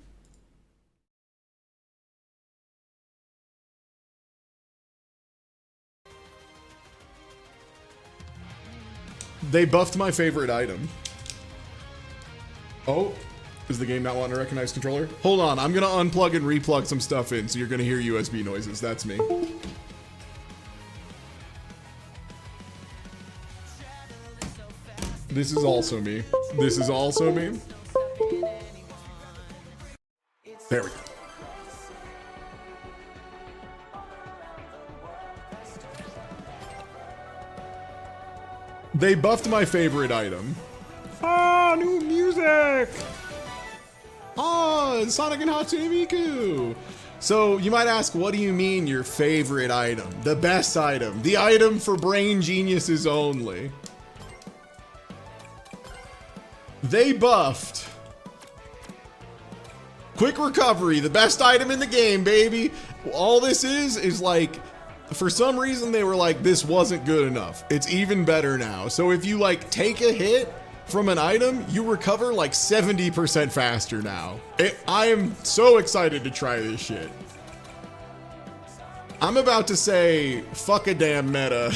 They buffed my favorite item. Oh, is the game not wanting to recognize controller? Hold on, I'm gonna unplug and replug some stuff in, so you're gonna hear USB noises. That's me. This is also me. This is also me. There we go. They buffed my favorite item. Ah, new music! Ah, Sonic and Hatsune Miku! So, you might ask, what do you mean your favorite item? The best item. The item for brain geniuses only. They buffed quick recovery, the best item in the game, baby. All this is like, for some reason they were like, this wasn't good enough. It's even better now. So if you like take a hit from an item, you recover like 70% faster now. I am so excited to try this shit. I'm about to say, fuck a damn meta.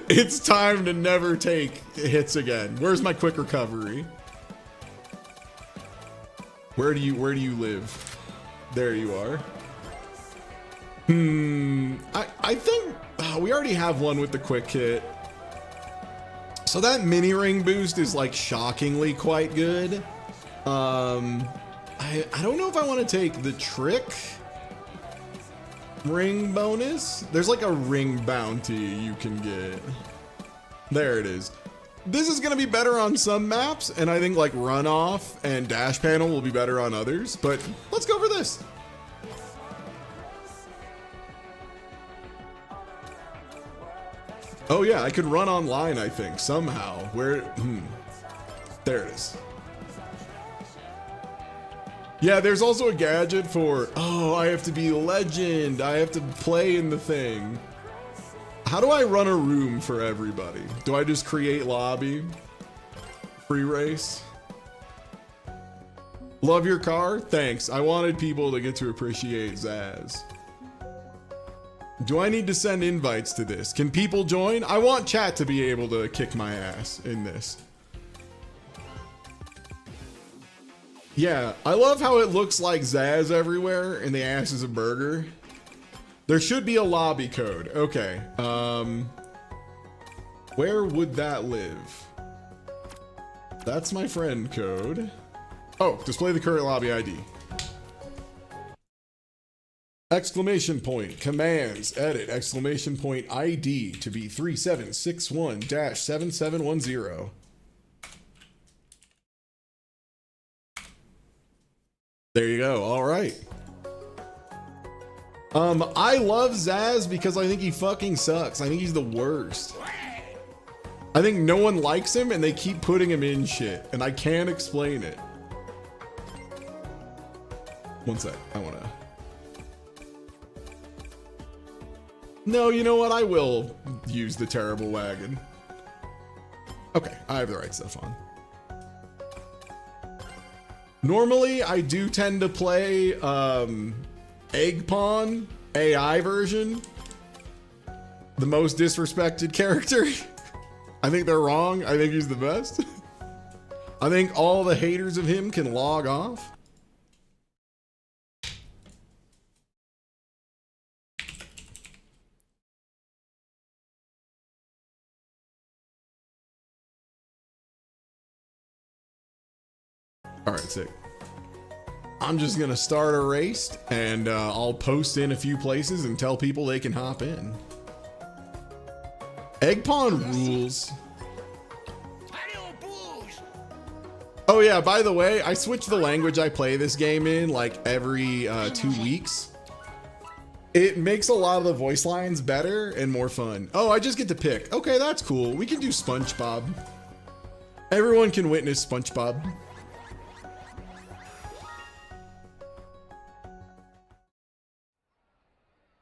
It's time to never take hits again. Where's my quick recovery? Where do you live? There you are. I think we already have one with the quick hit. So that mini ring boost is like shockingly quite good. I don't know if I want to take the trick ring bonus. There's like a ring bounty you can get. There it is. This is gonna be better on some maps, and I think like runoff and dash panel will be better on others, but let's go for this. Oh yeah, I could run online, I think, somehow. Where, there it is. Yeah, there's also a gadget for, oh, I have to be legend. I have to play in the thing. How do I run a room for everybody? Do I just create lobby? Free race? Love your car? Thanks. I wanted people to get to appreciate Zaz. Do I need to send invites to this? Can people join? I want chat to be able to kick my ass in this. Yeah, I love how it looks like Zaz everywhere and the ass is a burger. There should be a lobby code. Okay. Where would that live? That's my friend code. Oh, display the current lobby ID. Exclamation point, commands, edit, exclamation point ID to be 3761-7710. There you go. All right. I love Zaz because I think he fucking sucks. I think he's the worst. I think no one likes him and they keep putting him in shit and I can't explain it. One sec. I wanna... No, you know what? I will use the terrible wagon. Okay, I have the right stuff on. Normally, I do tend to play Egg Pawn AI version. The most disrespected character. I think they're wrong. I think he's the best. I think all the haters of him can log off. All right, sick. I'm just gonna start a race and I'll post in a few places and tell people they can hop in. Egg Pawn rules. Oh yeah, by the way, I switch the language I play this game in like every 2 weeks. It makes a lot of the voice lines better and more fun. Oh, I just get to pick. Okay, that's cool. We can do SpongeBob. Everyone can witness SpongeBob.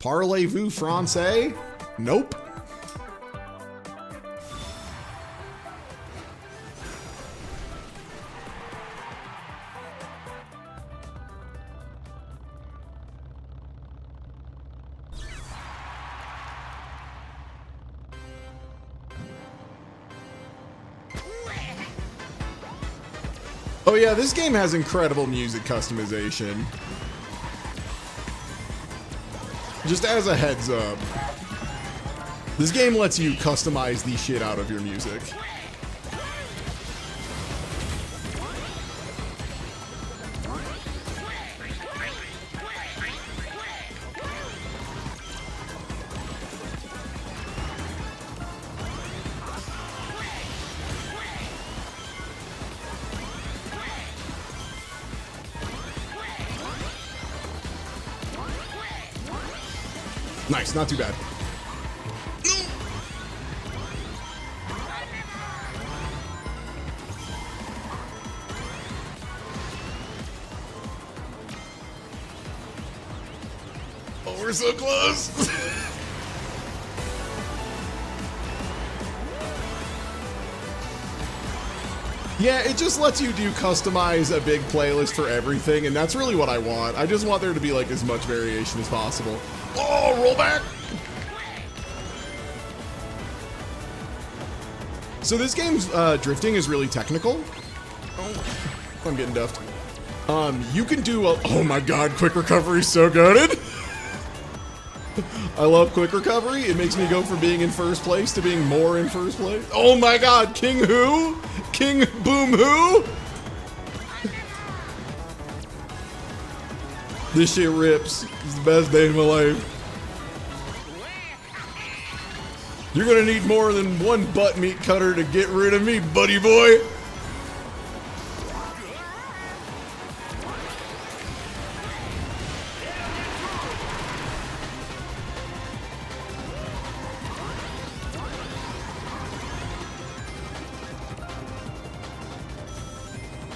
Parlez-vous français? Nope. Oh yeah, this game has incredible music customization. Just as a heads up, this game lets you customize the shit out of your music. Nice, not too bad. Oh, we're so close. Yeah, it just lets you customize a big playlist for everything, and that's really what I want. I just want there to be like as much variation as possible. Oh, roll back! So this game's drifting is really technical. Oh, I'm getting duffed. You can do a, oh my god, quick recovery is so good. I love quick recovery. It makes me go from being in first place to being more in first place. Oh my god, King who? King Boom who? This shit rips. It's the best day of my life. You're gonna need more than one butt meat cutter to get rid of me, buddy boy.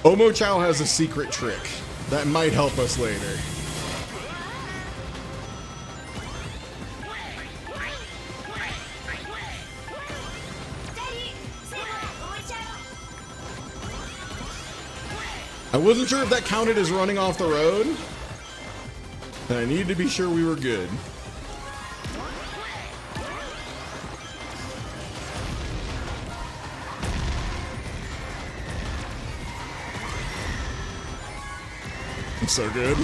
Omo Chow has a secret trick that might help us later. I wasn't sure if that counted as running off the road, and I needed to be sure we were good. I'm so good.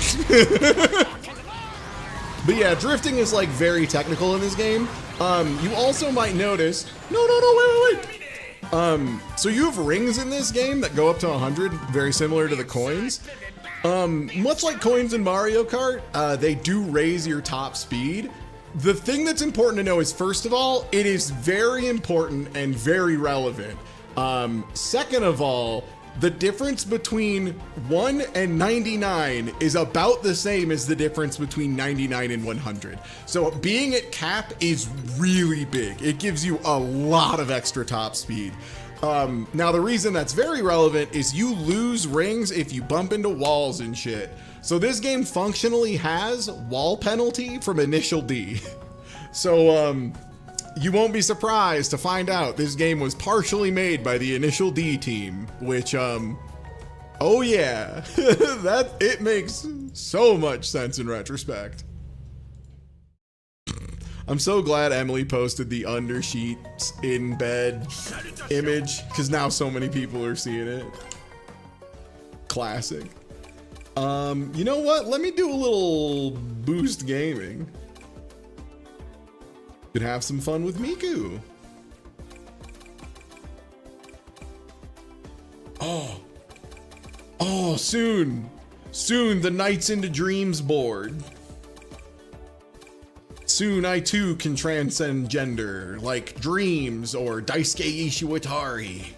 But yeah, drifting is like very technical in this game. You also might notice, wait. So you have rings in this game that go up to 100, very similar to the coins. Much like coins in Mario Kart, they do raise your top speed. The thing that's important to know is, first of all, it is very important and very relevant. Second of all, the difference between 1 and 99 is about the same as the difference between 99 and 100. So being at cap is really big. It gives you a lot of extra top speed. Now the reason that's very relevant is you lose rings if you bump into walls and shit. So this game functionally has wall penalty from initial D. So you won't be surprised to find out this game was partially made by the Initial D team, which, oh yeah, it makes so much sense in retrospect. I'm so glad Emily posted the undersheets in bed image, because now so many people are seeing it. Classic. You know what? Let me do a little boost gaming. Could have some fun with Miku. Oh, soon the Nights into Dreams board. Soon I too can transcend gender, like Dreams or Daisuke Ishiwatari.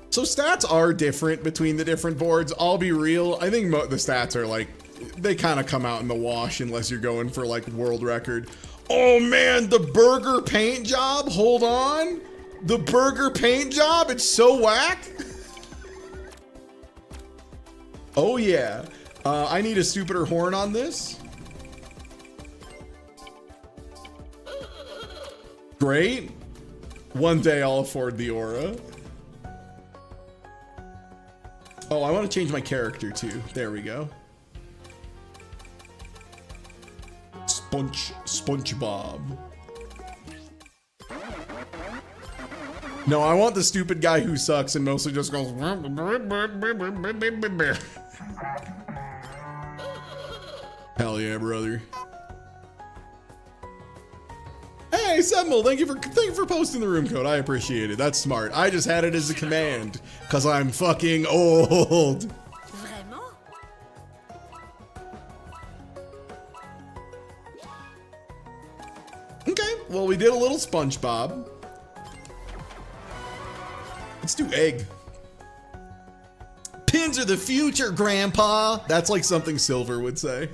So stats are different between the different boards. I'll be real, I think the stats are like, they kind of come out in the wash unless you're going for like world record. Oh man, the burger paint job, hold on. The burger paint job, it's so whack. Oh yeah, I need a stupider horn on this. Great, one day I'll afford the aura. Oh, I want to change my character too, there we go. SpongeBob. No, I want the stupid guy who sucks and mostly just goes. Hell yeah, brother. Hey, Semble, thank you for posting the room code. I appreciate it. That's smart. I just had it as a command because I'm fucking old. Okay, well, we did a little SpongeBob. Let's do egg. Pins are the future, Grandpa. That's like something Silver would say.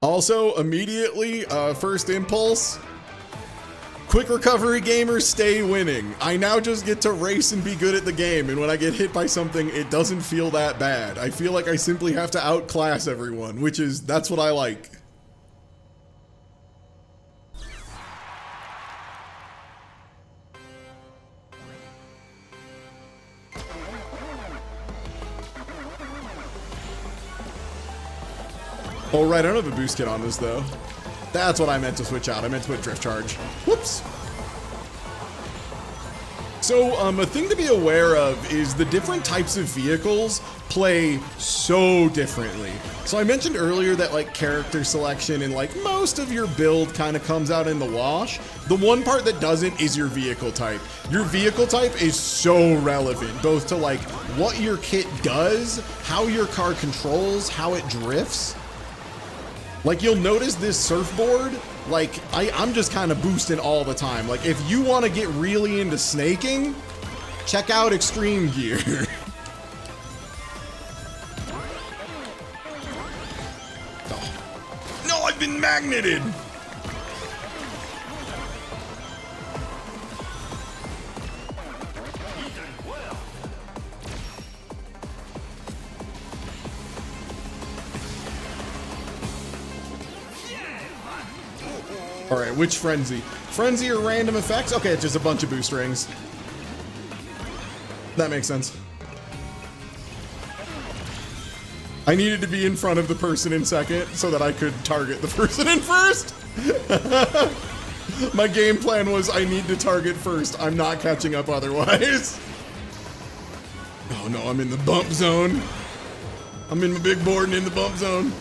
Also, immediately, first impulse. Quick recovery gamers stay winning. I now just get to race and be good at the game, and when I get hit by something, it doesn't feel that bad. I feel like I simply have to outclass everyone, that's what I like. Oh right, I don't have a boost kit on this though. That's what I meant to switch out. I meant to put drift charge. Whoops. So a thing to be aware of is the different types of vehicles play so differently. So I mentioned earlier that like character selection and like most of your build kind of comes out in the wash. The one part that doesn't is your vehicle type. Your vehicle type is so relevant, both to like what your kit does, how your car controls, how it drifts. Like you'll notice this surfboard, like I'm just kind of boosting all the time. Like if you want to get really into snaking, check out Extreme Gear. Oh. No, I've been magneted. All right, which frenzy? Frenzy or random effects? Okay, it's just a bunch of boost rings. That makes sense. I needed to be in front of the person in second so that I could target the person in first. My game plan was I need to target first. I'm not catching up otherwise. Oh no, I'm in the bump zone. I'm in my big board and in the bump zone.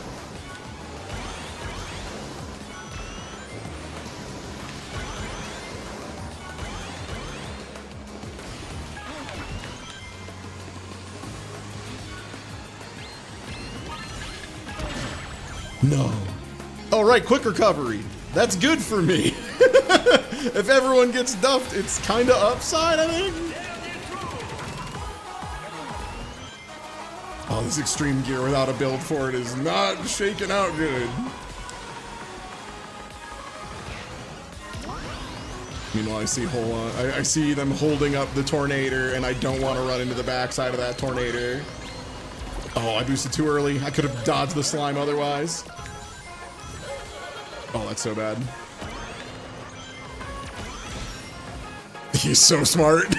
No. Oh, right, quick recovery. That's good for me. If everyone gets duffed, it's kind of upside, I think. Oh, this Extreme Gear without a build for it is not shaking out good. Meanwhile, I see them holding up the Tornado, and I don't want to run into the backside of that Tornado. Oh, I boosted too early. I could have dodged the slime otherwise. Oh, that's so bad. He's so smart.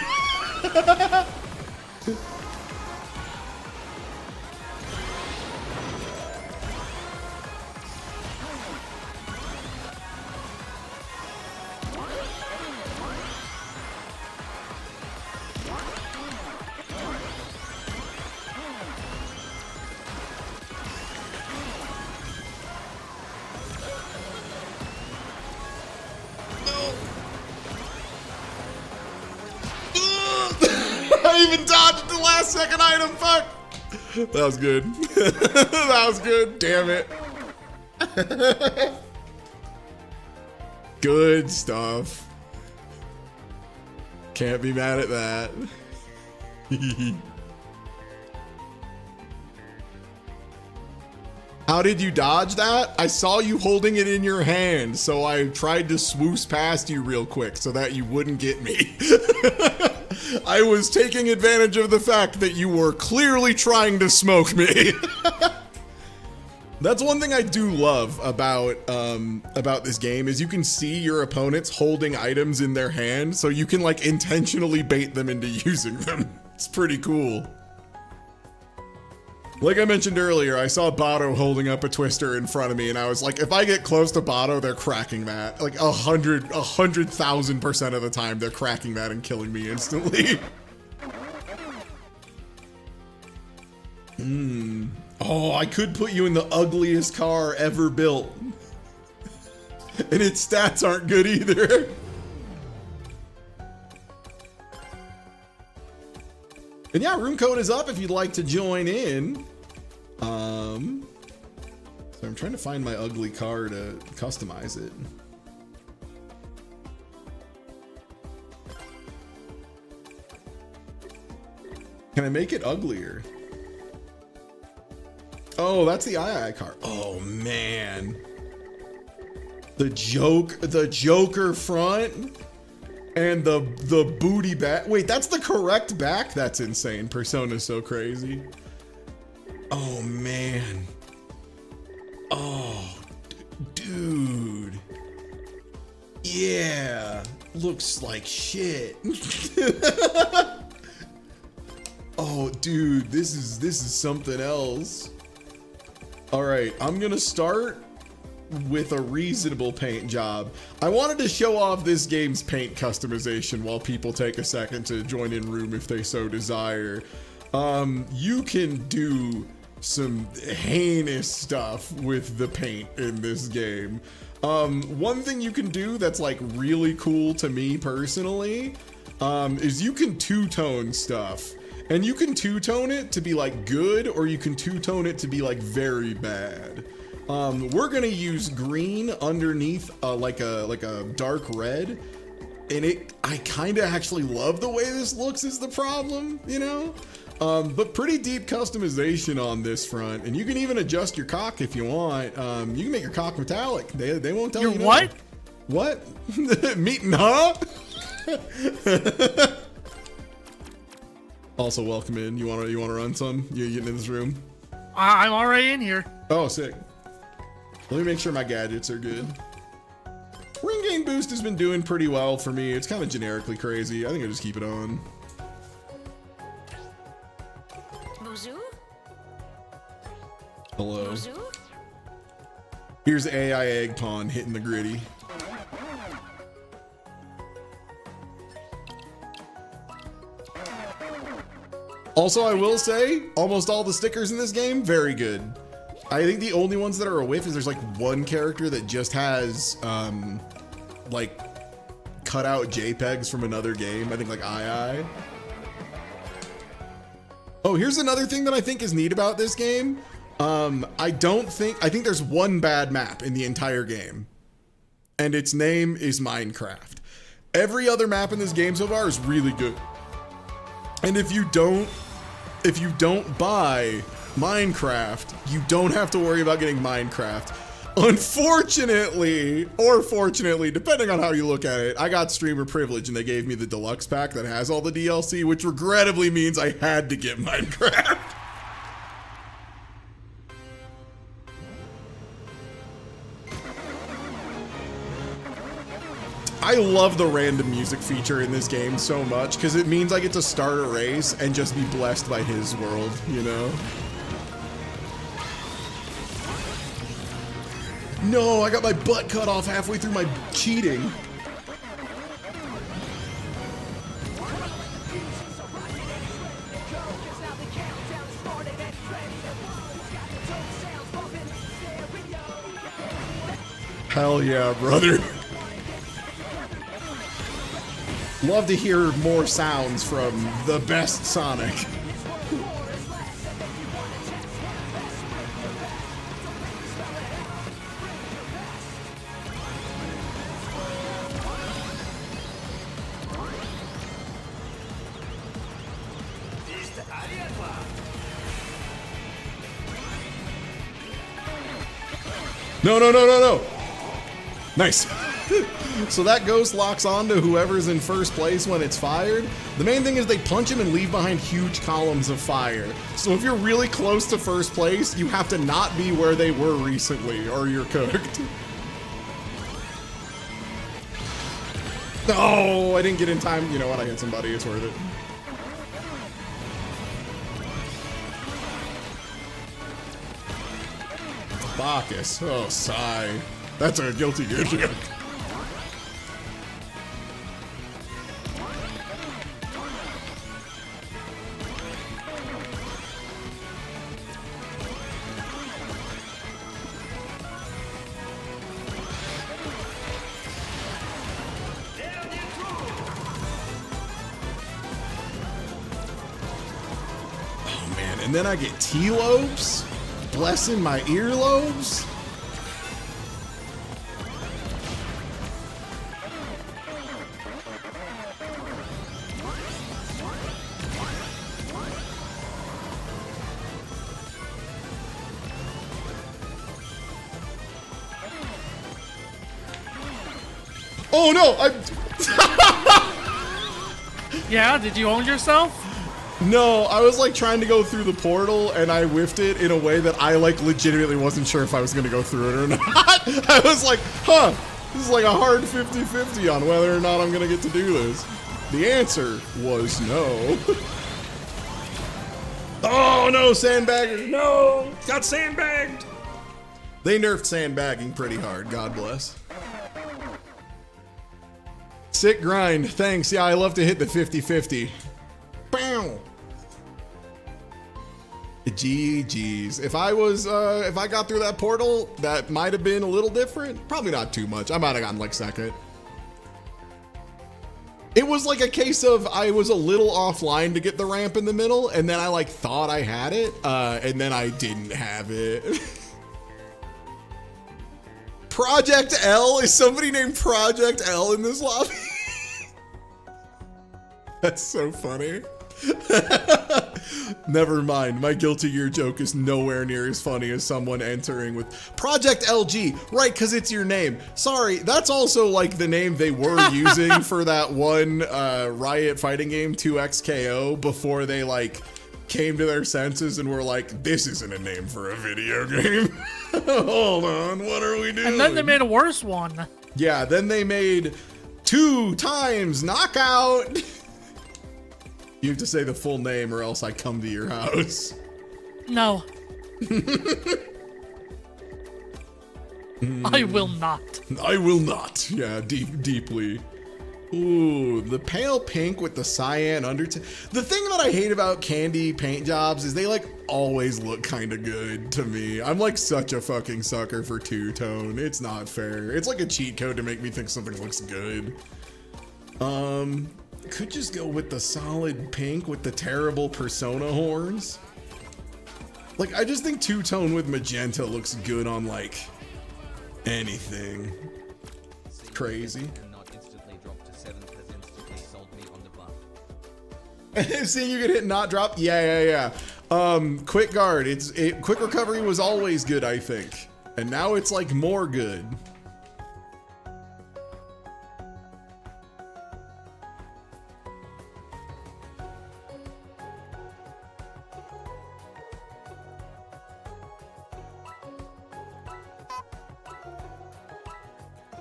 I even dodged the last second item, fuck! That was good. That was good, damn it. Good stuff. Can't be mad at that. How did you dodge that? I saw you holding it in your hand, so I tried to swoosh past you real quick so that you wouldn't get me. I was taking advantage of the fact that you were clearly trying to smoke me. That's one thing I do love about this game is you can see your opponents holding items in their hand, so you can like intentionally bait them into using them. It's pretty cool. Like I mentioned earlier, I saw Bato holding up a twister in front of me, and I was like, if I get close to Bato, they're cracking that. Like 100,000% of the time, they're cracking that and killing me instantly. Oh, I could put you in the ugliest car ever built. And its stats aren't good either. And yeah, room code is up if you'd like to join in. So I'm trying to find my ugly car to customize it. Can I make it uglier? Oh, that's the II car. Oh man. The Joker front. And the booty back. Wait, that's the correct back? That's insane. Persona's so crazy. Oh, man. Oh, dude. Yeah. Looks like shit. Oh, dude, this is something else. All right, I'm gonna start with a reasonable paint job. I wanted to show off this game's paint customization while people take a second to join in room if they so desire. You can do some heinous stuff with the paint in this game. One thing you can do that's like really cool to me personally, is you can two-tone stuff. And you can two-tone it to be like good, or you can two-tone it to be like very bad. We're gonna use green underneath like a dark red, and I kind of actually love the way this looks is the problem, you know? But pretty deep customization on this front, and you can even adjust your cock if you want. You can make your cock metallic. They won't tell you no. What? What? Meeting, huh? Also, welcome in. You wanna run some? You getting in this room? I'm already in here. Oh, sick. Let me make sure my gadgets are good. Ring gain boost has been doing pretty well for me. It's kind of generically crazy. I think I'll just keep it on. Bonjour? Hello. Bonjour? Here's AI Egg Pawn hitting the gritty. Also, I will say, almost all the stickers in this game, very good. I think the only ones that are a whiff is there's like one character that just has, like, cut out JPEGs from another game. I think like II. Oh, here's another thing that I think is neat about this game. I think there's one bad map in the entire game, and its name is Minecraft. Every other map in this game so far is really good. And if you don't buy Minecraft, you don't have to worry about getting Minecraft. Unfortunately, or fortunately, depending on how you look at it, I got streamer privilege and they gave me the deluxe pack that has all the DLC, which regrettably means I had to get Minecraft. I love the random music feature in this game so much because it means I get to start a race and just be blessed by his world, you know? No, I got my butt cut off halfway through my cheating. Hell yeah, brother. Love to hear more sounds from the best Sonic. No. Nice. So that ghost locks on to whoever's in first place when it's fired. The main thing is they punch him and leave behind huge columns of fire. So if you're really close to first place, you have to not be where they were recently or you're cooked. No, I didn't get in time. You know what? I hit somebody. It's worth it. Bacchus. Oh, sigh. That's a guilty gear joke. Oh man, and then I get T-lobes blessing my earlobes. Oh no, Yeah, did you own yourself? No, I was like trying to go through the portal and I whiffed it in a way that I like legitimately wasn't sure if I was gonna go through it or not. I was like, huh, this is like a hard 50-50 on whether or not I'm gonna get to do this. The answer was no. Oh no, sandbagger, no, got sandbagged. They nerfed sandbagging pretty hard, God bless. Sick grind, thanks. Yeah, I love to hit the 50-50. Bow. GG's. If I got through that portal, that might have been a little different. Probably not too much. I might have gotten like second. It was like a case of I was a little offline to get the ramp in the middle, and then I like thought I had it, and then I didn't have it. Project L? Is somebody named Project L in this lobby? That's so funny. Never mind. My guilty gear joke is nowhere near as funny as someone entering with Project LG. Right, because it's your name. Sorry, that's also like the name they were using for that one Riot fighting game, 2XKO, before they like came to their senses and were like, this isn't a name for a video game. Hold on, what are we doing? And then they made a worse one. Yeah, then they made 2 times knockout. You have to say the full name or else I come to your house. No. I will not. I will not. Yeah, deeply. Ooh, the pale pink with the cyan undertone. The thing that I hate about candy paint jobs is they like always look kind of good to me. I'm like such a fucking sucker for two-tone. It's not fair. It's like a cheat code to make me think something looks good. Could just go with the solid pink with the terrible persona horns. Like, I just think two-tone with magenta looks good on like anything. Crazy. Seeing you get hit and not drop? Yeah. Quick guard. Quick recovery was always good, I think. And now it's like more good.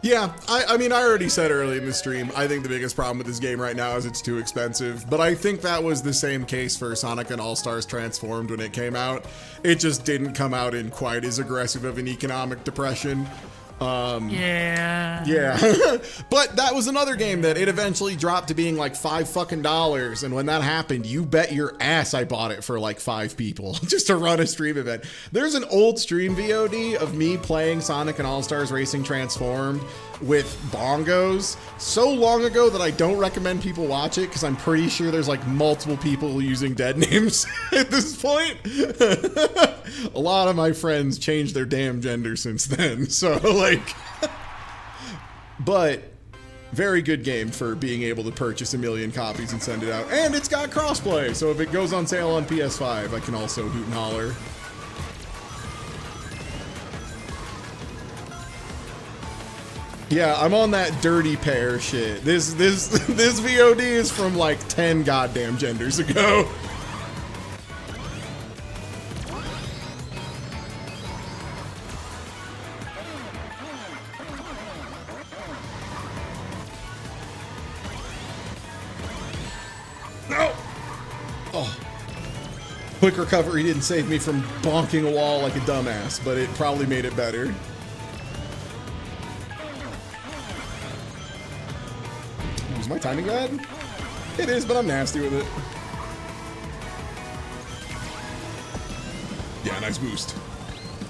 Yeah, I mean, I already said early in the stream, I think the biggest problem with this game right now is it's too expensive, but I think that was the same case for Sonic and All-Stars Transformed when it came out. It just didn't come out in quite as aggressive of an economic depression. Yeah. But that was another game that it eventually dropped to being like $5 and when that happened, you bet your ass I bought it for like 5 people just to run a stream event. There's an old stream VOD of me playing Sonic and All-Stars Racing Transformed with bongos so long ago that I don't recommend people watch it because I'm pretty sure there's like multiple people using dead names at this point. A lot of my friends changed their damn gender since then, so like, but very good game for being able to purchase 1 million copies and send it out, and it's got crossplay, so if it goes on sale on PS5 I can also hoot and holler. Yeah, I'm on that dirty pair shit. This VOD is from like 10 goddamn genders ago. No! Oh. Quick recovery didn't save me from bonking a wall like a dumbass, but it probably made it better. Is my timing bad? It is, but I'm nasty with it. Yeah, nice boost.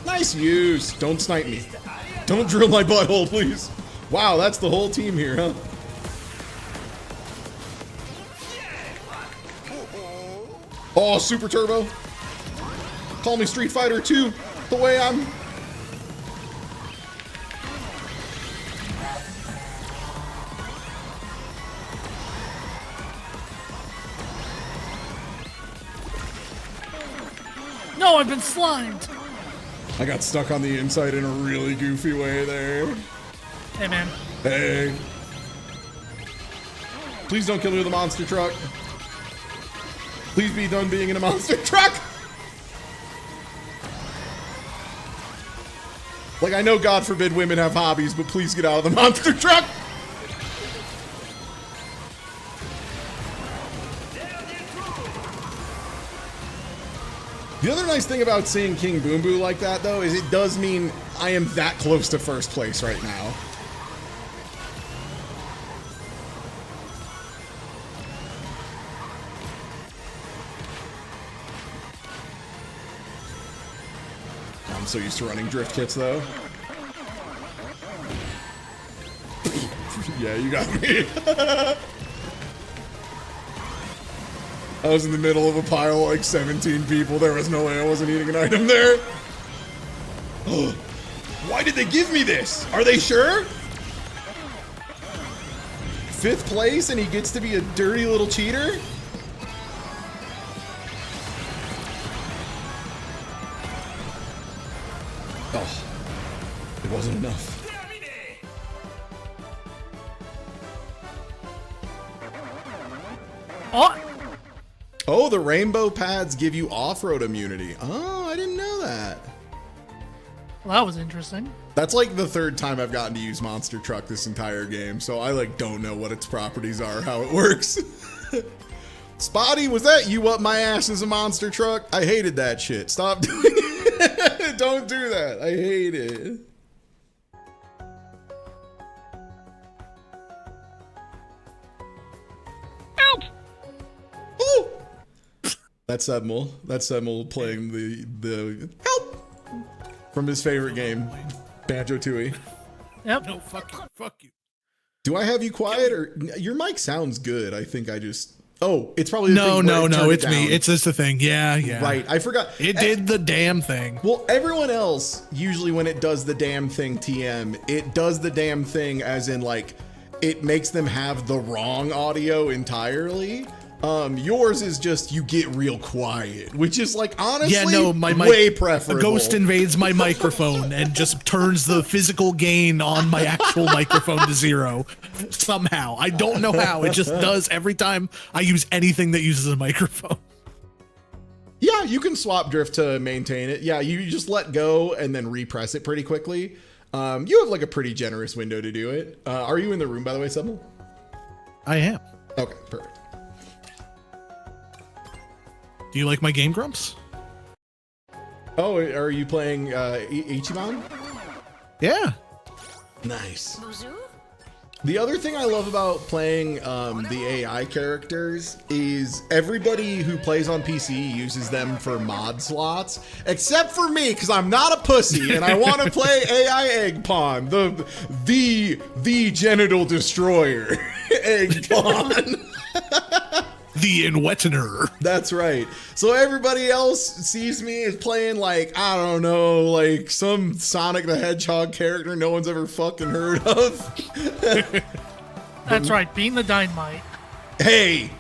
Nice use. Don't snipe me. Don't drill my butthole, please. Wow, that's the whole team here, huh? Oh, Super Turbo. Call me Street Fighter 2, the way I'm... No, I've been slimed. I got stuck on the inside in a really goofy way there. Hey, man. Hey. Please don't kill me with a monster truck. Please be done being in a monster truck. Like, I know, God forbid, women have hobbies, but please get out of the monster truck. The other nice thing about seeing King Boom Boo like that, though, is it does mean I am that close to first place right now. I'm so used to running drift kits though. Yeah, you got me. I was in the middle of a pile of like 17 people. There was no way I wasn't eating an item there. Why did they give me this? Are they sure? 5th place and he gets to be a dirty little cheater? Oh, it wasn't enough. Oh, Oh, the rainbow pads give you off-road immunity. Oh, I didn't know that. well, that was interesting. That's like the 3rd time I've gotten to use Monster Truck this entire game, so I like don't know what its properties are, how it works. Spotty, was that you up my ass as a Monster Truck? I hated that shit. Stop doing it. Don't do that. I hate it. Help! Ooh. That's Sedmul. That's Sedmul playing the help from his favorite game, Banjo-Tooie. Yep. No, fuck you. Fuck you. Do I have you quiet or your mic sounds good? I think I just. Oh, it's probably the No, thing where no, it no. turned It's me. down. It's just the thing. Yeah, yeah. Right, I forgot. It did the damn thing. Well, everyone else usually when it does the damn thing TM, it does the damn thing as in like it makes them have the wrong audio entirely. Yours is just you get real quiet, which is like honestly Yeah, no, my mic, way a preferable. ghost invades my microphone and just turns the physical gain on my actual microphone to 0 somehow. I don't know how. It just does every time I use anything that uses a microphone. Yeah, you can swap drift to maintain it. Yeah, you just let go and then repress it pretty quickly. You have like a pretty generous window to do it. Are you in the room, by the way, Sebel? I am. Okay, perfect. Do you like my Game Grumps? Oh, are you playing Ichiban? Yeah. Nice. Bonjour. The other thing I love about playing the AI characters is everybody who plays on PC uses them for mod slots, except for me, because I'm not a pussy and I want to play AI Egg Pawn, the genital destroyer, Egg Pawn. The Inwettener. That's right. So everybody else sees me as playing like, I don't know, like some Sonic the Hedgehog character no one's ever fucking heard of. That's right. Being the dynamite. Hey,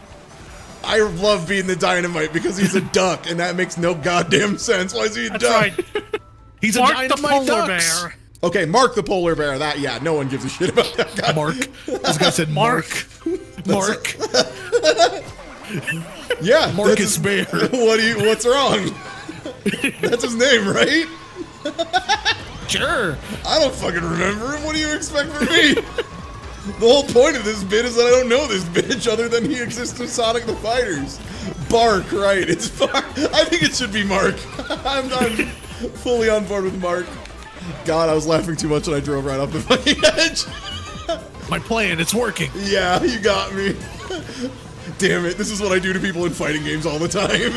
I love being the Dynamite because he's a duck and that makes no goddamn sense. Why is he a That's duck? right. He's a Mark the dynamite polar ducks. bear. Okay, Mark the polar bear. That, yeah, no one gives a shit about that guy. Mark. This guy said Mark. Mark. Yeah, Marcus Bear. What's wrong? That's his name, right? Sure. I don't fucking remember him. What do you expect from me? The whole point of this bit is that I don't know this bitch other than he exists in Sonic the Fighters. Bark, right? It's Bark. I think it should be Mark. I'm fully on board with Mark. God, I was laughing too much and I drove right off the fucking edge. My plan, it's working. Yeah, you got me. Damn it, this is what I do to people in fighting games all the time.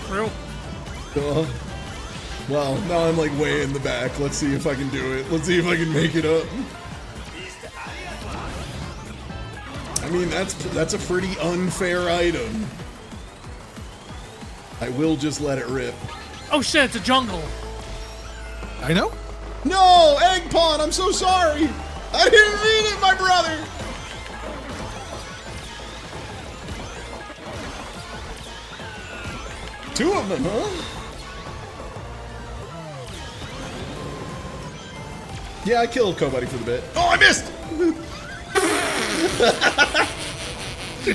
Real. Well, now I'm like way in the back. Let's see if I can do it. Let's see if I can make it up. I mean, that's a pretty unfair item. I will just let it rip. Oh shit! It's a jungle. I know. No, Egg Pawn, I'm so sorry. I didn't mean it, my brother. Two of them, huh? Yeah, I killed Kobuddy for the bit. Oh, I missed!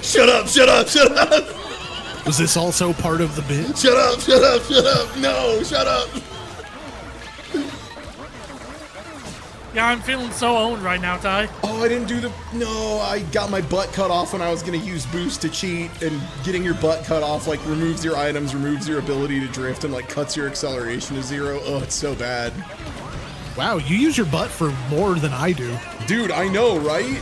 Shut up, shut up, shut up! Was this also part of the bit? Shut up, shut up, shut up! No, shut up! Yeah, I'm feeling so owned right now, Ty. Oh, I didn't do the... No, I got my butt cut off when I was going to use boost to cheat, and getting your butt cut off, like, removes your items, removes your ability to drift, and, like, cuts your acceleration to 0. Oh, it's so bad. Wow, you use your butt for more than I do. Dude, I know, right?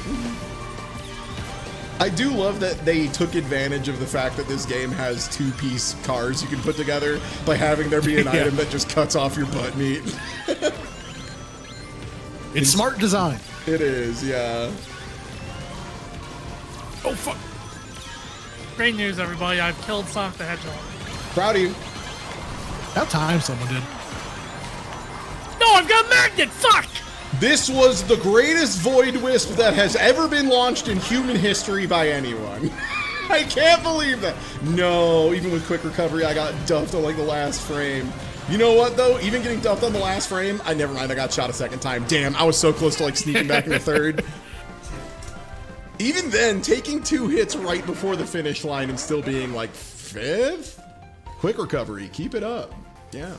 I do love that they took advantage of the fact that this game has two-piece cars you can put together by having there be an item that just cuts off your butt meat. It's smart design. It is, yeah. Oh, fuck. Great news, everybody. I've killed Sonic the Hedgehog. Proud of you. About time someone did. No, I've got a magnet! Fuck! This was the greatest Void Wisp that has ever been launched in human history by anyone. I can't believe that. No, even with quick recovery, I got duffed on like the last frame. You know what though? Even getting duffed on the last frame, never mind, I got shot a second time. Damn, I was so close to like sneaking back in the third. Even then, taking 2 hits right before the finish line and still being like 5th? Quick recovery, keep it up. Yeah.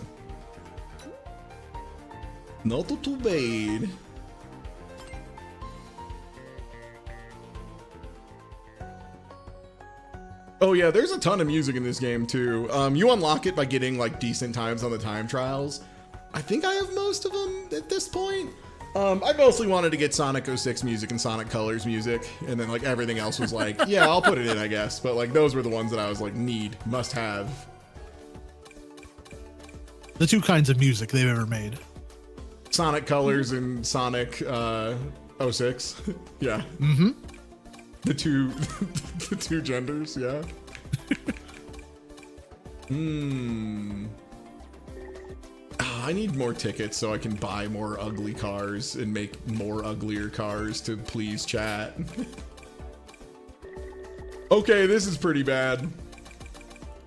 Not too bad. Oh yeah, there's a ton of music in this game too. You unlock it by getting like decent times on the time trials. I think I have most of them at this point. I mostly wanted to get Sonic 06 music and Sonic Colors music, and then like everything else was like, yeah, I'll put it in, I guess. But like those were the ones that I was like, must have. The 2 kinds of music they've ever made. Sonic Colors and Sonic 06. Yeah. Mm-hmm. The two genders, yeah. I need more tickets so I can buy more ugly cars and make more uglier cars to please chat. Okay, this is pretty bad.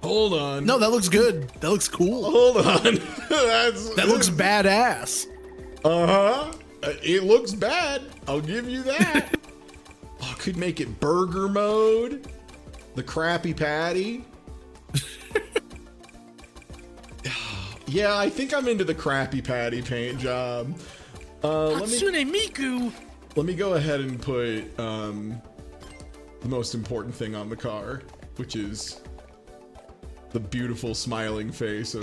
Hold on. No, that looks good. That looks cool. Hold on. That looks badass. Uh-huh. It looks bad. I'll give you that. Oh, I could make it burger mode. The Krabby Patty. Yeah, I think I'm into the Krabby Patty paint job. Hatsune Miku! Let me go ahead and put the most important thing on the car, which is the beautiful smiling face of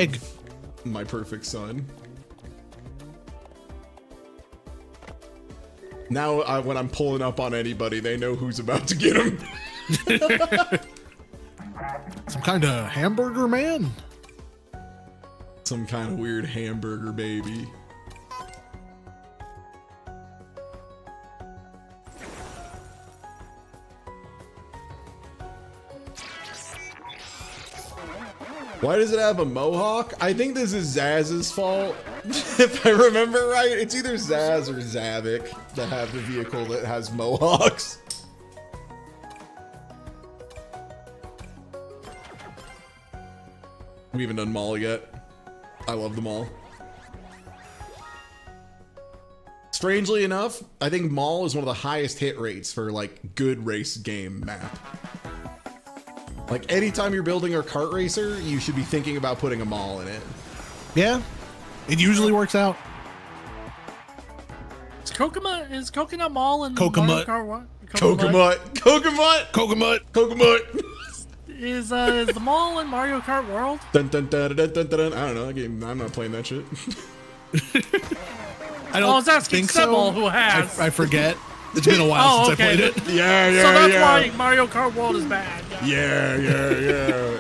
my perfect son. Now, when I'm pulling up on anybody, they know who's about to get him. Some kind of hamburger man? Some kind of weird hamburger baby. Why does it have a mohawk? I think this is Zaz's fault. If I remember right, it's either Zaz or Zavik that have the vehicle that has mohawks. We haven't done Mall yet. I love them all. Strangely enough, I think Mall is one of the highest hit rates for like good race game map. Like anytime you're building a kart racer, you should be thinking about putting a Mall in it. Yeah, it usually works out. Is Coconut Mall and Kokomut. Mario Kart what? Kokomut. Is the mall in Mario Kart World? Dun, dun, dun, dun, dun, dun, dun. I don't know. That game, I'm not playing that shit. I don't I was asking think Sebel, so. who has. I forget. It's been a while since I played it. Yeah, So that's why Mario Kart World is bad. Yeah.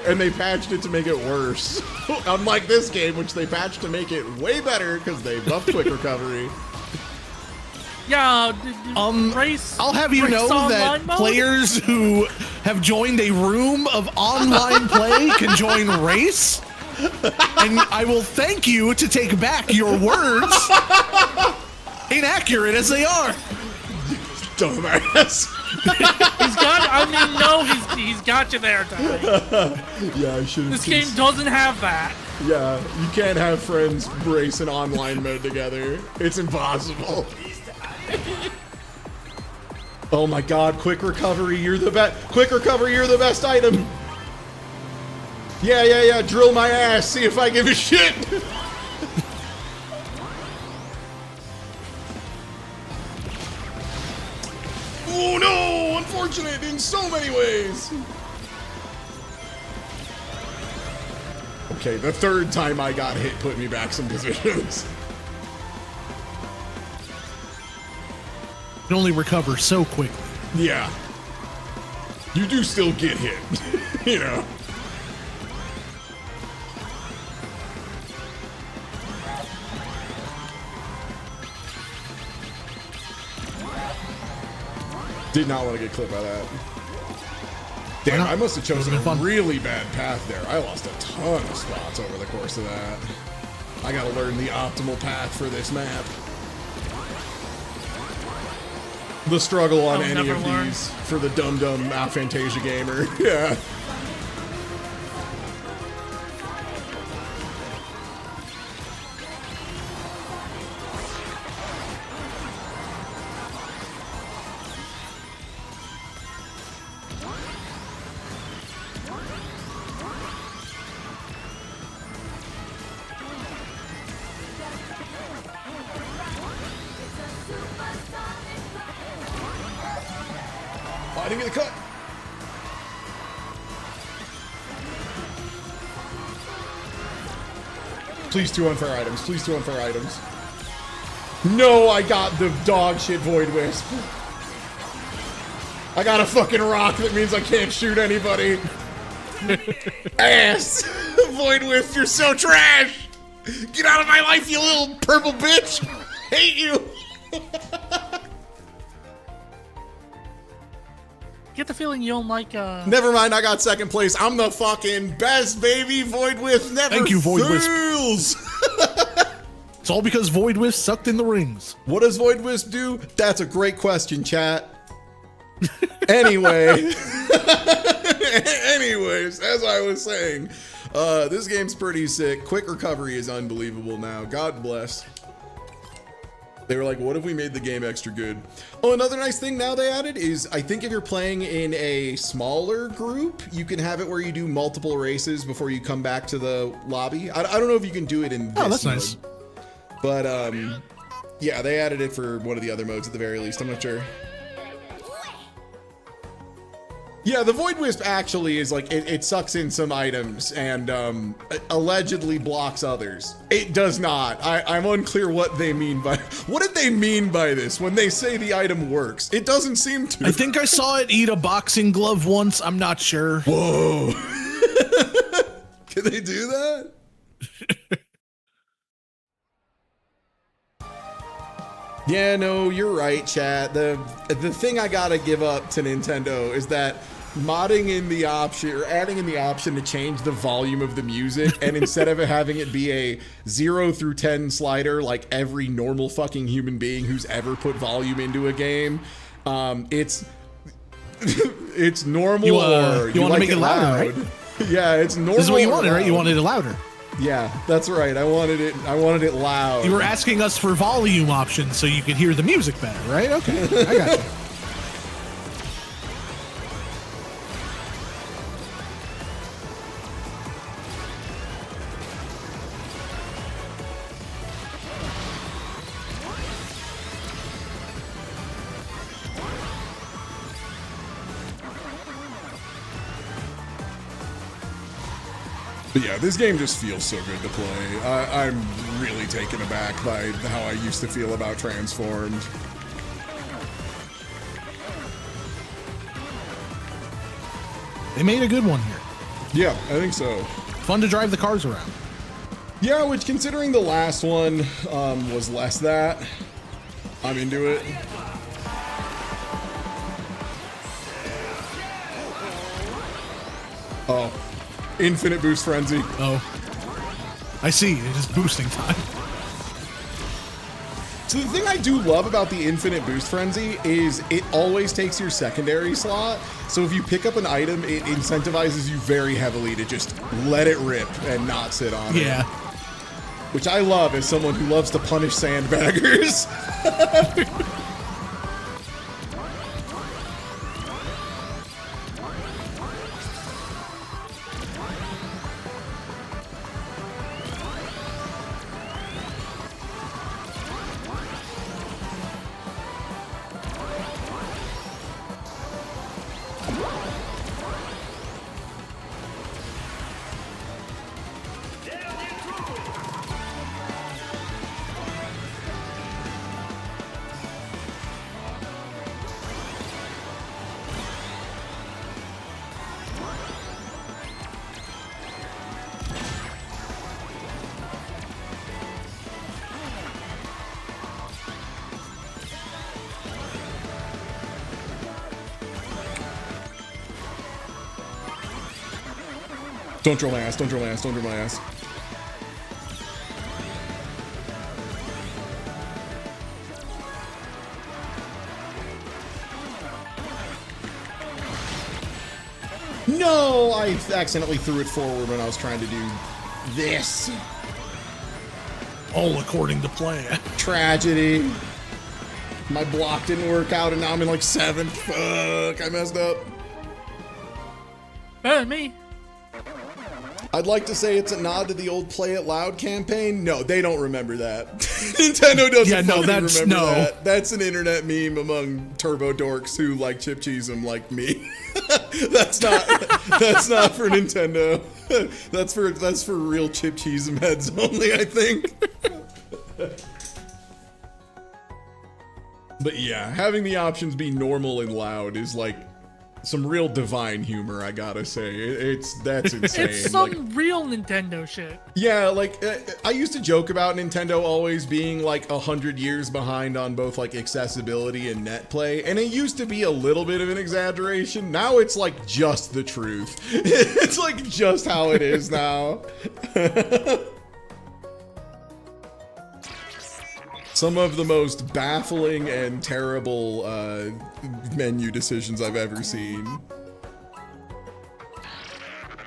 And they patched it to make it worse. Unlike this game, which they patched to make it way better because they buffed quick recovery. Yeah, race. I'll have you race know that online mode? players who have joined a room of online play can join race. And I will thank you to take back your words, inaccurate as they are. Dumbass. He's got you there, Ty. Yeah, I should have. This game doesn't have that. Yeah, you can't have friends race in online mode together. It's impossible. Oh my god, quick recovery, you're the best. Quick recovery, you're the best item. Yeah, drill my ass, see if I give a shit. unfortunate in so many ways. Okay, the third time I got hit put me back some positions. You can only recover so quickly. Yeah. You do still get hit, you know. Did not want to get clipped by that. Damn, I must have chosen a really bad path there. I lost a ton of spots over the course of that. I gotta learn the optimal path for this map. The struggle on any of these for the dum-dum aphantasia gamer. Yeah. I didn't get the cut. Please, 2 unfair items. Please, 2 unfair items. No, I got the dog shit Void Wisp. I got a fucking rock that means I can't shoot anybody. Ass. Void Wisp, you're so trash. Get out of my life, you little purple bitch. Hate you. Get the feeling you don't like. Never mind, I got second place. I'm the fucking best, baby. Void Wisp never Thank you, Void Wisp. fails. It's all because Void Wisp sucked in the rings. What does Void Wisp do? That's a great question, chat. Anyway. Anyways, as I was saying, this game's pretty sick. Quick recovery is unbelievable now. God bless. They were like, what if we made the game extra good? Oh, another nice thing now they added is I think if you're playing in a smaller group, you can have it where you do multiple races before you come back to the lobby. I don't know if you can do it in this Oh, that's mode. nice. But yeah, they added it for one of the other modes at the very least. I'm not sure. Yeah, the Void Wisp actually is like, it sucks in some items and allegedly blocks others. It does not. I'm unclear what they mean by, what did they mean by this when they say the item works? It doesn't seem to. I think I saw it eat a boxing glove once. I'm not sure. Whoa. Can they do that? Yeah, no, you're right, chat. The thing I gotta give up to Nintendo is that modding in the option or adding in the option to change the volume of the music, and instead of having it be a 0 through 10 slider like every normal fucking human being who's ever put volume into a game, it's normal. You want to make it louder, right? Yeah, it's normal. This is what you wanted, right? You wanted it louder. Yeah, that's right. I wanted it loud. You were asking us for volume options so you could hear the music better, right? Okay, I got you. But yeah, this game just feels so good to play. I'm really taken aback by how I used to feel about Transformed. They made a good one here. Yeah, I think so. Fun to drive the cars around. Yeah, which considering the last one was less that, I'm into it. Oh. Infinite boost frenzy. Oh, I see. It is boosting time. So the thing I do love about the infinite boost frenzy is it always takes your secondary slot. So if you pick up an item, it incentivizes you very heavily to just let it rip and not sit on it. Yeah. Which I love as someone who loves to punish sandbaggers. Don't drill my ass, don't drill my ass, don't drill my ass. No, I accidentally threw it forward when I was trying to do this. All according to plan. Tragedy. My block didn't work out and now I'm in like 7th. Fuck, I messed up. Better than me. I'd like to say it's a nod to the old Play It Loud campaign. No, they don't remember that. Nintendo doesn't remember that. That's an internet meme among turbo dorks who like chip cheese them like me. that's not for Nintendo. That's for real chip cheese heads only, I think. But yeah, having the options be normal and loud is like some real divine humor, I gotta say. That's insane. It's some real Nintendo shit. Yeah, like I used to joke about Nintendo always being like 100 years behind on both like accessibility and net play, and it used to be a little bit of an exaggeration. Now it's like just the truth. It's like just how it is now. Some of the most baffling and terrible menu decisions I've ever seen.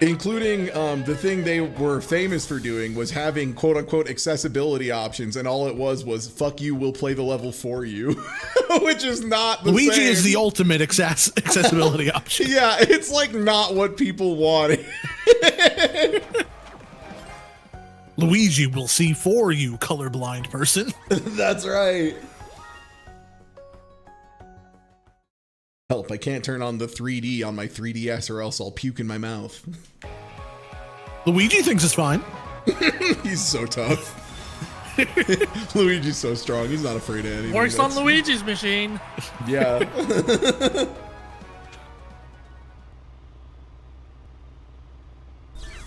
Including the thing they were famous for doing was having quote-unquote accessibility options, and all it was fuck you, we'll play the level for you. Which is not the Luigi same. is the ultimate accessibility option. Yeah, it's like not what people wanted. Luigi will see for you, colorblind person. That's right. Help, I can't turn on the 3D on my 3DS or else I'll puke in my mouth. Luigi thinks it's fine. He's so tough. Luigi's so strong. He's not afraid of anything. Works on Luigi's machine. Yeah.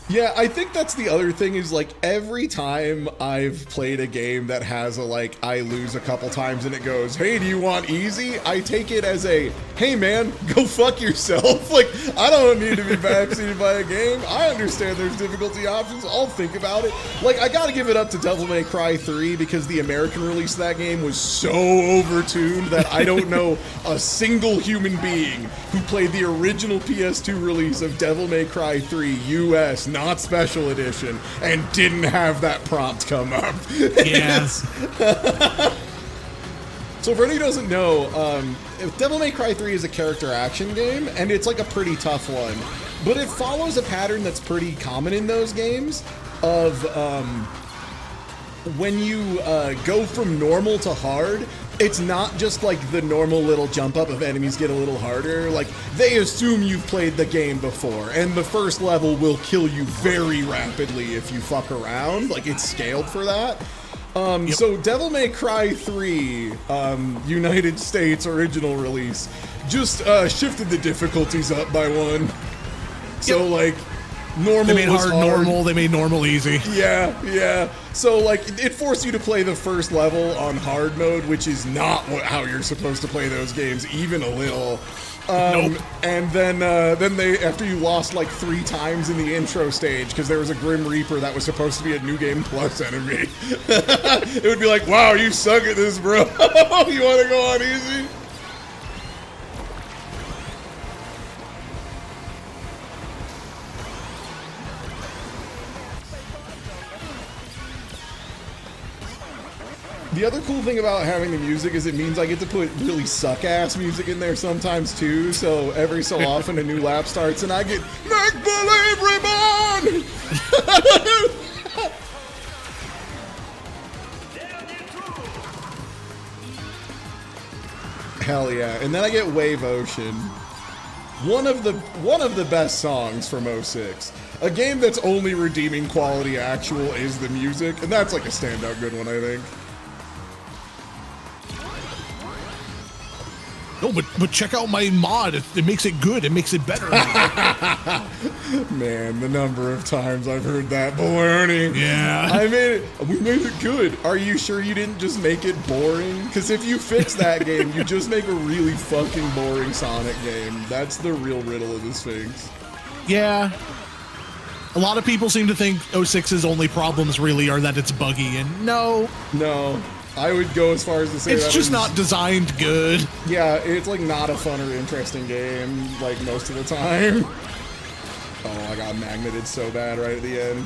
Yeah, I think that's the other thing is like every time I've played a game that has a like I lose a couple times and it goes, hey, do you want easy? I take it as a, hey man, go fuck yourself. Like, I don't need to be backseated by a game. I understand there's difficulty options. I'll think about it. Like, I gotta give it up to Devil May Cry 3 because the American release of that game was so overtuned that I don't know a single human being who played the original PS2 release of Devil May Cry 3 US, not special edition, and didn't have that prompt come up. Yeah. So for anyone who doesn't know, Devil May Cry 3 is a character action game, and it's like a pretty tough one. But it follows a pattern that's pretty common in those games of when you go from normal to hard, it's not just like the normal little jump up of enemies get a little harder. Like, they assume you've played the game before, and the first level will kill you very rapidly if you fuck around. Like, it's scaled for that. So Devil May Cry 3, United States original release, just shifted the difficulties up by one. So like, normal They made was hard normal, they made normal easy. Yeah. So like, it forced you to play the first level on hard mode, which is not how you're supposed to play those games, even a little. Nope. And then they, after you lost like 3 times in the intro stage, because there was a Grim Reaper that was supposed to be a New Game Plus enemy, it would be like, wow, you suck at this, bro. You want to go on easy? The other cool thing about having the music is it means I get to put really suck-ass music in there sometimes too, so every so often a new lap starts and I get Make Believe Reborn! Hell yeah. And then I get Wave Ocean. One of the best songs from 06. A game that's only redeeming quality actual is the music, and that's like a standout good one, I think. No, but check out my mod. It makes it good. It makes it better. Man, the number of times I've heard that baloney. Yeah. We made it good. Are you sure you didn't just make it boring? Because if you fix that game, you just make a really fucking boring Sonic game. That's the real riddle of the Sphinx. Yeah. A lot of people seem to think 06's only problems really are that it's buggy, and no, I would go as far as to say it's that just not designed good. Yeah, it's like not a fun or interesting game like most of the time. Oh, I got magneted so bad right at the end.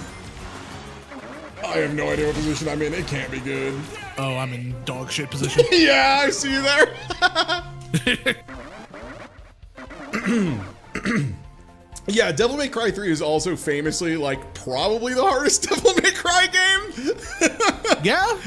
I have no idea what position I'm in. It can't be good. Oh, I'm in dog shit position. Yeah, I see you there. Yeah, Devil May Cry 3 is also famously like probably the hardest Devil May Cry game. Yeah.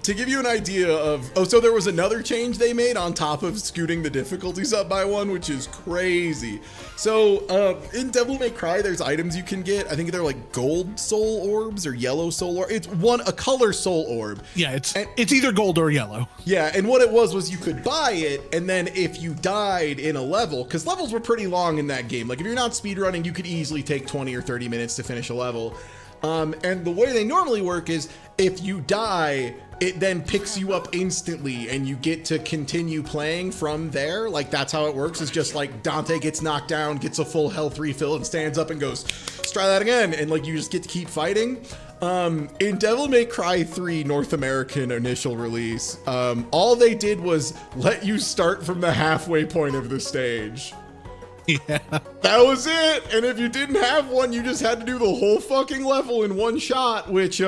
To give you an idea of, so there was another change they made on top of scooting the difficulties up by one, which is crazy. So in Devil May Cry, there's items you can get. I think they're like gold soul orbs or yellow soul orb. It's a color soul orb. Yeah, it's either gold or yellow. Yeah, and what it was you could buy it, and then if you died in a level, because levels were pretty long in that game. Like if you're not speedrunning, you could easily take 20 or 30 minutes to finish a level. And the way they normally work is if you die, it then picks you up instantly and you get to continue playing from there. Like that's how it works. It's just like Dante gets knocked down, gets a full health refill and stands up and goes, let's try that again. And like you just get to keep fighting. In Devil May Cry 3 North American initial release, all they did was let you start from the halfway point of the stage. Yeah. That was it. And if you didn't have one, you just had to do the whole fucking level in one shot, which,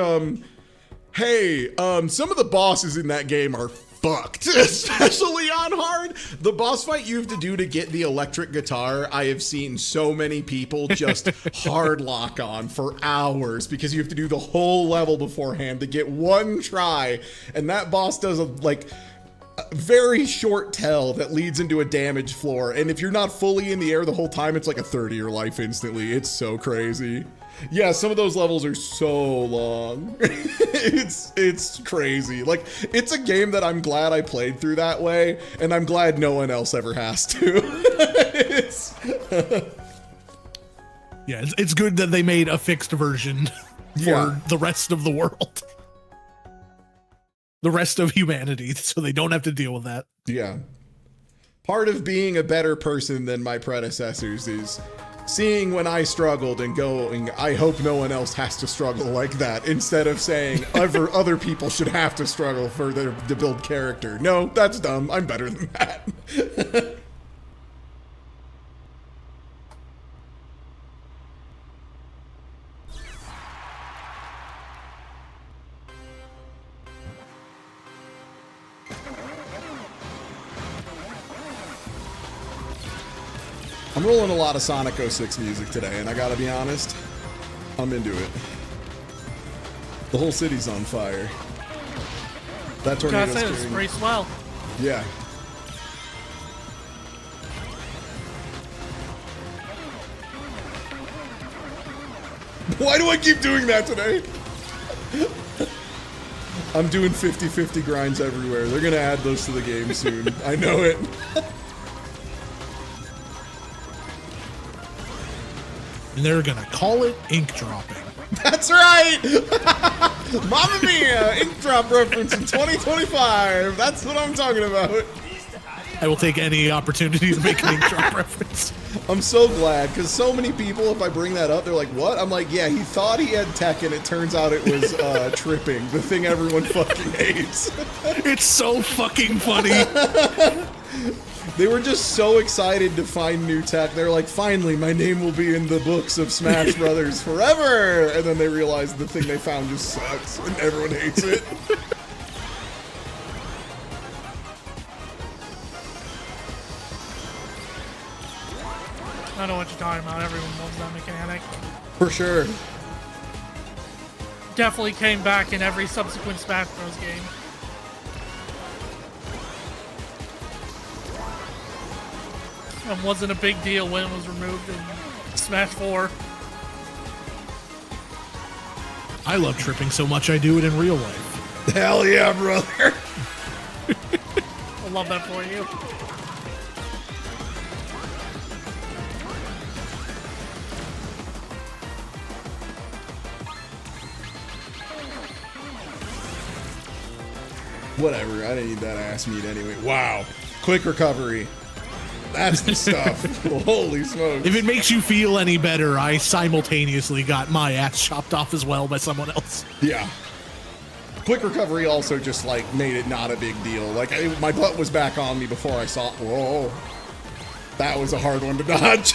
hey, some of the bosses in that game are fucked, especially on hard. The boss fight you have to do to get the electric guitar, I have seen so many people just hard lock on for hours because you have to do the whole level beforehand to get one try. And that boss does a very short tell that leads into a damage floor, and if you're not fully in the air the whole time, it's like a third of your life instantly. It's so crazy. Yeah, some of those levels are so long. it's crazy. Like, it's a game that I'm glad I played through that way, and I'm glad no one else ever has to. Yeah, it's good that they made a fixed version for the rest of the world. The rest of humanity, so they don't have to deal with that. Yeah. Part of being a better person than my predecessors is seeing when I struggled and going, I hope no one else has to struggle like that, instead of saying other people should have to struggle to build character. No, that's dumb. I'm better than that. I'm rolling a lot of Sonic 06 music today, and I gotta be honest, I'm into it. The whole city's on fire. That tornado's Gotta say, it's pretty swell. Yeah. Why do I keep doing that today? I'm doing 50-50 grinds everywhere. They're gonna add those to the game soon. I know it. And they're gonna call it ink dropping. That's right! Mamma Mia! Ink drop reference in 2025. That's what I'm talking about. I will take any opportunity to make an ink drop reference. I'm so glad, because so many people, if I bring that up, they're like, what? I'm like, yeah, he thought he had tech, and it turns out it was tripping. The thing everyone fucking hates. It's so fucking funny. They were just so excited to find new tech. They're like, finally, my name will be in the books of Smash Brothers forever. And then they realized the thing they found just sucks and everyone hates it. I know what you're talking about. Everyone loves that mechanic. For sure. Definitely came back in every subsequent Smash Bros. Game. And wasn't a big deal when it was removed in Smash 4. I love tripping so much I do it in real life. Hell yeah, brother. I love that for you. Whatever, I didn't need that ass meat anyway. Wow. Quick recovery. That's the stuff. Holy smokes. If it makes you feel any better, I simultaneously got my ass chopped off as well by someone else. Yeah. Quick recovery also just like made it not a big deal. Like my butt was back on me before I saw. Whoa, that was a hard one to dodge.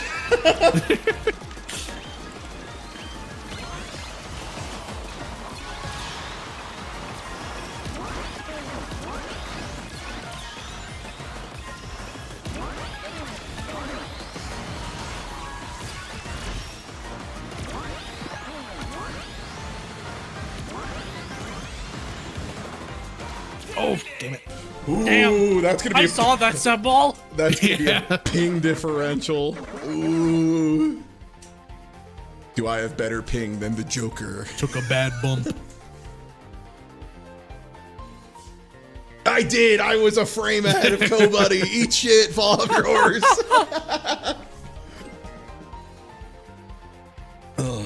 Oh, damn it. Ooh, Damn. that's gonna be. I saw that symbol. That's gonna be a ping differential. Ooh. Do I have better ping than the Joker? Took a bad bump. I did. I was a frame ahead of Cobuddy. Eat shit, fall off your horse. Ugh.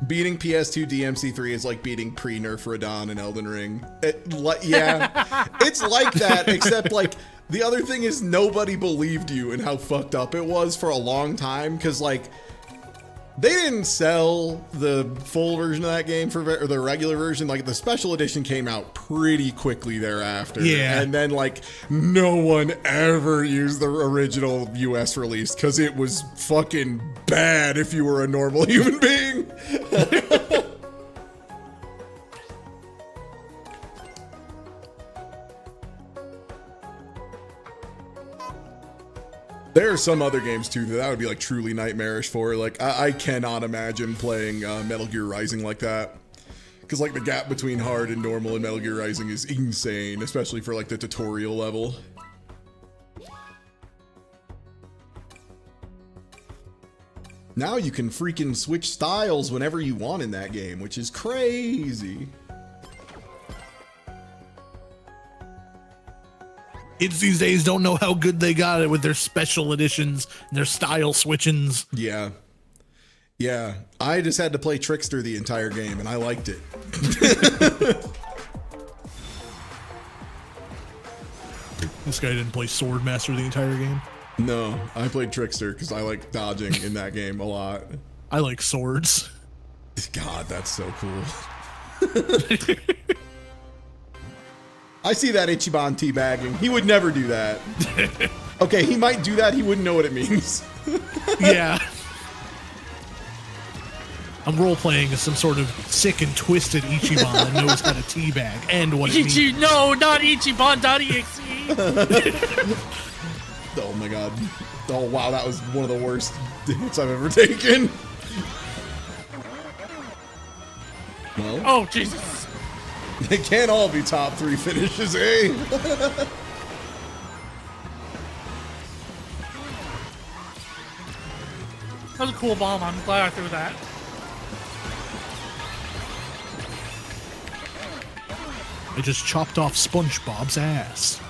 Beating PS2 DMC3 is like beating pre-nerf Radon in Elden Ring. Yeah, it's like that, except like the other thing is nobody believed you and how fucked up it was for a long time, because like they didn't sell the full version of that game or the regular version. Like the special edition came out pretty quickly thereafter. Yeah. And then like no one ever used the original US release because it was fucking bad if you were a normal human being. There are some other games too that would be like truly nightmarish for. Like I cannot imagine playing Metal Gear Rising like that, because like the gap between hard and normal in Metal Gear Rising is insane, especially for like the tutorial level. Now you can freaking switch styles whenever you want in that game, which is crazy. Kids these days don't know how good they got it with their special editions and their style switchings. Yeah. Yeah. I just had to play Trickster the entire game, and I liked it. This guy didn't play Swordmaster the entire game. No, I played Trickster because I like dodging in that game a lot. I like swords. God, that's so cool. I see that Ichiban teabagging. He would never do that. Okay, he might do that. He wouldn't know what it means. Yeah. I'm role-playing as some sort of sick and twisted Ichiban that knows how to teabag and what it means. No, not Ichiban.exe. Oh my god. Oh wow, that was one of the worst hits I've ever taken. Well, Oh, Jesus. they can't all be top 3 finishes, eh? That was a cool bomb. I'm glad I threw that. I just chopped off SpongeBob's ass.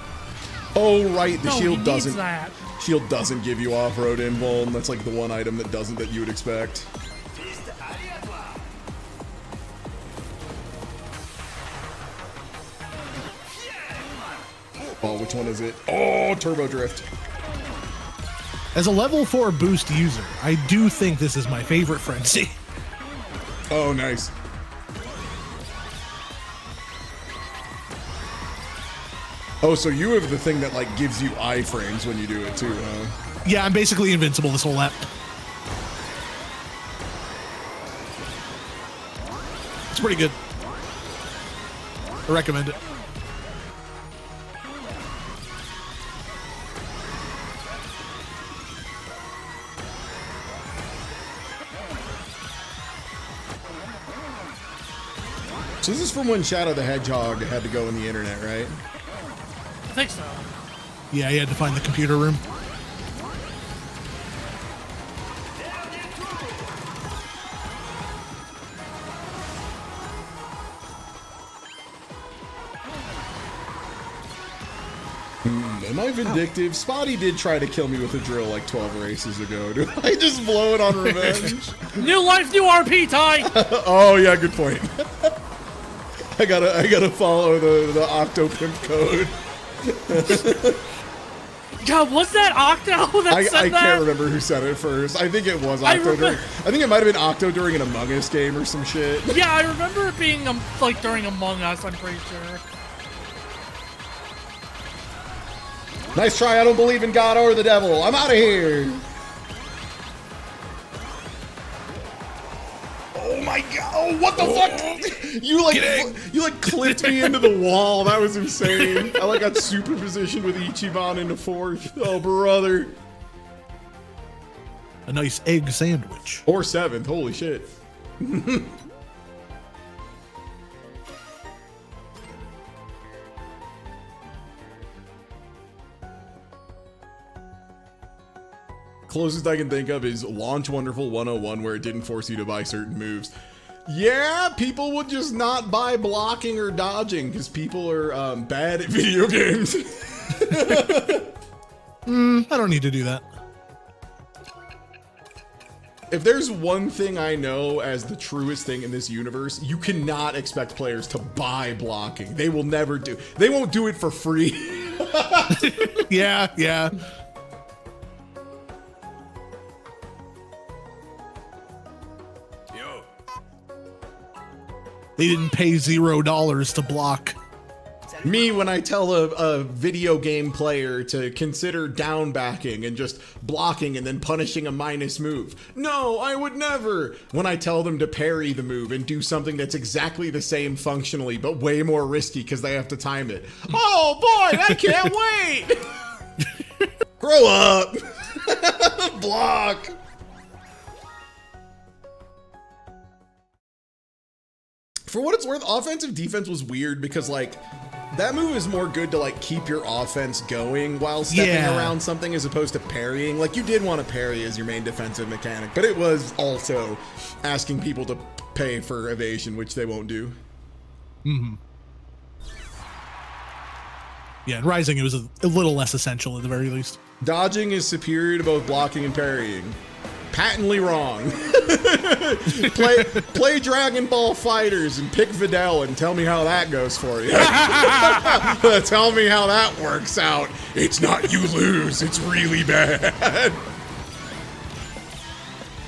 Oh right, the No, he shield needs doesn't. that. Shield doesn't give you off-road invuln. That's like the one item that doesn't that you would expect. Oh, which one is it? Oh, Turbo Drift. As a level 4 boost user, I do think this is my favorite frenzy. Oh, nice. Oh, so you have the thing that like gives you iframes when you do it too, huh? Yeah, I'm basically invincible this whole lap. It's pretty good. I recommend it. So this is from when Shadow the Hedgehog had to go in the internet, right? I think so. Yeah, you had to find the computer room. Am I vindictive? Spotty did try to kill me with a drill like 12 races ago. Do I just blow it on revenge? New life, new RP, Ty. Oh yeah, good point. I gotta follow the Octopimp code. God, was that Octo that I said that? can't remember who said it first. I think it was Octo. I think it might have been Octo during an Among Us game or some shit. Yeah, I remember it being like during Among Us, I'm pretty sure. Nice try. I don't believe in God or the devil. I'm out of here. Oh my god! Oh, what the fuck? You like clipped me into the wall. That was insane. I like got super positioned with Ichiban into fourth. Oh brother. A nice egg sandwich. Or seventh. Holy shit. Closest I can think of is Launch Wonderful 101, where it didn't force you to buy certain moves. Yeah, people would just not buy blocking or dodging because people are bad at video games. I don't need to do that. If there's one thing I know as the truest thing in this universe, you cannot expect players to buy blocking. They will never do. They won't do it for free. Yeah. Yo. They didn't pay $0 to block. Me, when I tell a video game player to consider down backing and just blocking and then punishing a minus move. No, I would never. When I tell them to parry the move and do something that's exactly the same functionally, but way more risky because they have to time it. Oh boy, I can't wait. Grow up. Block. For what it's worth, offensive defense was weird because like, that move is more good to like keep your offense going while stepping around something as opposed to parrying. Like you did want to parry as your main defensive mechanic, but it was also asking people to pay for evasion, which they won't do. Mm-hmm. Yeah, in Rising it was a little less essential at the very least. Dodging is superior to both blocking and parrying. Patently wrong. play Dragon Ball Fighters and pick Videl and tell me how that goes for you. Tell me how that works out. It's not you lose, it's really bad.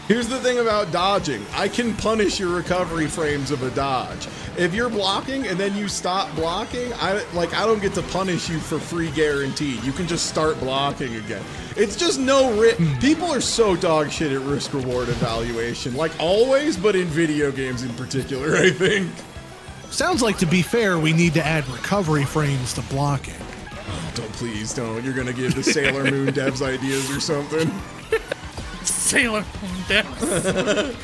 Here's the thing about dodging. I can punish your recovery frames of a dodge. If you're blocking and then you stop blocking, I don't get to punish you for free guaranteed. You can just start blocking again. It's just no risk. People are so dog shit at risk reward evaluation, like always, but in video games in particular, I think. Sounds like, to be fair, we need to add recovery frames to blocking. Oh, please don't. You're gonna give the Sailor Moon devs ideas or something. Sailor Moon devs.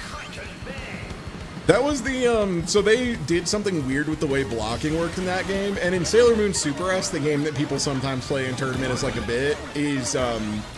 That was the, so they did something weird with the way blocking worked in that game, and in Sailor Moon Super S, the game that people sometimes play in tournament as like a bit, is,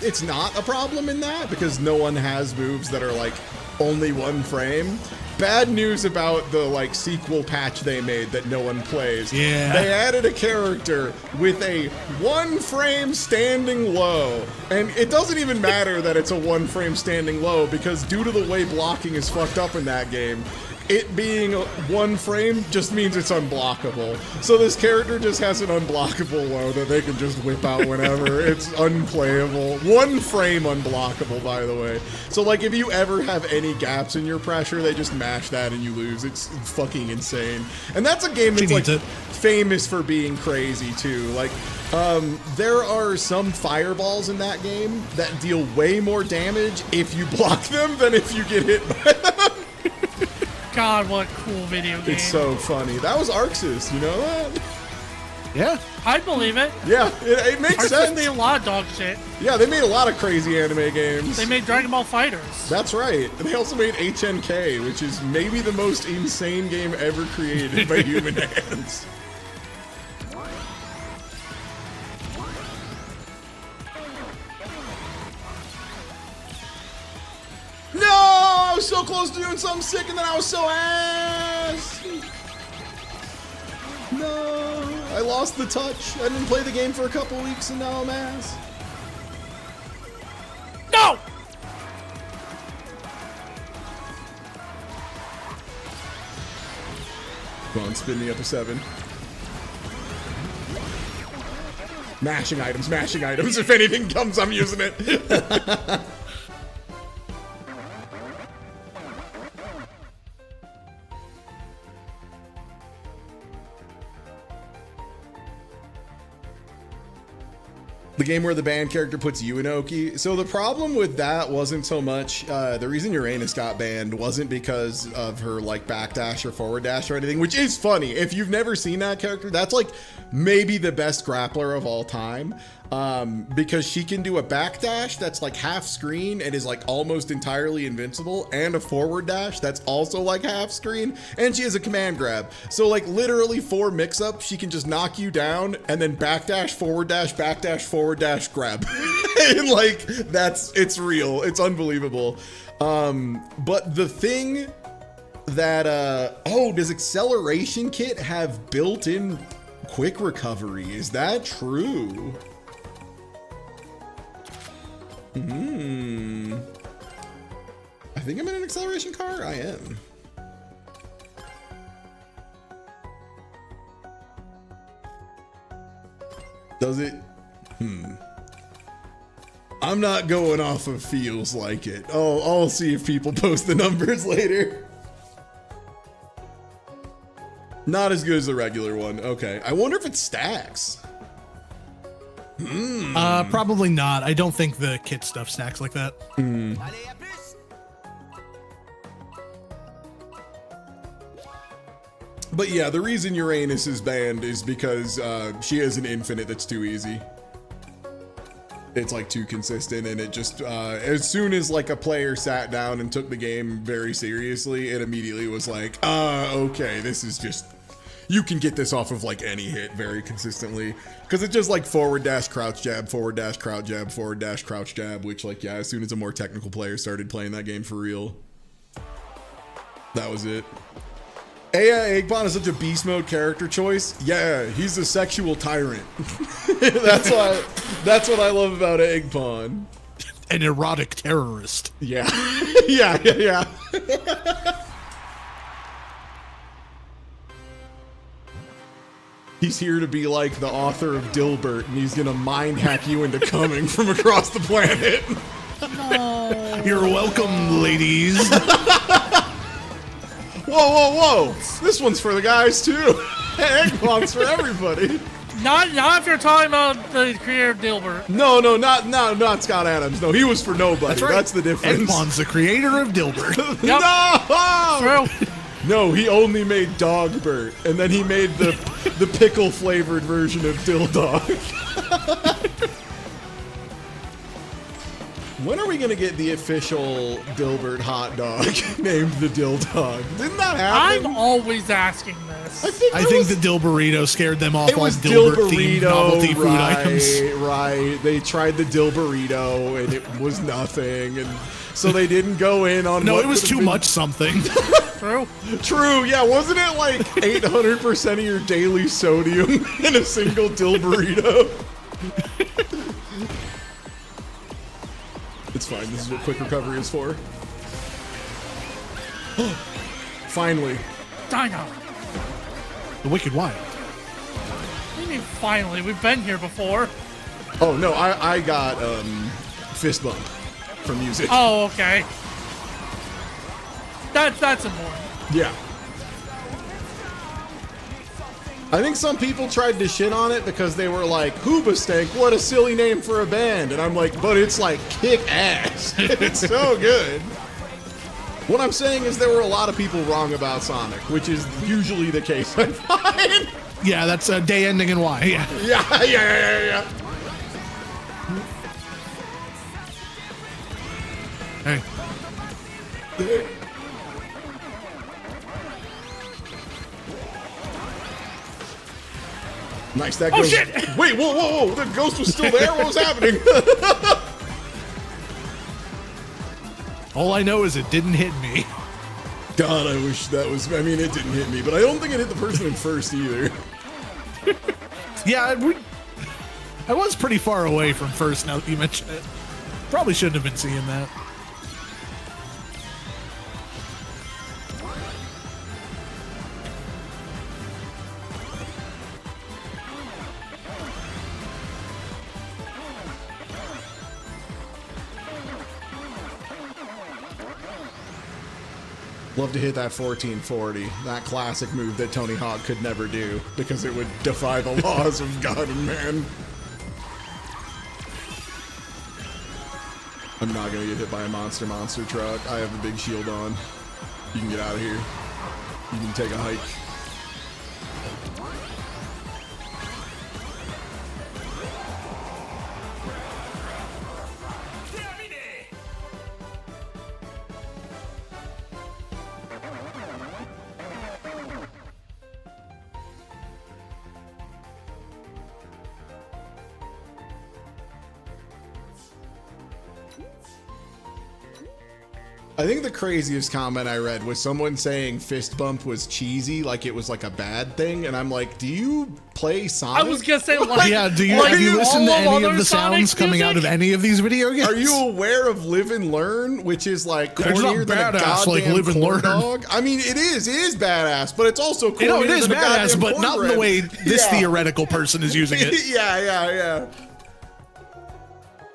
it's not a problem in that, because no one has moves that are like only one frame. Bad news about the like sequel patch they made that no one plays. Yeah. They added a character with a 1 frame standing low. And it doesn't even matter that it's a 1 frame standing low because due to the way blocking is fucked up in that game, it being 1 frame just means it's unblockable. So this character just has an unblockable low that they can just whip out whenever. It's unplayable. 1 frame unblockable, by the way. So like if you ever have any gaps in your pressure, they just mash that and you lose. It's fucking insane. And that's a game that's like famous for being crazy too. Like there are some fireballs in that game that deal way more damage if you block them than if you get hit by them. God, what a cool video game. It's so funny. That was Arxis, you know that? Yeah. I believe it. Yeah, it makes sense. They made a lot of dog shit. Yeah, they made a lot of crazy anime games. They made Dragon Ball Fighters. That's right. And they also made HNK, which is maybe the most insane game ever created by human hands. No! I was so close to doing something sick and then I was so ass! No! I lost the touch. I didn't play the game for a couple weeks and now I'm ass. No! Come on, spin me up a 7. Mashing items, mashing items. If anything comes, I'm using it. The game where the band character puts you in Oki. So the problem with that wasn't so much, the reason Uranus got banned wasn't because of her like backdash or forward dash or anything, which is funny. If you've never seen that character, that's like maybe the best grappler of all time. Because she can do a backdash that's like half screen and is like almost entirely invincible, and a forward dash that's also like half screen, and she has a command grab. So like literally 4 mix-ups, she can just knock you down and then backdash, forward dash, grab. And like it's real. It's unbelievable. But the thing that does Acceleration Kit have built-in quick recovery? Is that true? I think I'm in an acceleration car. I am. Does it? I'm not going off of feels like it. Oh, I'll see if people post the numbers later. Not as good as the regular one. Okay. I wonder if it stacks. Probably not. I don't think the kit stuff stacks like that. But yeah, the reason Uranus is banned is because she has an infinite that's too easy. It's like too consistent, and it just as soon as like a player sat down and took the game very seriously, it immediately was like, okay, this is just, you can get this off of like any hit very consistently, because it's just like forward dash crouch jab, forward dash crouch jab, forward dash crouch jab, which like, yeah, as soon as a more technical player started playing that game for real, that was it. Eggpon is such a beast mode character choice. Yeah, he's a sexual tyrant. That's what I love about Eggpon. An erotic terrorist. Yeah. yeah. He's here to be like the author of Dilbert, and he's gonna mind hack you into coming from across the planet. You're welcome, ladies. Whoa. This one's for the guys too. Eggpon's for everybody. Not if you're talking about the creator of Dilbert. No, not Scott Adams. No, he was for nobody. That's right. That's the difference. Eggpon's the creator of Dilbert. Yep. No! True. No, he only made Dogbert, and then he made the pickle flavored version of Dill Dog. When are we gonna get the official Dilbert hot dog named the Dill Dog? Didn't that happen? I'm always asking this. I think the Dill Burrito scared them off it all was Dill Dilbert-themed Burrito, novelty food items. Right. They tried the Dill Burrito, and it was nothing, and so they didn't go in on. No, what it was could've too been. much something. True, yeah, wasn't it like 800% of your daily sodium in a single Dill Burrito? It's fine, this is what quick recovery is for. Finally. Dino. The Wicked Wild. What do you mean finally? We've been here before. Oh no, I got fist bump from music. Oh, okay. That's important. Yeah. I think some people tried to shit on it because they were like, Hoobastank, what a silly name for a band. And I'm like, but it's like kick ass. It's so good. What I'm saying is there were a lot of people wrong about Sonic, which is usually the case I find. Yeah, that's a day ending in Y. Yeah. Yeah. Hey. Nice, that Oh, goes. shit! Wait, whoa. The ghost was still there? What was happening? All I know is it didn't hit me. God, I wish that was. I mean, it didn't hit me, but I don't think it hit the person in first either. Yeah, I was pretty far away from first now that you mention it. Probably shouldn't have been seeing that. Love to hit that 1440, that classic move that Tony Hawk could never do because it would defy the laws of God and man. I'm not gonna get hit by a monster truck. I have a big shield on. You can get out of here. You can take a hike. I think the craziest comment I read was someone saying fist bump was cheesy, like it was like a bad thing, and I'm like, do you play Sonic? I was gonna say, like, Yeah, do you, like, have you listened to all any of other the sounds Sonic coming out of music? any of these video games? Are you aware of Live and Learn, which is like It's not cornier than a badass like goddamn Live and corn Learn. dog? I mean, it is badass, but it's also cornier You know, it is than a badass, goddamn but not in the cornbread. way this Yeah. theoretical person is using it. Yeah.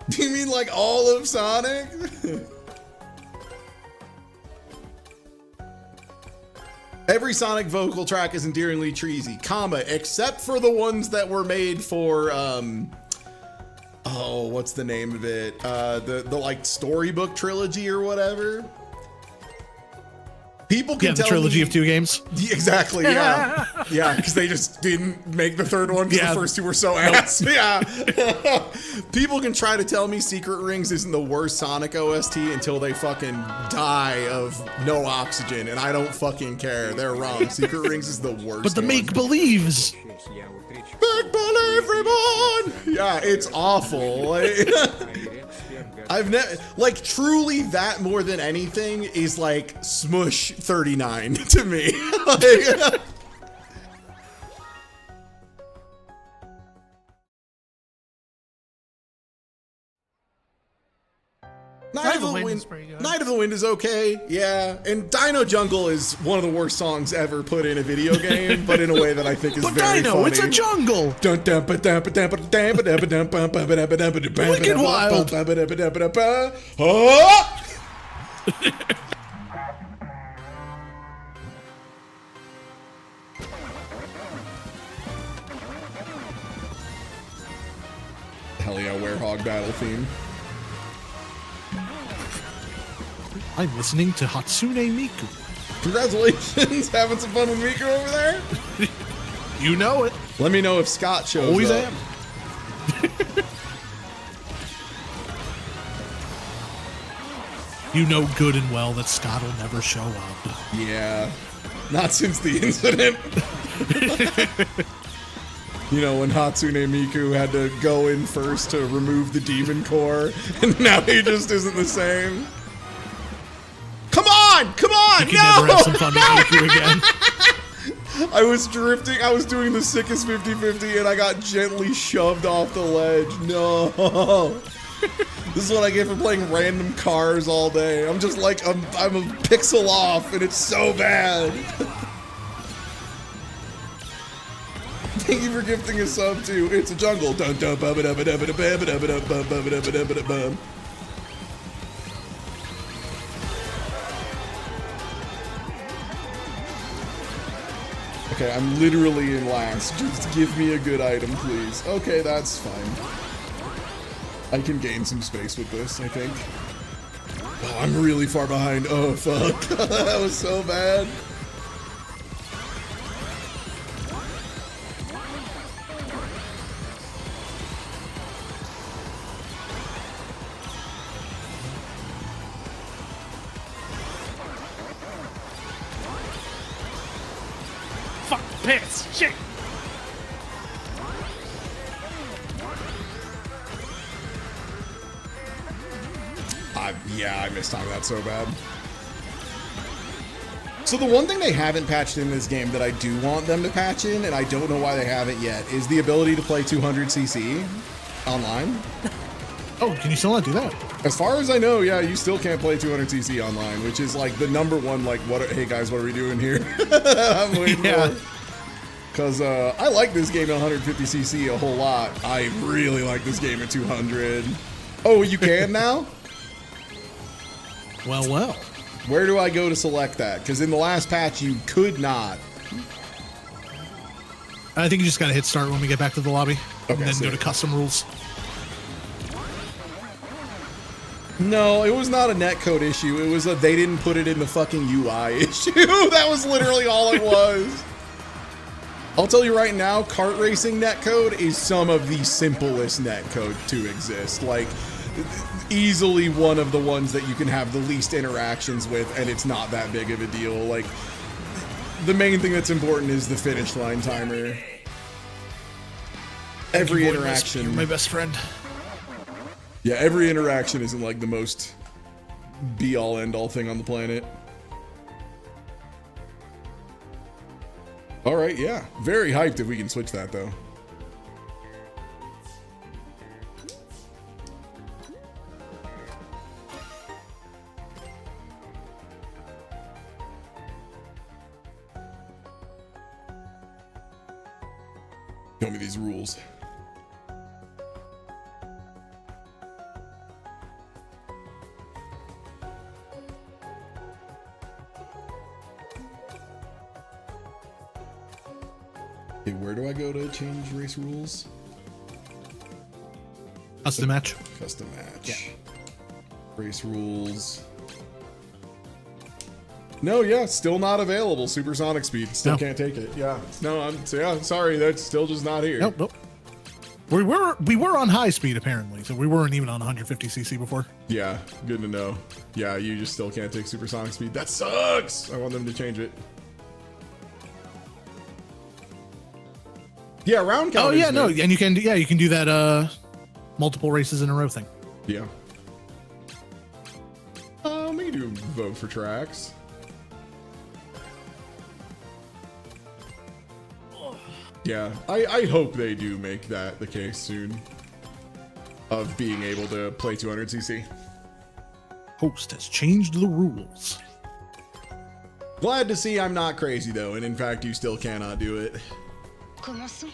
Do you mean like all of Sonic? Every Sonic vocal track is endearingly cheesy, comma, except for the ones that were made for, oh, what's the name of it? The like storybook trilogy or whatever. People can Yeah, the tell trilogy me, of 2 games. Exactly, yeah. Yeah, because they just didn't make the third one because Yeah. the first two were so ass. Yeah. People can try to tell me Secret Rings isn't the worst Sonic OST until they fucking die of no oxygen, and I don't fucking care. They're wrong. Secret Rings is the worst. But the one. make-believes. Big believe everyone! Yeah, it's awful. Like, I've never, like, truly that more than anything is like Smush 39 to me. Like, Night of the Wind is pretty good. Night of the Wind is okay, yeah. And Dino Jungle is one of the worst songs ever put in a video game, but in a way that I think is But very Dino, funny. it's a jungle. Wicked Wild. Hell yeah, Werehog battle theme. I'm listening to Hatsune Miku. Congratulations, having some fun with Miku over there? You know it. Let me know if Scott shows Always up. am. You know good and well that Scott will never show up. Yeah, not since the incident. You know, when Hatsune Miku had to go in first to remove the demon core, and now he just isn't the same. Come on! Come on! You can never have some fun with Miku again. I was drifting, I was doing the sickest 50-50 and I got gently shoved off the ledge. No. This is what I get for playing random cars all day. I'm just like, I'm a pixel off and it's so bad. Thank you for gifting a sub too. It's a jungle. Dun dun ba ba da ba da ba da ba ba da ba da ba ba ba da ba da ba da ba. Okay, I'm literally in last. Just give me a good item, please. Okay, that's fine. I can gain some space with this, I think. Oh, I'm really far behind. Oh, fuck. That was so bad. Fuck, piss, shit. Yeah, I mistimed that so bad. So the one thing they haven't patched in this game that I do want them to patch in, and I don't know why they haven't yet, is the ability to play 200cc online. Oh, can you still not do that? As far as I know, yeah, you still can't play 200cc online, which is like the number one, like, hey guys, what are we doing here? I'm waiting Yeah. for. Because I like this game at 150cc a whole lot. I really like this game at 200. Oh, you can now? Well, well. Where do I go to select that? Because in the last patch, you could not. I think you just gotta hit start when we get back to the lobby, and Okay, then sick. go to custom rules. No, it was not a netcode issue. It was they didn't put it in the fucking UI issue. That was literally all it was. I'll tell you right now, kart racing netcode is some of the simplest netcode to exist. Like, easily one of the ones that you can have the least interactions with, and it's not that big of a deal. Like, the main thing that's important is the finish line timer. Every You're interaction. my best friend. Yeah, every interaction isn't like the most be-all, end-all thing on the planet. All right, yeah. Very hyped if we can switch that, though. Show me these rules. Okay, where do I go to change race rules? Custom match. Custom match. Race rules. No, yeah, still not available. Supersonic speed. Still No. can't take it. Yeah. No, sorry, that's still just not here. Nope. We were on high speed apparently, so we weren't even on 150cc before. Yeah, good to know. Yeah, you just still can't take supersonic speed. That sucks. I want them to change it. Yeah, round count. Oh yeah, is no, good. and you can do that multiple races in a row thing. Yeah. We can do vote for tracks. Yeah, I hope they do make that the case soon. Of being able to play 200cc. Host has changed the rules. Glad to see I'm not crazy though, and in fact you still cannot do it. Commençons.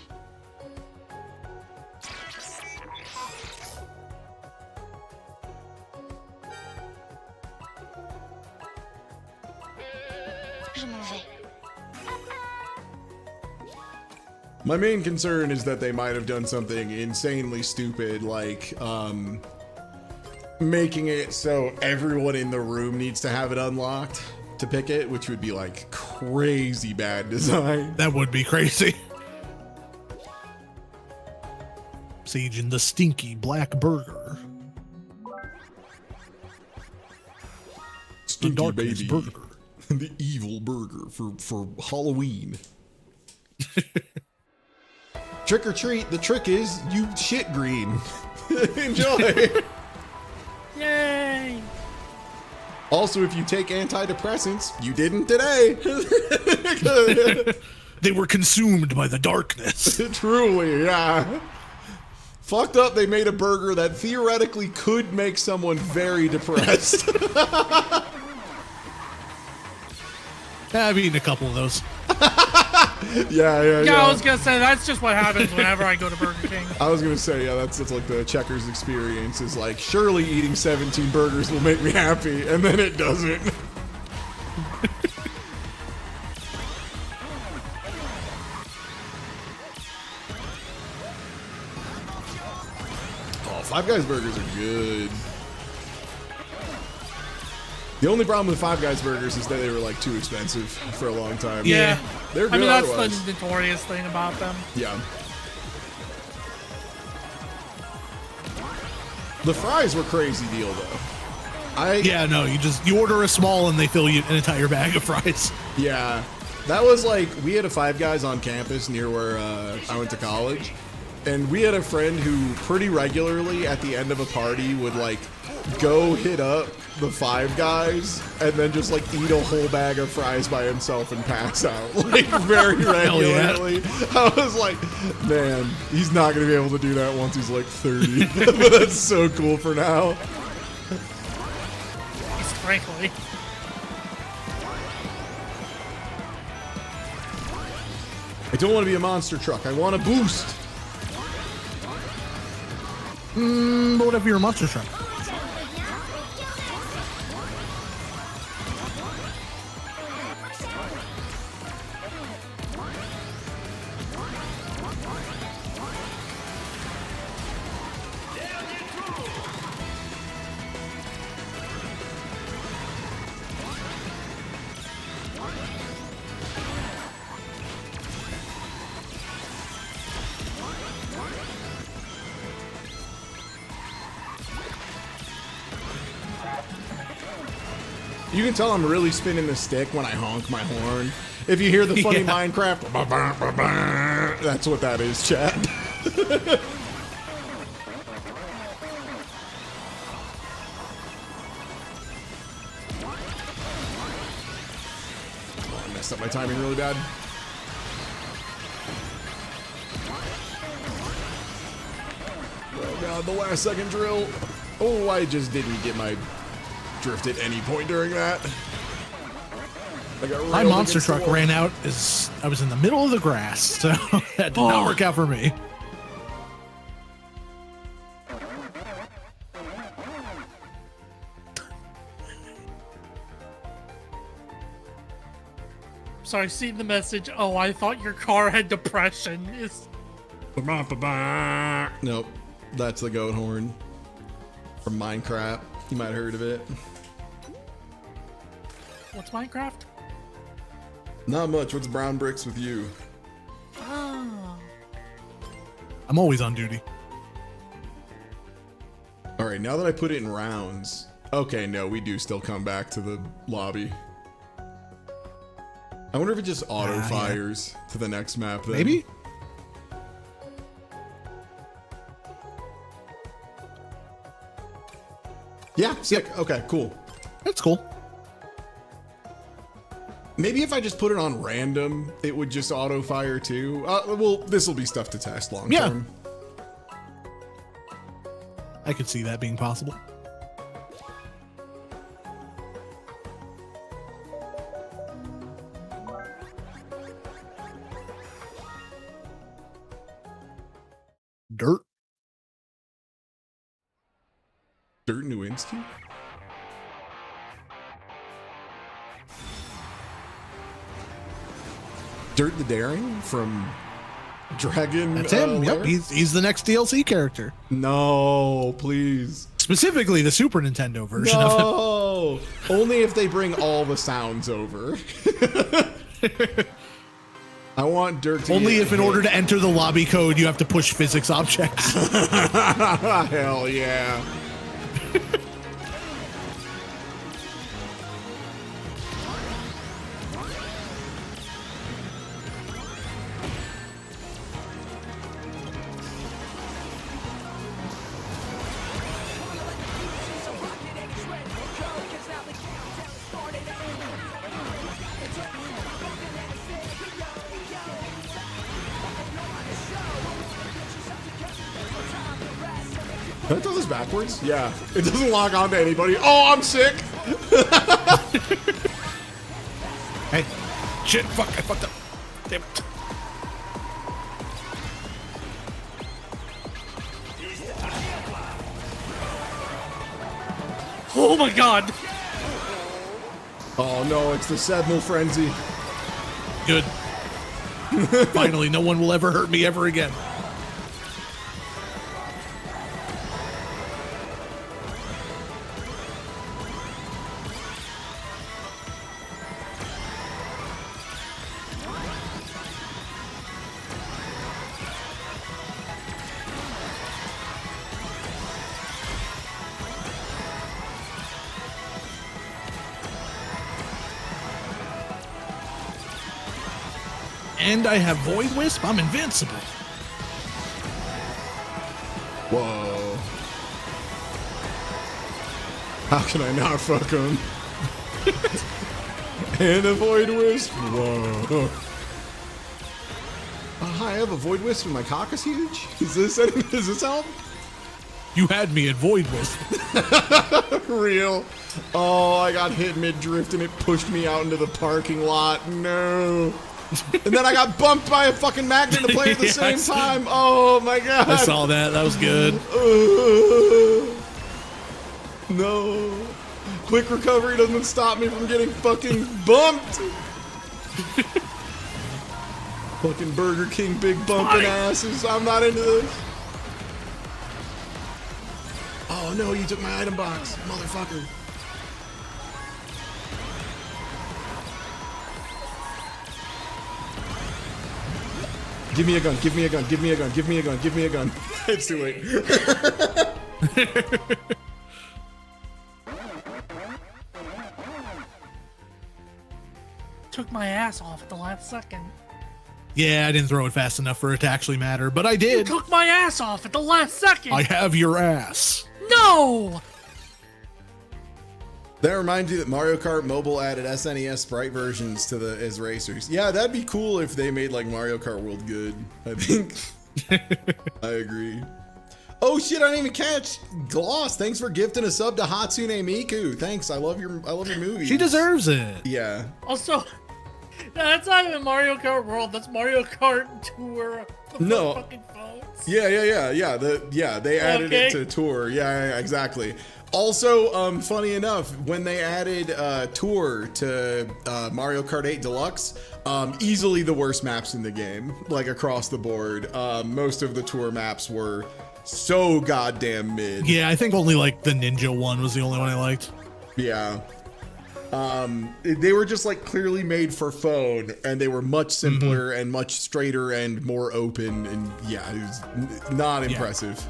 Je m'en vais. My main concern is that they might have done something insanely stupid, like making it so everyone in the room needs to have it unlocked to pick it, which would be like crazy bad design. That would be crazy. Sage and the stinky black burger. Stinky darkness baby. burger. The evil burger for Halloween. Trick or treat, the trick is you shit green. Enjoy. Yay! Also, if you take antidepressants, you didn't today. They were consumed by the darkness. Truly, yeah. Fucked up, they made a burger that theoretically could make someone very depressed. I've eaten a couple of those. Yeah. Yeah, I was gonna say that's just what happens whenever I go to Burger King. I was gonna say, yeah, that's like the Checkers experience is like, surely eating 17 burgers will make me happy, and then it doesn't. Oh, Five Guys burgers are good. The only problem with Five Guys burgers is that they were like too expensive for a long time. Yeah. They're good I mean, that's otherwise. the notorious thing about them. Yeah. The fries were crazy deal though. Yeah, no, you order a small and they fill you an entire bag of fries. Yeah. That was like, we had a Five Guys on campus near where I went to college. And we had a friend who pretty regularly at the end of a party would like go hit up the Five Guys and then just like eat a whole bag of fries by himself and pass out like very regularly. I was like, man, he's not gonna be able to do that once he's like 30. But that's so cool for now. Frankly. I don't want to be a monster truck. I want a boost. But whatever your monster truck. You can tell I'm really spinning the stick when I honk my horn. If you hear the funny Yeah. Minecraft, that's what that is, chat. Oh, I messed up my timing really bad. Oh god, the last second drill. Oh, I just didn't get my drift at any point during that. I got My railed monster against the truck wall. ran out as I was in the middle of the grass, so that did not work out for me. Sorry, seen the message. Oh, I thought your car had depression. Nope, that's the goat horn from Minecraft. You might have heard of it. What's Minecraft? Not much. What's brown bricks with you? Oh. I'm always on duty. All right, now that I put it in rounds. Okay, no, we do still come back to the lobby. I wonder if it just auto yeah. fires to the next map then. Maybe? Yeah, sick. Okay, cool. That's cool. Maybe if I just put it on random, it would just auto fire too. Well, this will be stuff to test long Yeah. term. I could see that being possible. Dirt. Dirt Nowinski? Dirt the Daring from Dragon. That's him. Yep, Lair? he's the next DLC character. No, please. Specifically the Super Nintendo version of him. No, only if they bring all the sounds over. I want Dirt to Only get if in hit. order to enter the lobby code you have to push physics objects. Hell yeah. Can I throw this backwards? Yeah. It doesn't lock onto anybody. Oh, I'm sick. Hey, shit, fuck, I fucked up. Damn it. Oh my god! Oh no, it's the Sedmal Frenzy. Good. Finally, no one will ever hurt me ever again. And I have Void Wisp. I'm invincible. Whoa. How can I not fuck him? And a Void Wisp? Whoa. Hi, I have a Void Wisp and my cock is huge? Does this help? You had me at Void Wisp. Real. Oh, I got hit mid-drift and it pushed me out into the parking lot. No. And then I got bumped by a fucking magnet to play at the Yeah, same time. Oh my god. I saw that. That was good. No. Quick recovery doesn't stop me from getting fucking bumped. Fucking Burger King big bumping asses. I'm not into this. Oh no, you took my item box, motherfucker. Give me a gun, give me a gun, give me a gun, give me a gun, give me a gun. It's too late. took my ass off at the last second. Yeah, I didn't throw it fast enough for it to actually matter, but I You did. took my ass off at the last second. I have your ass. No! That reminds you that Mario Kart Mobile added SNES sprite versions to the as racers. Yeah, that'd be cool if they made like Mario Kart World good. I think. I agree. Oh shit! I didn't even catch Gloss. Thanks for gifting a sub to Hatsune Miku. Thanks. I love your movie. She deserves it. Yeah. Also, that's not even Mario Kart World. That's Mario Kart Tour. No. Fucking phones. Yeah. They added it to Tour. Yeah, exactly. Also, funny enough, when they added Tour to Mario Kart 8 Deluxe, easily the worst maps in the game, like across the board. Most of the Tour maps were so goddamn mid. Yeah, I think only like the Ninja one was the only one I liked. Yeah. They were just like clearly made for phone, and they were much simpler and much straighter and more open, and yeah, it was not impressive.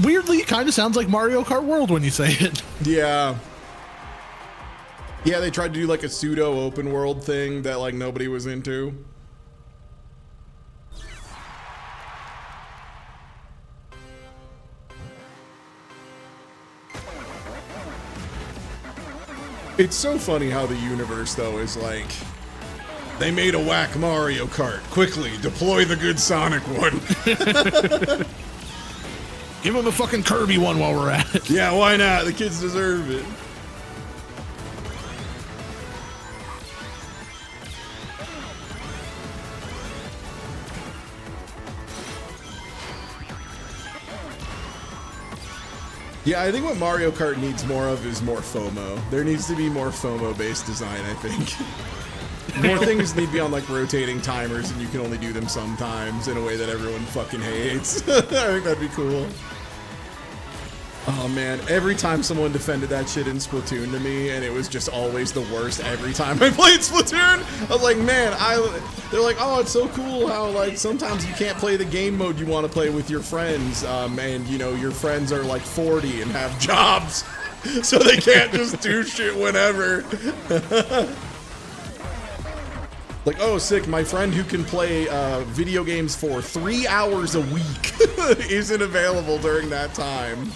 Weirdly, kind of sounds like Mario Kart World when you say it. Yeah. Yeah, they tried to do like a pseudo open world thing that like nobody was into. It's so funny how the universe though is like, they made a whack Mario Kart. Quickly, deploy the good Sonic one. Give him a fucking Kirby one while we're at it. Yeah, why not? The kids deserve it. Yeah, I think what Mario Kart needs more of is more FOMO. There needs to be more FOMO-based design, I think. More things need to be on like rotating timers, and you can only do them sometimes in a way that everyone fucking hates. I think that'd be cool. Oh man, every time someone defended that shit in Splatoon to me, and it was just always the worst every time I played Splatoon, I was like, man, they're like, oh, it's so cool how like sometimes you can't play the game mode you want to play with your friends, and you know, your friends are like 40 and have jobs, so they can't just do shit whenever. Like, oh, sick, my friend who can play video games for 3 hours a week isn't available during that time.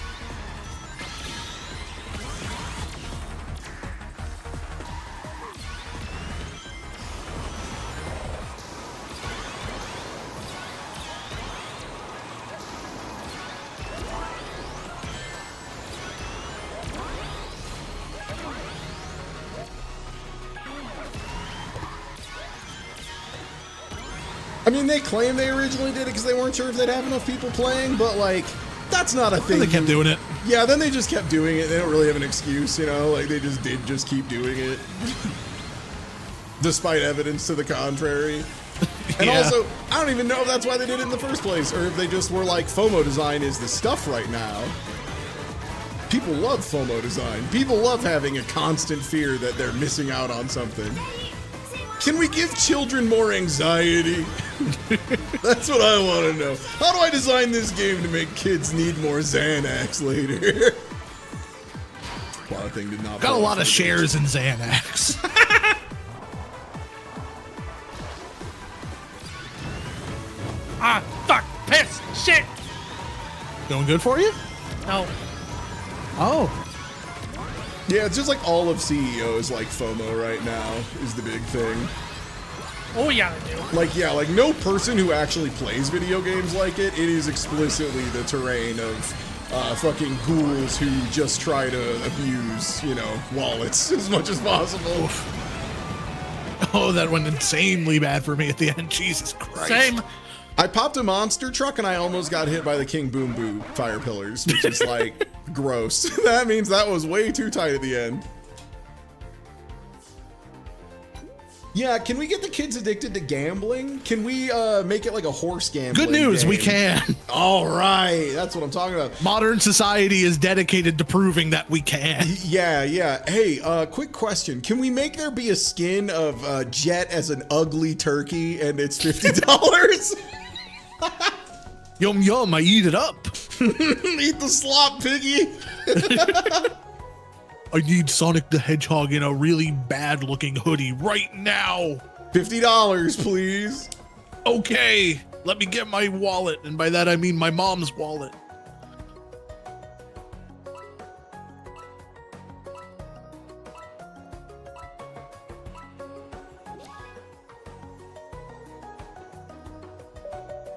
I mean, they claim they originally did it because they weren't sure if they'd have enough people playing, but like, that's not a thing. They kept doing it. Yeah, then they just kept doing it. They don't really have an excuse, you know? Like, they just did just keep doing it. Despite evidence to the contrary. And also, I don't even know if that's why they did it in the first place, or if they just were like, FOMO design is the stuff right now. People love FOMO design. People love having a constant fear that they're missing out on something. Can we give children more anxiety? That's what I want to know. How do I design this game to make kids need more Xanax later? Wow, that thing did not. Got a lot of shares in Xanax. Ah, fuck, piss, shit. Going good for you? No. Oh. Yeah, it's just like all of CEO is like FOMO right now is the big thing. What we gotta do? Like, yeah, like no person who actually plays video games like it is explicitly the terrain of fucking ghouls who just try to abuse, you know, wallets as much as possible. Oh, that went insanely bad for me at the end. Jesus Christ. Same. I popped a monster truck and I almost got hit by the King Boom Boo fire pillars, which is like gross. That means that was way too tight at the end. Yeah, can we get the kids addicted to gambling? Can we make it like a horse gambling Good news, game? we can. All right, that's what I'm talking about. Modern society is dedicated to proving that we can. Yeah, yeah. Hey, quick question. Can we make there be a skin of Jet as an ugly turkey and it's $50? Yum yum, I eat it up. Eat the slop, piggy. I need Sonic the Hedgehog in a really bad looking hoodie right now. $50, please. Okay, let me get my wallet. And by that, I mean my mom's wallet.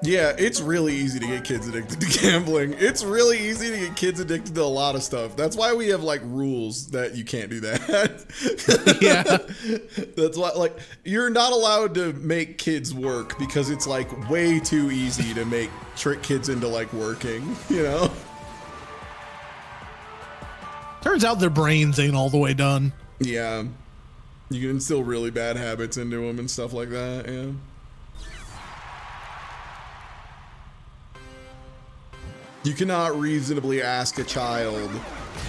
Yeah, it's really easy to get kids addicted to gambling. It's really easy to get kids addicted to a lot of stuff. That's why we have like rules that you can't do that. Yeah. That's why, like, you're not allowed to make kids work because it's like way too easy to trick kids into like working, you know? Turns out their brains ain't all the way done. Yeah. You can instill really bad habits into them and stuff like that, yeah. You cannot reasonably ask a child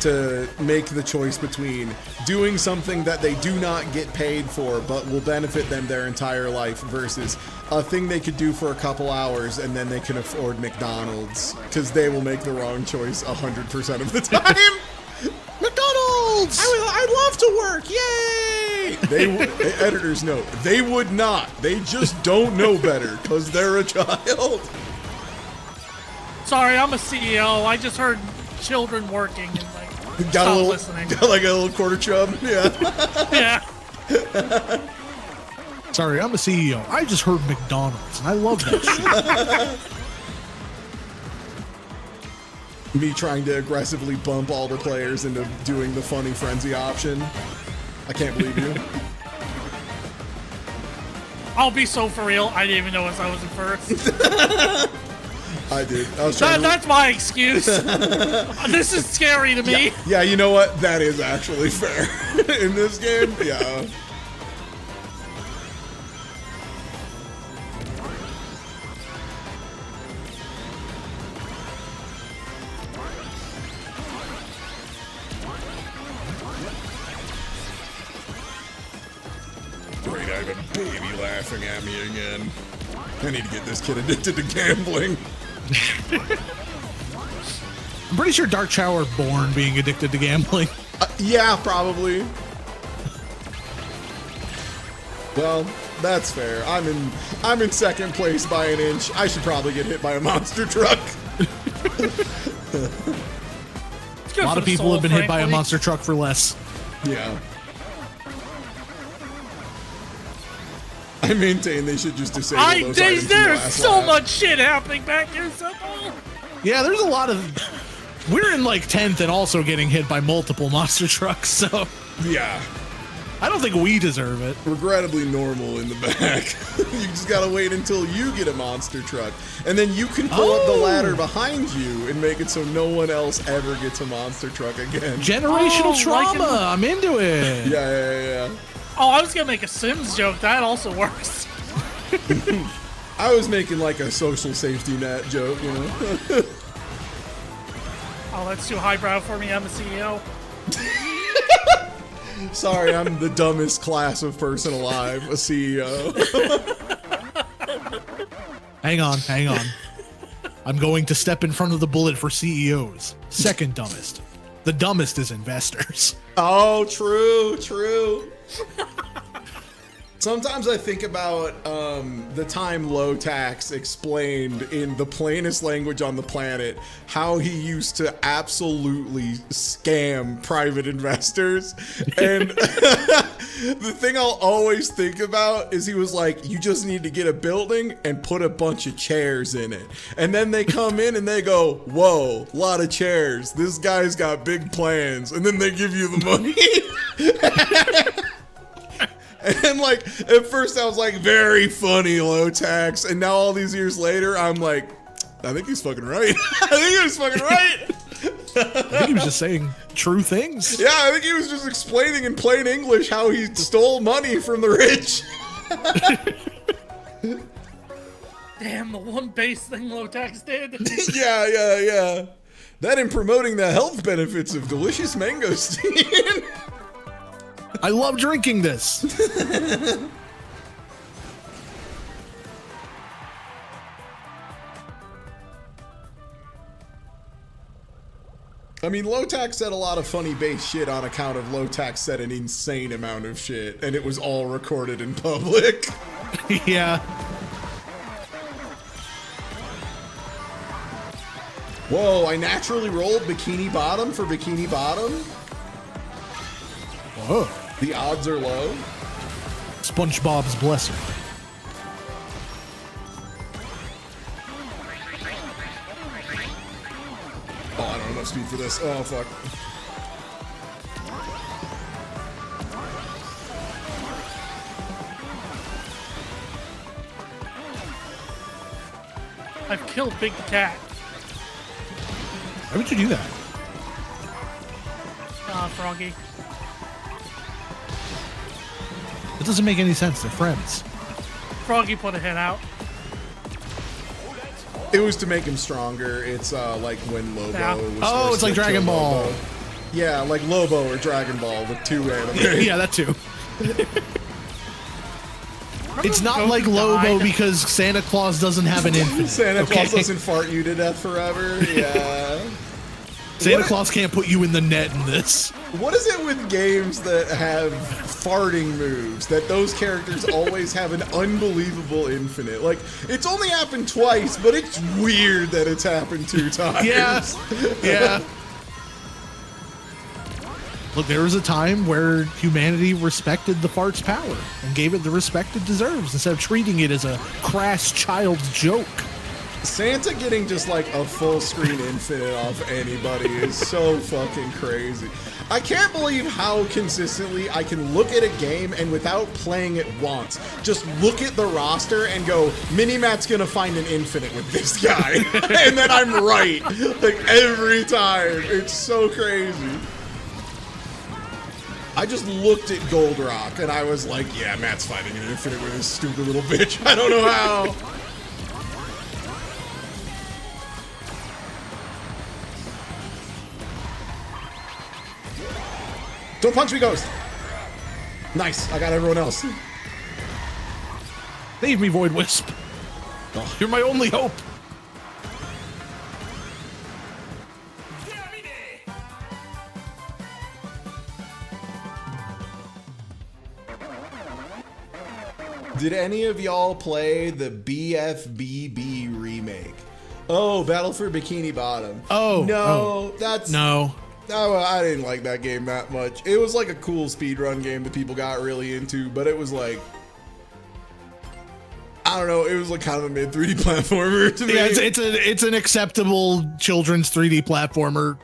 to make the choice between doing something that they do not get paid for but will benefit them their entire life versus a thing they could do for a couple hours and then they can afford McDonald's, because they will make the wrong choice 100% of the time. McDonald's! I'd love to work, yay! Editor's note, they would not. They just don't know better because they're a child. Sorry, I'm a CEO. I just heard children working and like stop listening. Got like a little quarter chub, yeah. Yeah. Sorry, I'm a CEO. I just heard McDonald's, and I love that shit. Me trying to aggressively bump all the players into doing the funny frenzy option. I can't believe you. I'll be so for real. I didn't even know I was in first. I did. I was trying That's my excuse. This is scary to me. Yeah, you know what? That is actually fair. In this game, yeah. Great, I have a baby laughing at me again. I need to get this kid addicted to gambling. I'm pretty sure Dark Shower was born being addicted to gambling. Yeah, probably. Well, that's fair. I'm in second place by an inch. I should probably get hit by a monster truck. A lot of people have been hit by a monster truck for less. Yeah. I maintain they should just disable those items in the There's last so lap. much shit happening back here, Simple. Yeah, there's a lot of... We're in like 10th and also getting hit by multiple monster trucks, so... Yeah. I don't think we deserve it. Regrettably normal in the back. You just gotta wait until you get a monster truck. And then you can pull up the ladder behind you and make it so no one else ever gets a monster truck again. Generational trauma. I'm into it. Yeah. Oh, I was gonna make a Sims joke. That also works. I was making like a social safety net joke, you know? Oh, that's too highbrow for me. I'm a CEO. Sorry, I'm the dumbest class of person alive, a CEO. Hang on. I'm going to step in front of the bullet for CEOs. Second dumbest. The dumbest is investors. Oh, true. Sometimes I think about the time Low Tax explained in the plainest language on the planet how he used to absolutely scam private investors. And the thing I'll always think about is he was like, you just need to get a building and put a bunch of chairs in it. And then they come in and they go, whoa, a lot of chairs. This guy's got big plans. And then they give you the money. And like, at first I was like, very funny, Low Tax. And now all these years later, I'm like, I think he's fucking right. I think he was just saying true things. Yeah, I think he was just explaining in plain English how he stole money from the rich. Damn, the one base thing Low Tax did. Yeah. That and promoting the health benefits of delicious mangosteen. I love drinking this. I mean, Lotax said a lot of funny base shit on account of Lotax said an insane amount of shit, and it was all recorded in public. Yeah. Whoa, I naturally rolled Bikini Bottom for Bikini Bottom? Whoa. The odds are low. SpongeBob's blessing. Oh, I don't have enough speed for this. Oh, fuck. I've killed Big Cat. Why would you do that? Froggy. It doesn't make any sense. They're friends. Froggy put a hit out. It was to make him stronger. It's like when Lobo Yeah. was Oh, forced it's like to Dragon kill Ball. Lobo. Yeah, like Lobo or Dragon Ball with 2 anime. Yeah, that too. It's not Goku like Lobo died? because Santa Claus doesn't have an infinite. Santa Claus okay? doesn't fart you to death forever. Yeah. Santa What- Claus can't put you in the net in this. What is it with games that have farting moves that those characters always have an unbelievable infinite? Like, it's only happened twice, but it's weird that it's happened 2 times. Yeah. Yeah. Look, there was a time where humanity respected the fart's power and gave it the respect it deserves instead of treating it as a crass child's joke. Santa getting just like a full screen infinite off anybody is so fucking crazy. I can't believe how consistently I can look at a game and without playing it once, just look at the roster and go, Minimat's gonna find an infinite with this guy. And then I'm right. Like every time. It's so crazy. I just looked at Goldrock and I was like, yeah, Matt's fighting an infinite with this stupid little bitch. I don't know how. Don't punch me, Ghost. Nice. I got everyone else. Save me, Void Wisp. Oh, you're my only hope. Did any of y'all play the BFBB remake? Oh, Battle for Bikini Bottom. Oh, no, that's No. Oh, I didn't like that game that much. It was like a cool speedrun game that people got really into, but it was like, I don't know, it was like kind of a mid 3D platformer to me. Yeah, it's an acceptable children's 3D platformer.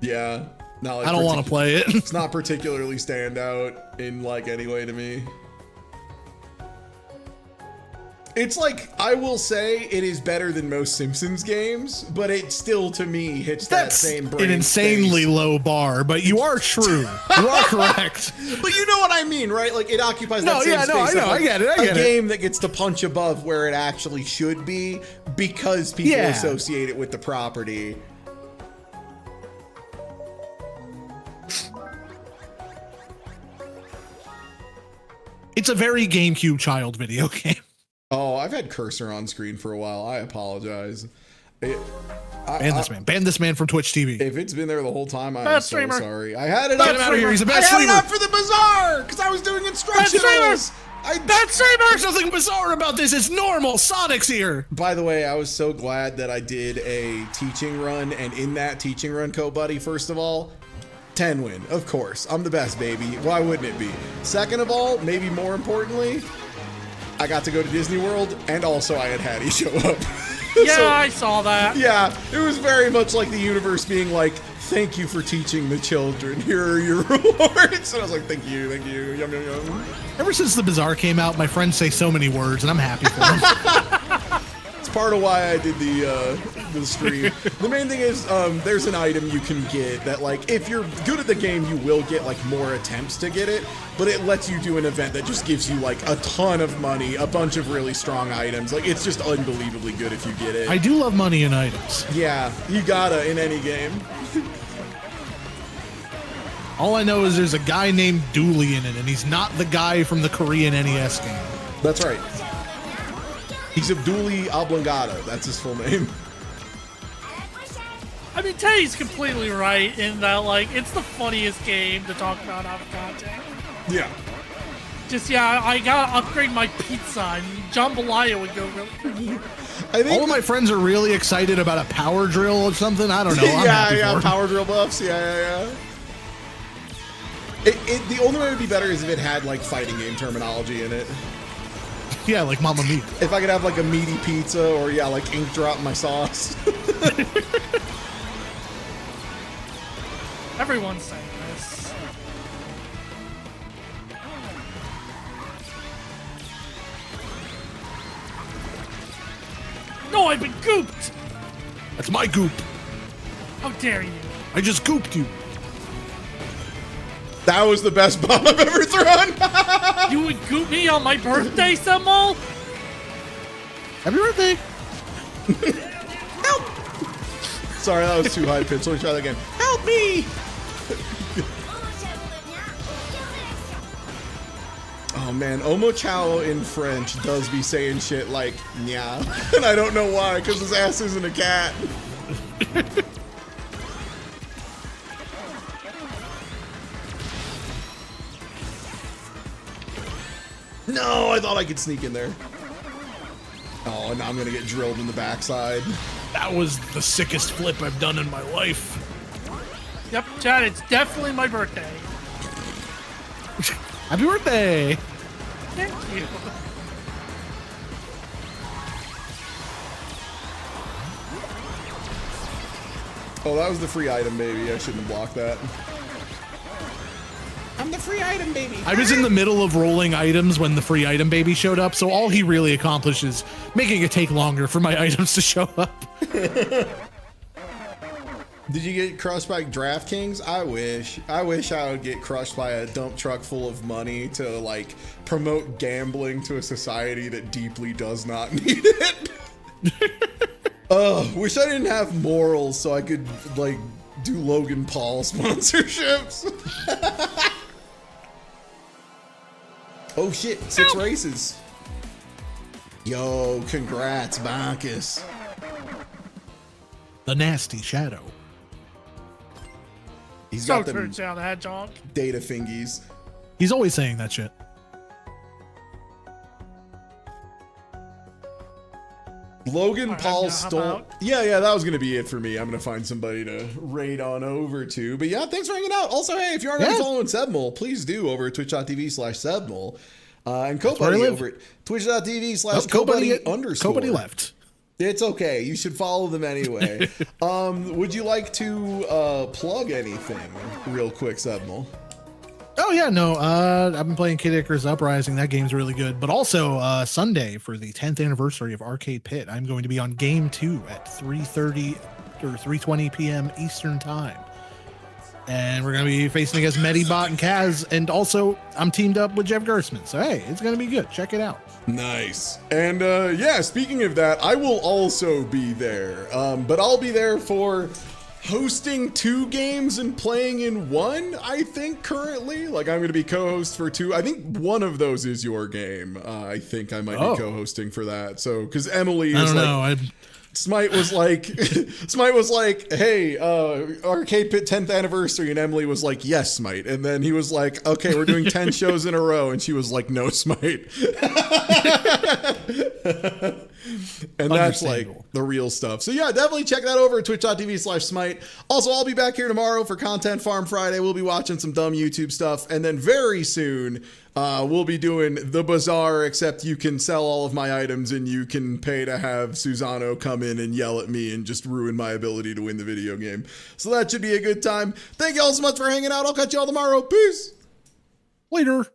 Yeah. Not like I don't want to play it. It's not particularly stand out in like any way to me. It's like, I will say it is better than most Simpsons games, but it still, to me, hits that That's same brain an insanely space. low bar, but you are true. You are correct. But you know what I mean, right? Like, it occupies No, that same yeah, space. no, I of, know, like, I get it, I get a it. game that gets to punch above where it actually should be because people Yeah. associate it with the property. It's a very GameCube child video game. Oh, I've had cursor on screen for a while. I apologize. Ban this man from Twitch TV. If it's been there the whole time, I'm Bad so streamer. sorry. I had it Get up him out of here. He's a bad I had it streamer. up for the Bazaar because I was doing instructionals. There's nothing bizarre about this. It's normal. Sonic's here. By the way, I was so glad that I did a teaching run, and in that teaching run, Co-Buddy, first of all, 10 win. Of course. I'm the best, baby. Why wouldn't it be? Second of all, maybe more importantly, I got to go to Disney World, and also I had Hattie show up. Yeah, So, I saw that. yeah, it was very much like the universe being like, thank you for teaching the children. Here are your rewards. And I was like, thank you, yum, yum, yum. Ever since the Bazaar came out, my friends say so many words, and I'm happy for them. It's part of why I did the stream. The main thing is there's an item you can get that, like, if you're good at the game, you will get like more attempts to get it, but it lets you do an event that just gives you like a ton of money, a bunch of really strong items. Like, it's just unbelievably good if you get it. I do love money and items. Yeah, you gotta in any game. All I know is there's a guy named Dooley in it, and he's not the guy from the Korean NES game. That's right. He's Abduli Oblongata. That's his full name. I mean, Teddy's completely right in that, like, it's the funniest game to talk about out of content. Yeah. Just, yeah, I gotta upgrade my pizza, and jambalaya would go really I think All of my friends are really excited about a power drill or something. I don't know. I'm happy for it. power drill buffs. Yeah. The only way it would be better is if it had like fighting game terminology in it. Yeah, like Mamma Mia. If I could have like a meaty pizza or like ink drop in my sauce. Everyone's saying this. No, I've been gooped! That's my goop. How dare you? I just gooped you. That was the best bomb I've ever thrown. You would goop me on my birthday, Semmo? Happy birthday. Sorry, that was too high pitched. Let me try that again. Help me! Oh man, Omochao in French does be saying shit like "nya," and I don't know why, because his ass isn't a cat. No, I thought I could sneak in there. Oh, and now I'm gonna get drilled in the backside. That was the sickest flip I've done in my life. Yep, Chad, it's definitely my birthday. Happy birthday. Thank you. Oh, that was the free item, baby. I shouldn't have blocked that. I'm the free item, baby. I was in the middle of rolling items when the free item baby showed up, so all he really accomplished is making it take longer for my items to show up. Did you get crushed by DraftKings? I wish. I wish I would get crushed by a dump truck full of money to like promote gambling to a society that deeply does not need it. Wish I didn't have morals so I could like do Logan Paul sponsorships. Oh shit, 6 races. Yo, congrats, Bacchus. The nasty shadow. He's So got them turns out, Hedgehog. data fingies. He's always saying that shit. Logan Paul yeah, how stole. about- Yeah, that was gonna be it for me. I'm gonna find somebody to raid on over to. But yeah, thanks for hanging out. Also, hey, if you aren't already Yeah. following Sebmol, please do over at twitch.tv/Sebmol. And where I CoBuddy live. over at twitch.tv/CoBuddy underscore. Nobody left. It's okay. You should follow them anyway. Would you like to plug anything real quick, Sebmol? Oh yeah, no. I've been playing Kid Icarus Uprising. That game's really good. But also Sunday for the 10th anniversary of Arcade Pit, I'm going to be on Game 2 at 3:30 or 3:20 p.m. Eastern Time, and we're going to be facing against Medibot and Kaz. And also, I'm teamed up with Jeff Gersman. So hey, it's going to be good. Check it out. Nice. And yeah, speaking of that, I will also be there. But I'll be there for hosting 2 games and playing in 1, I think, currently. Like, I'm going to be co-host for 2. I think one of those is your game. I think I might be co-hosting for that. So, because Emily I is don't like... know. Smite was like, hey, Arcade Pit 10th anniversary, and Emily was like, yes, Smite. And then he was like, okay, we're doing 10 shows in a row, and she was like, no, Smite. And that's like the real stuff. So yeah, definitely check that over at twitch.tv/Smite. Also, I'll be back here tomorrow for Content Farm Friday. We'll be watching some dumb YouTube stuff, and then very soon we'll be doing the Bazaar, except you can sell all of my items and you can pay to have Susano come in and yell at me and just ruin my ability to win the video game. So that should be a good time. Thank you all so much for hanging out. I'll catch you all tomorrow. Peace. Later.